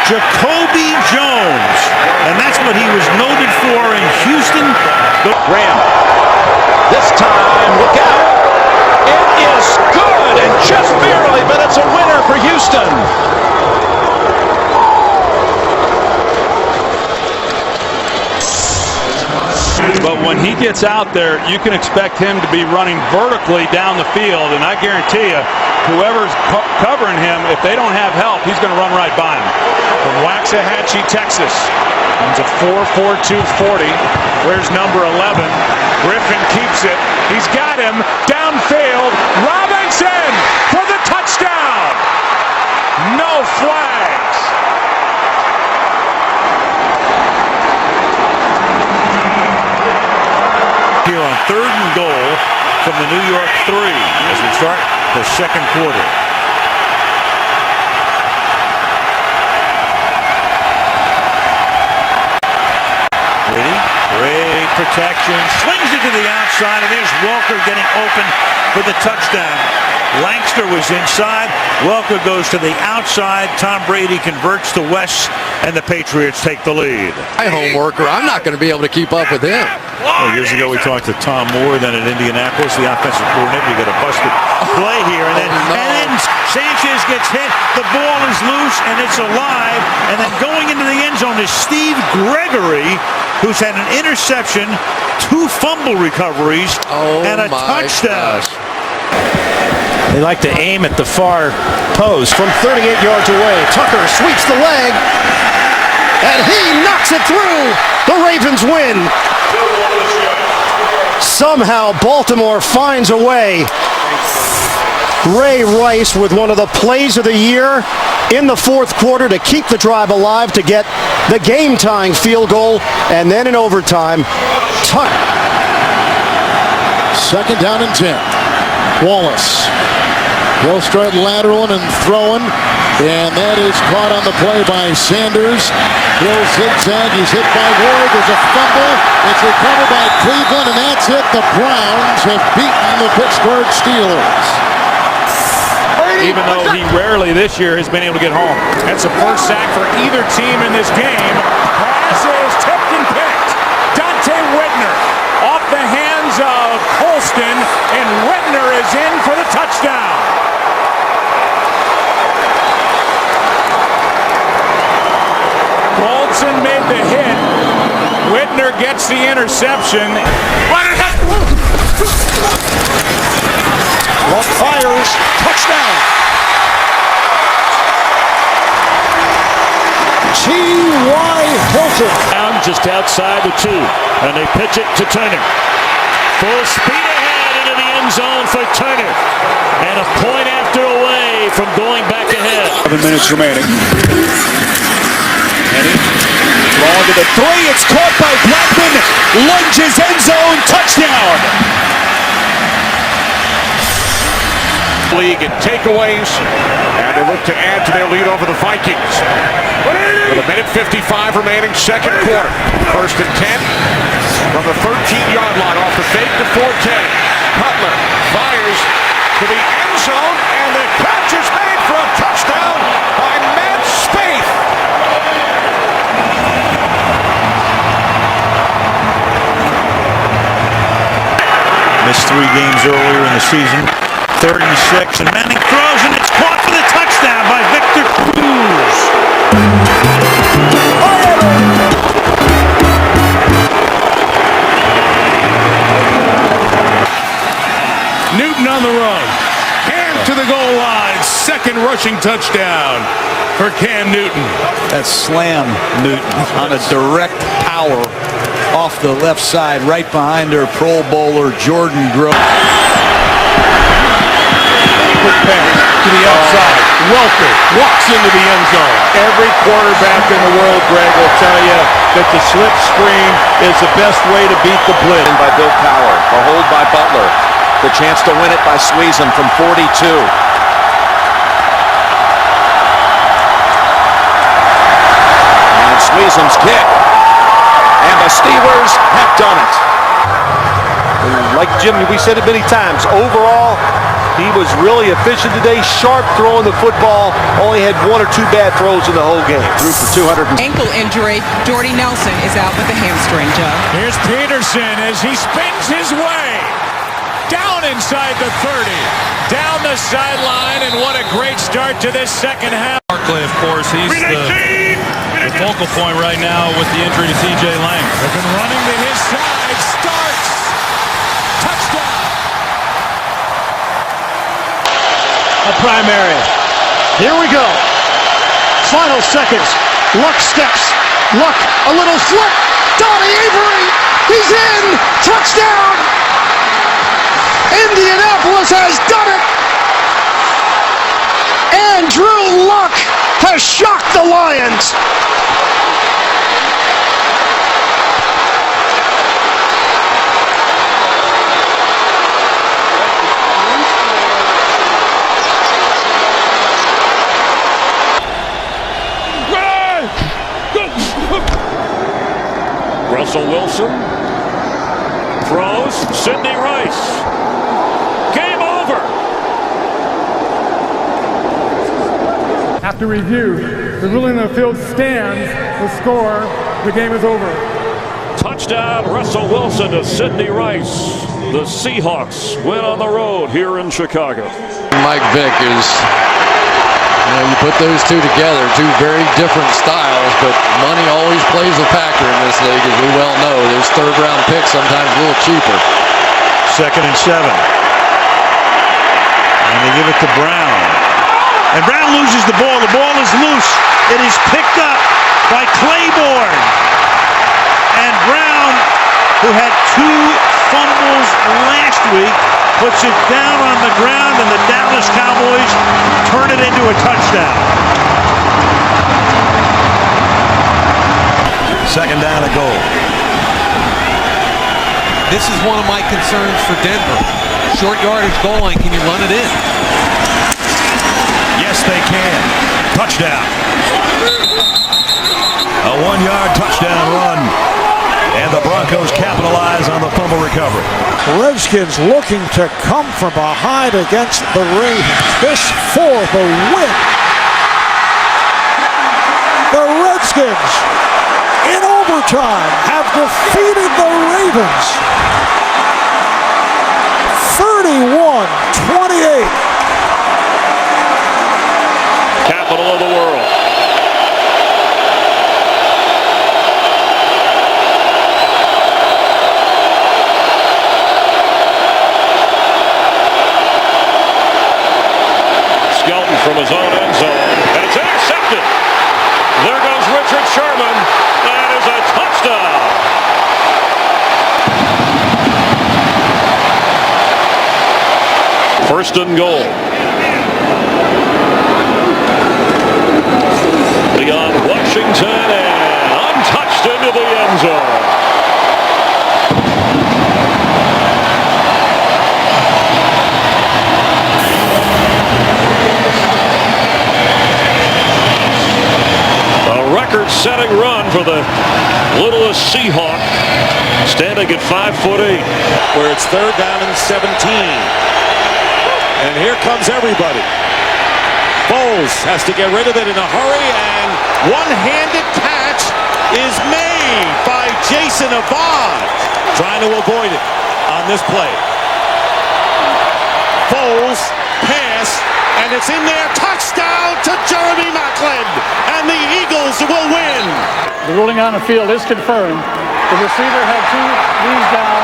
Jacoby Jones, and that's what he was noted for in Houston. Graham, this time, look out. It is good, and just barely, but it's a winner for Houston. But when he gets out there, you can expect him to be running vertically down the field, and I guarantee you, whoever's covering him, if they don't have help, he's going to run right by him. From Waxahachie, Texas, comes a 4.42 40. Where's number 11? Griffin keeps it. He's got him downfield. Robinson for the touchdown. No flags. Here on 3rd and goal from the New York 3 as we start the second quarter. Great protection, slings it to the outside, and there's Welker getting open for the touchdown. Langston was inside. Welker goes to the outside. Tom Brady converts to West, and the Patriots take the lead. My home worker, I'm not going to be able to keep up with him. Well, years ago we talked to Tom Moore, then at Indianapolis, the offensive coordinator. We got a busted play here, and then Sanchez gets hit. The ball is loose, and it's alive. And then going into the end zone is Steve Gregory, who's had an interception, 2 fumble recoveries, and a touchdown. Gosh. They like to aim at the far post from 38 yards away. Tucker sweeps the leg, and he knocks it through. The Ravens win. Somehow Baltimore finds a way. Ray Rice with one of the plays of the year in the 4th quarter to keep the drive alive, to get the game-tying field goal, and then in overtime, Tucker. 2nd down and 10. Wallace Will start lateraling and throwing, and that is caught on the play by Sanders. He'll zigzag. He's hit by Ward. There's a fumble. It's recovered by Cleveland, and that's it. The Browns have beaten the Pittsburgh Steelers. Even though he rarely this year has been able to get home. That's the first sack for either team in this game. Pass is tipped and picked. Dante Whitner off the hands of Colston, and Whitner is in for the touchdown. Colston made the hit. Whitner gets the interception. Luck fires. Touchdown. T.Y. Hilton. Down just outside the 2, and they pitch it to Turner. Full speed ahead into the end zone for Turner, and a point after away from going back ahead. 7 minutes remaining. Henny long to the 3. It's caught by Blackman. Lunges end zone. Touchdown. League in takeaways, and they look to add to their lead over the Vikings. With a minute 55 remaining, second quarter. First and 10 from the 13-yard line off the fake to 4K. Cutler fires to the end zone, and the catch is made for a touchdown by Matt Spaeth. Missed 3 games earlier in the season. 3rd and 6, and Manning throws, and it's caught for the touchdown by Victor Cruz. Newton on the run. Cam to the goal line. Second rushing touchdown for Cam Newton. That slam, Newton, on a direct power off the left side, right behind their Pro Bowler, Jordan Grove. Quick pass to the outside. Welker walks into the end zone. Every quarterback in the world, Greg, will tell you that the slip screen is the best way to beat the blitz. By Bill Cowher, the hold by Butler, the chance to win it by Sweezum from 42. And Sweezum's kick, and the Steelers have done it. And like Jim, we said it many times, overall, he was really efficient today, sharp throwing the football, only had 1 or 2 bad throws in the whole game. Threw for 200. Ankle injury. Jordy Nelson is out with a hamstring, Joe. Here's Peterson as he spins his way down inside the 30, down the sideline, and what a great start to this second half. Barkley, of course, he's the focal point right now with the injury to C.J. Lang. They've been running to his side, starts, touchdown. A primary. Here we go. Final seconds. Luck steps. Luck, a little flip. Donnie Avery. He's in. Touchdown. Indianapolis has done it. And Drew Luck has shocked the Lions. Russell Wilson throws. Sidney Rice. Game over. After review, the ruling on the field stands. The score, the game is over. Touchdown, Russell Wilson to Sidney Rice. The Seahawks win on the road here in Chicago. Mike Vick is, you put those two together, two very different styles, but money always plays a factor in this league, as we well know. Those third-round picks sometimes a little cheaper. 2nd and 7. And they give it to Brown. And Brown loses the ball. The ball is loose. It is picked up by Claiborne. And Brown, who had 2 fumbles last week, puts it down on the ground, and the Dallas Cowboys turn it into a touchdown. 2nd down and goal. This is one of my concerns for Denver. Short yardage goal line, can you run it in? Yes, they can. Touchdown. A 1-yard touchdown run. And the Broncos capitalize on the fumble recovery. Redskins looking to come from behind against the Ravens. This for the win. The Redskins, in overtime, have defeated the Ravens 31-28. Capital of the world. Skelton from his own end zone, and it's intercepted. There goes Richard Sherman. That is a touchdown. First and goal. Beyond Washington and untouched into the end zone. Record-setting run for the littlest Seahawk, standing at 5'8", where it's 3rd down and 17. And here comes everybody. Foles has to get rid of it in a hurry, and one-handed catch is made by Jason Abad, trying to avoid it on this play. Foles pass, and it's in there. Touchdown to Jeremy Maclin, and the Eagles will win. The ruling on the field is confirmed. The receiver had 2 knees down,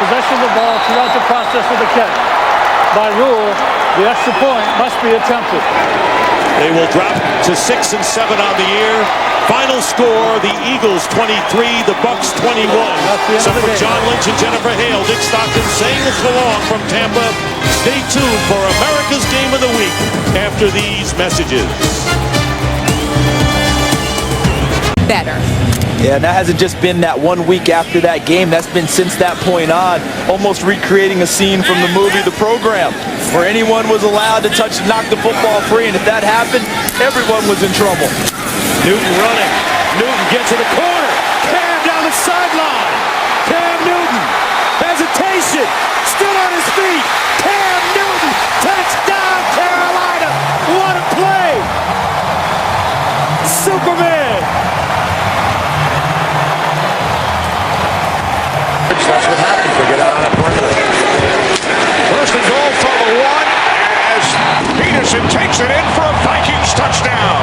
possession of the ball throughout the process of the catch. By rule, the extra point must be attempted. They will drop to 6 and 7 on the year. Final score, the Eagles 23, the Bucks 21. So for John Lynch and Jennifer Hale, Dick Stockton saying so long from Tampa. Stay tuned for America's Game of the Week after these messages. Better. Yeah, and that hasn't just been that 1 week after that game. That's been since that point on, almost recreating a scene from the movie The Program, where anyone was allowed to knock the football free, and if that happened, everyone was in trouble. Newton running. Newton gets to the corner. Cam down the sideline. Cam Newton. Hesitation. Still on his feet. Cam Newton. Touchdown, Carolina. What a play. Superman. That's what happens. They get out on a perimeter. First and goal for the 1 as Peterson takes it in for a Vikings touchdown.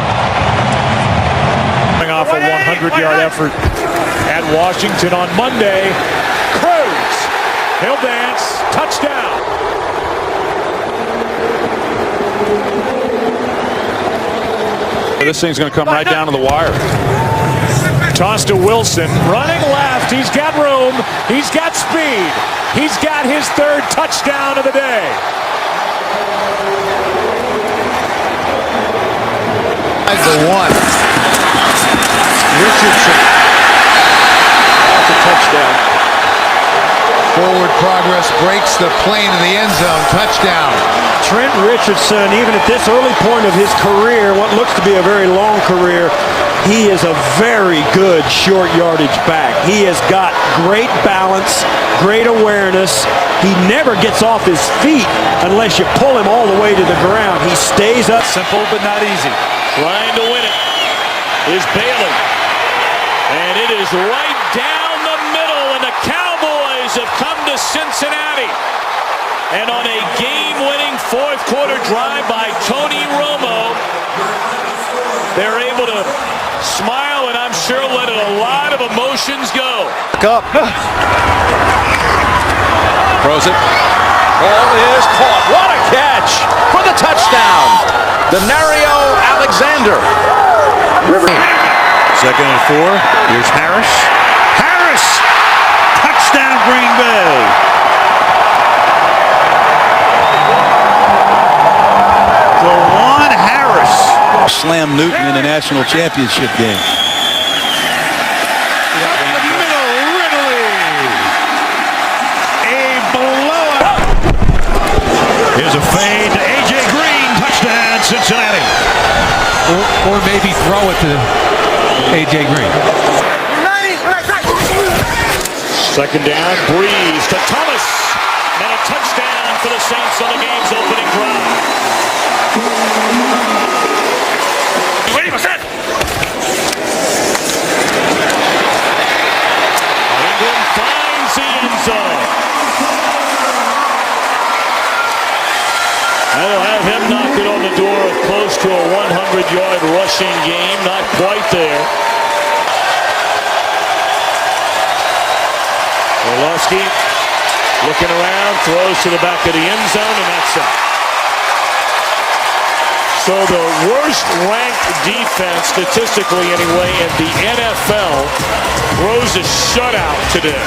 Coming off a 100-yard effort at Washington on Monday. Cruz. He'll dance. Touchdown. This thing's going to come right down to the wire. Toss to Wilson, running left. He's got room. He's got speed. He's got his 3rd touchdown of the day. The 1. Richardson. That's a touchdown. Forward progress breaks the plane in the end zone. Touchdown. Trent Richardson, even at this early point of his career, what looks to be a very long career, he is a very good short yardage back. He has got great balance, great awareness. He never gets off his feet unless you pull him all the way to the ground. He stays up. Simple but not easy. Trying to win it is Bailey. And it is right down the middle, and the Cowboys have come to Cincinnati. And on a game-winning 4th quarter drive by Tony Romo, they're able to smile and I'm sure let a lot of emotions go. Up. Throws it. Ball is caught. What a catch for the touchdown. Denario Alexander. Second and 4. Here's Harris. Harris! Touchdown, Green Bay. DeJuan Harris. Slam Newton in a national championship game. Here's a fade to A.J. Green. Touchdown, Cincinnati. or maybe throw it to A.J. Green. Second down, Breeze to Thomas, and a touchdown for the Saints on the game's opening drive. Ingram finds the end zone. That'll have him knocking on the door of close to a 100-yard rushing game. Not quite there. Orlovsky looking around, throws to the back of the end zone, and that's it. So the worst ranked defense, statistically anyway, in the NFL throws a shutout today.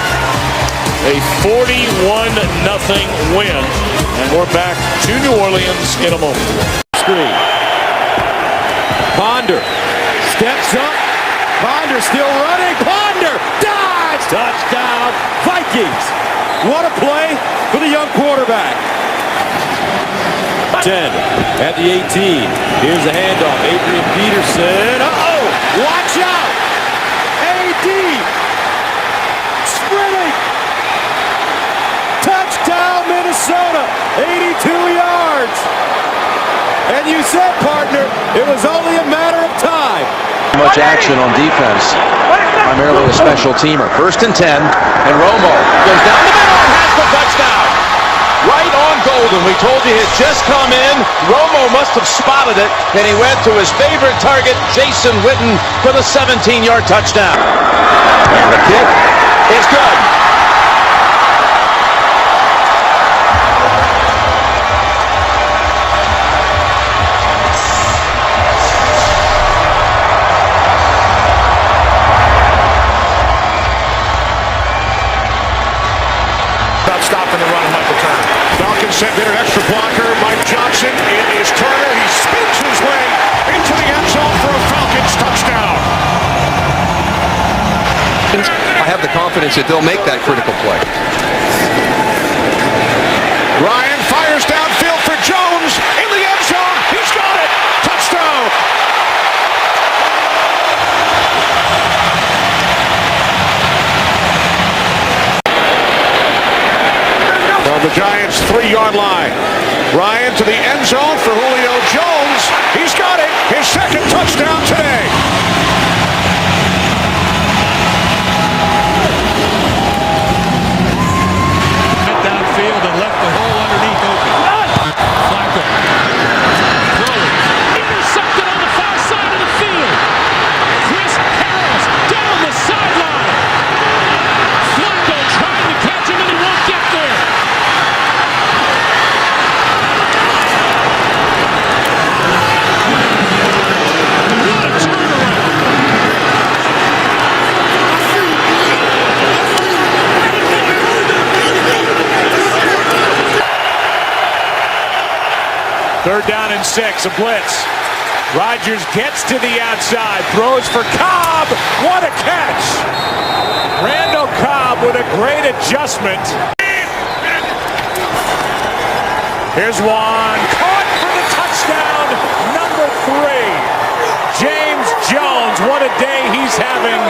A 41-0 win, and we're back to New Orleans in a moment. Screen. Ponder steps up. Ponder still running. Ponder dives. Touchdown, Vikings. What a play for the young quarterback. 10 at the 18. Here's the handoff. Adrian Peterson. Uh-oh. Watch out. A.D. sprinting. Touchdown, Minnesota. 82 yards. And you said, partner, it was only a matter of time. Much action on defense. Primarily a special teamer. 1st and 10. And Romo goes down the middle and has the touchdown. Right on Golden. We told you he'd just come in. Romo must have spotted it, and he went to his favorite target, Jason Witten, for the 17-yard touchdown. And the kick is good. Stopping the run, Michael Turner. Falcons sent in an extra blocker. Mike Johnson. It is Turner. He spins his way into the end zone for a Falcons touchdown. I have the confidence that they'll make that critical play. Ryan fires downfield for Jones in the end zone. He's got it. Touchdown. From the Giants' 3-yard line. Ryan to the end zone for Julio Jones. He's got it. His second touchdown today. Went downfield and left the hole underneath open. Flacco. Throwing. Intercepted on the far side of the field. Chris Harris down the sideline. Flacco trying to catch him and he won't get there. Third down and 6, a blitz. Rodgers gets to the outside, throws for Cobb. What a catch! Randall Cobb with a great adjustment. Here's one, caught for the touchdown, number 3. James Jones, what a day he's having.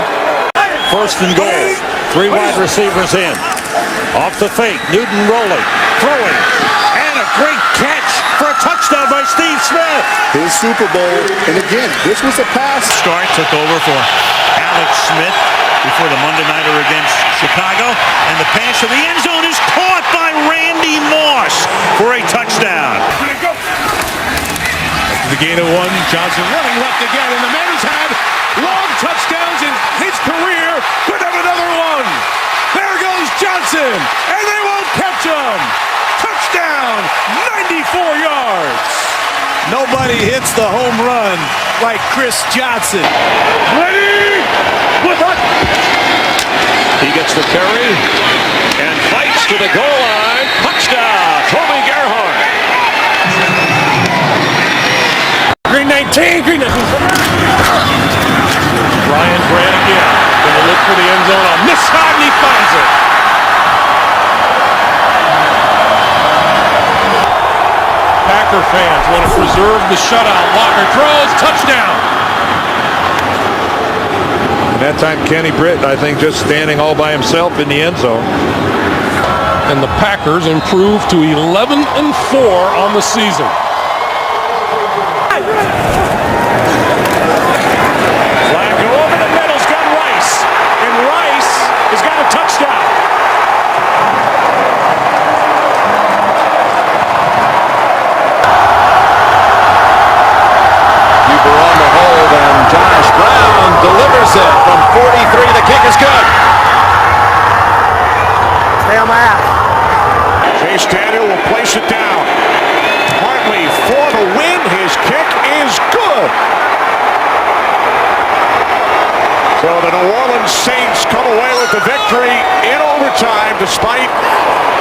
1st and goal, 3 wide receivers in. Off the fake, Newton rolling, throwing, and a great catch for a touchdown by Steve Smith. His Super Bowl, and again, this was a pass. Start took over for Alex Smith before the Monday nighter against Chicago, and the pass to the end zone is caught by Randy Moss for a touchdown. After the gain of 1, Johnson running left again, and the man has had long touchdowns in his career. Could have another one. There goes Johnson, and they won't catch him. Touchdown, 94 yards. Nobody hits the home run like Chris Johnson. Ready? He gets the carry and fights to the goal line. Touchdown, Toby Gerhardt. Green 19, green 19. Ryan Grant again. Gonna look for the end zone on this side, and he finds it. Packer fans want to preserve the shutout. Walker throws, touchdown. And that time, Kenny Britt, I think, just standing all by himself in the end zone. And the Packers improve to 11-4 on the season. Flacco over the middle's got Rice, and Rice has got a touchdown. Keeper on the hold, and Josh Brown delivers it from 43. The kick is good. Stay on my ass. Chase Daniel will place it down. Hartley for the win. His kick is good. So the New Orleans Saints come away with the victory in overtime, despite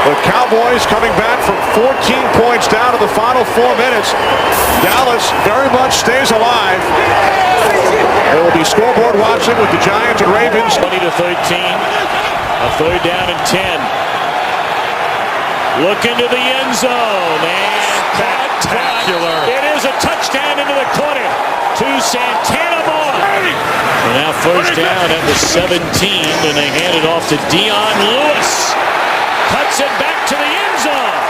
the Cowboys coming back from 14 points down to the final 4 minutes. Dallas very much stays alive. There will be scoreboard watching with the Giants and Ravens. 20-13. A third down and 10. Look into the end zone, and spectacular. It is a touchdown into the corner to Santana Moore. And now first down at the 17, and they hand it off to Dion Lewis. Cuts it back to the end zone.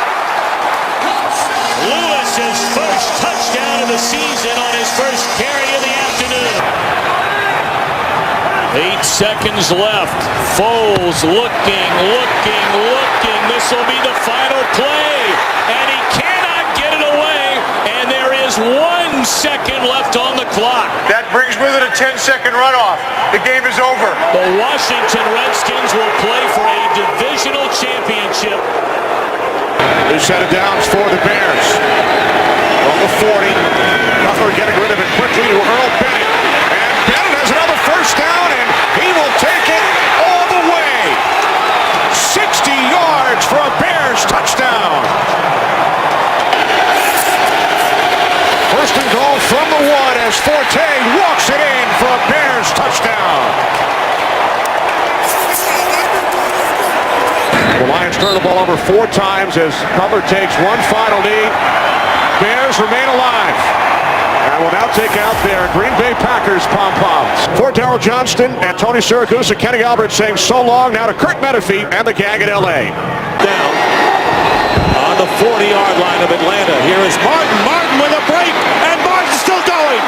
Lewis, his first touchdown of the season on his first carry of the afternoon. 8 seconds left. Foles looking. This will be the final play. And he cannot get it away. And there is 1 second left on the clock. That brings with it a 10-second runoff. The game is over. The Washington Redskins will play for a divisional championship. New set of downs for the Bears. On the 40. Cutler getting rid of it quickly to Earl Bennett. And Bennett has another first down, and he will take it all the way. 60 yards for a Bears touchdown. First and goal from the 1 as Forte walks it in for a Bears touchdown. The Lions turn the ball over 4 times as Cutler takes one final knee. Bears remain alive. And will now take out their Green Bay Packers pom-poms. For Darryl Johnston and Tony Siragusa, Kenny Albert saying so long now to Kurt Menefee and the gang in L.A. Down on the 40-yard line of Atlanta. Here is Martin. Martin with a break, and Martin's still going.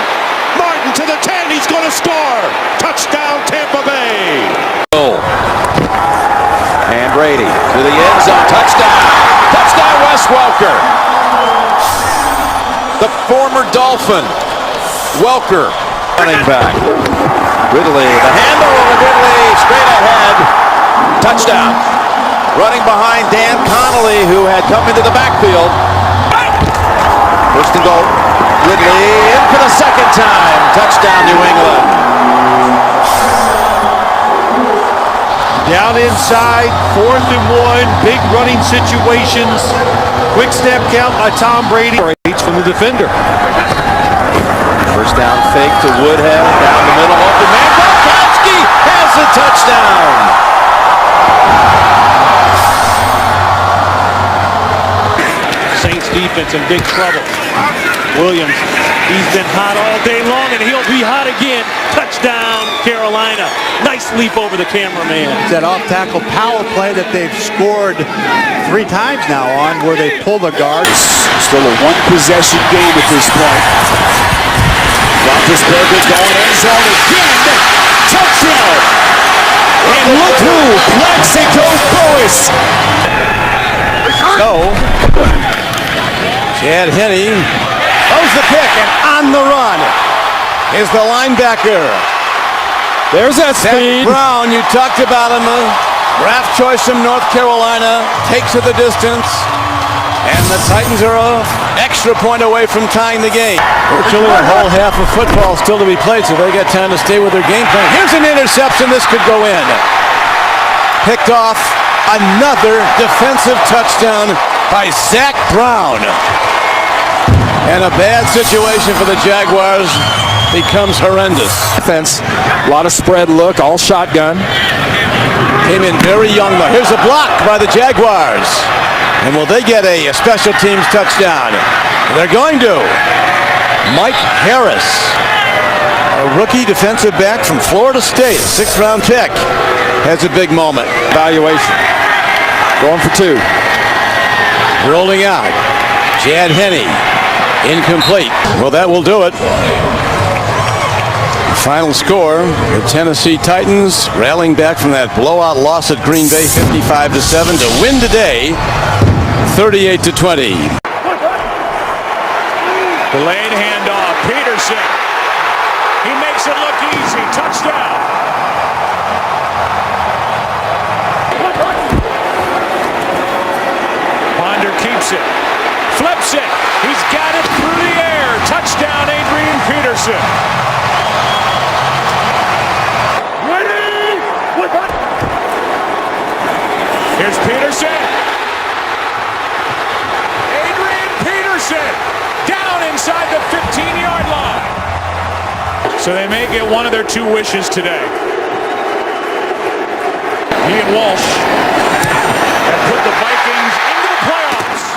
Martin to the 10. He's going to score. Touchdown, Tampa Bay. And Brady to the end zone. Touchdown. Touchdown, Wes Welker. The former Dolphin. Welker running back. Ridley, the handle of Ridley straight ahead. Touchdown. Running behind Dan Connolly, who had come into the backfield. First and goal. Ridley in for the second time. Touchdown, New England. Down inside, 4th and 1, big running situations. Quick step count by Tom Brady. From the defender. First down fake to Woodhead. Down the middle, open man. Gronkowski has the touchdown. Saints defense in big trouble. Williams, he's been hot all day long, and he'll be hot again. Touchdown, Carolina. Nice leap over the cameraman. That off-tackle power play that they've scored 3 times now on, where they pull the guards. Still a one-possession game at this point. Roethlisberger going end zone again. Touchdown. And look who, Plaxico Burress. So, Chad Henne throws the pick, and on the run is the linebacker. There's that speed. Zach Brown, you talked about him, draft choice from North Carolina, takes it the distance, and the Titans are an extra point away from tying the game. Virtually a whole half of football still to be played, so they got time to stay with their game plan. Here's an interception. This could go in. Picked off. Another defensive touchdown by Zach Brown. And a bad situation for the Jaguars becomes horrendous. Defense, a lot of spread look, all shotgun. Came in very young though. Here's a block by the Jaguars. And will they get a special teams touchdown? They're going to. Mike Harris, a rookie defensive back from Florida State, 6th-round pick, has a big moment. Evaluation. Going for 2. Rolling out. Jad Henney. Incomplete. Well, that will do it. Final score, the Tennessee Titans rallying back from that blowout loss at Green Bay 55-7 to win today 38-20. Delayed handoff. Peterson. He makes it look easy. Touchdown. Ponder keeps it. Flips it. He's got it through the air. Touchdown, Adrian Peterson. Here's Peterson. Adrian Peterson down inside the 15-yard line. So they may get one of their 2 wishes today. He and Walsh have put the Vikings into the playoffs.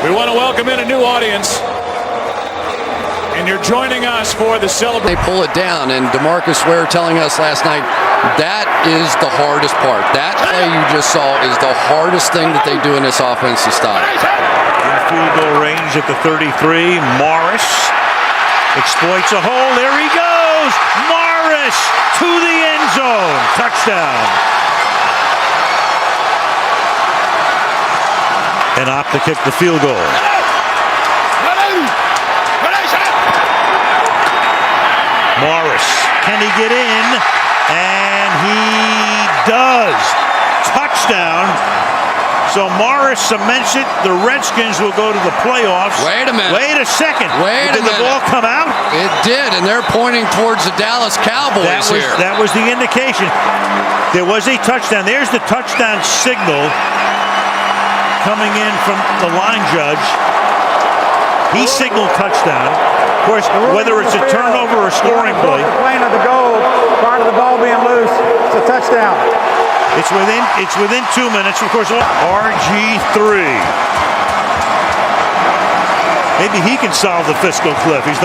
We want to welcome in a new audience, and you're joining us for the celebration. They pull it down, and DeMarcus Ware telling us last night that is the hardest part. That play you just saw is the hardest thing that they do in this offense to stop. In field goal range at the 33, Morris exploits a hole. There he goes! Morris to the end zone. Touchdown. And opt to kick the field goal. Morris, can he get in? And he does. Touchdown. So Morris cements it. The Redskins will go to the playoffs. Wait a minute. Wait a second. Wait a minute. Did the ball come out? It did, and they're pointing towards the Dallas Cowboys here. That was the indication. There was a touchdown. There's the touchdown signal coming in from the line judge. He signaled touchdown. Of course, whether it's a turnover or a scoring play. Playing of the goal prior to the ball being loose. It's a touchdown. It's within 2 minutes. Of course, RG3. Maybe he can solve the fiscal cliff. He's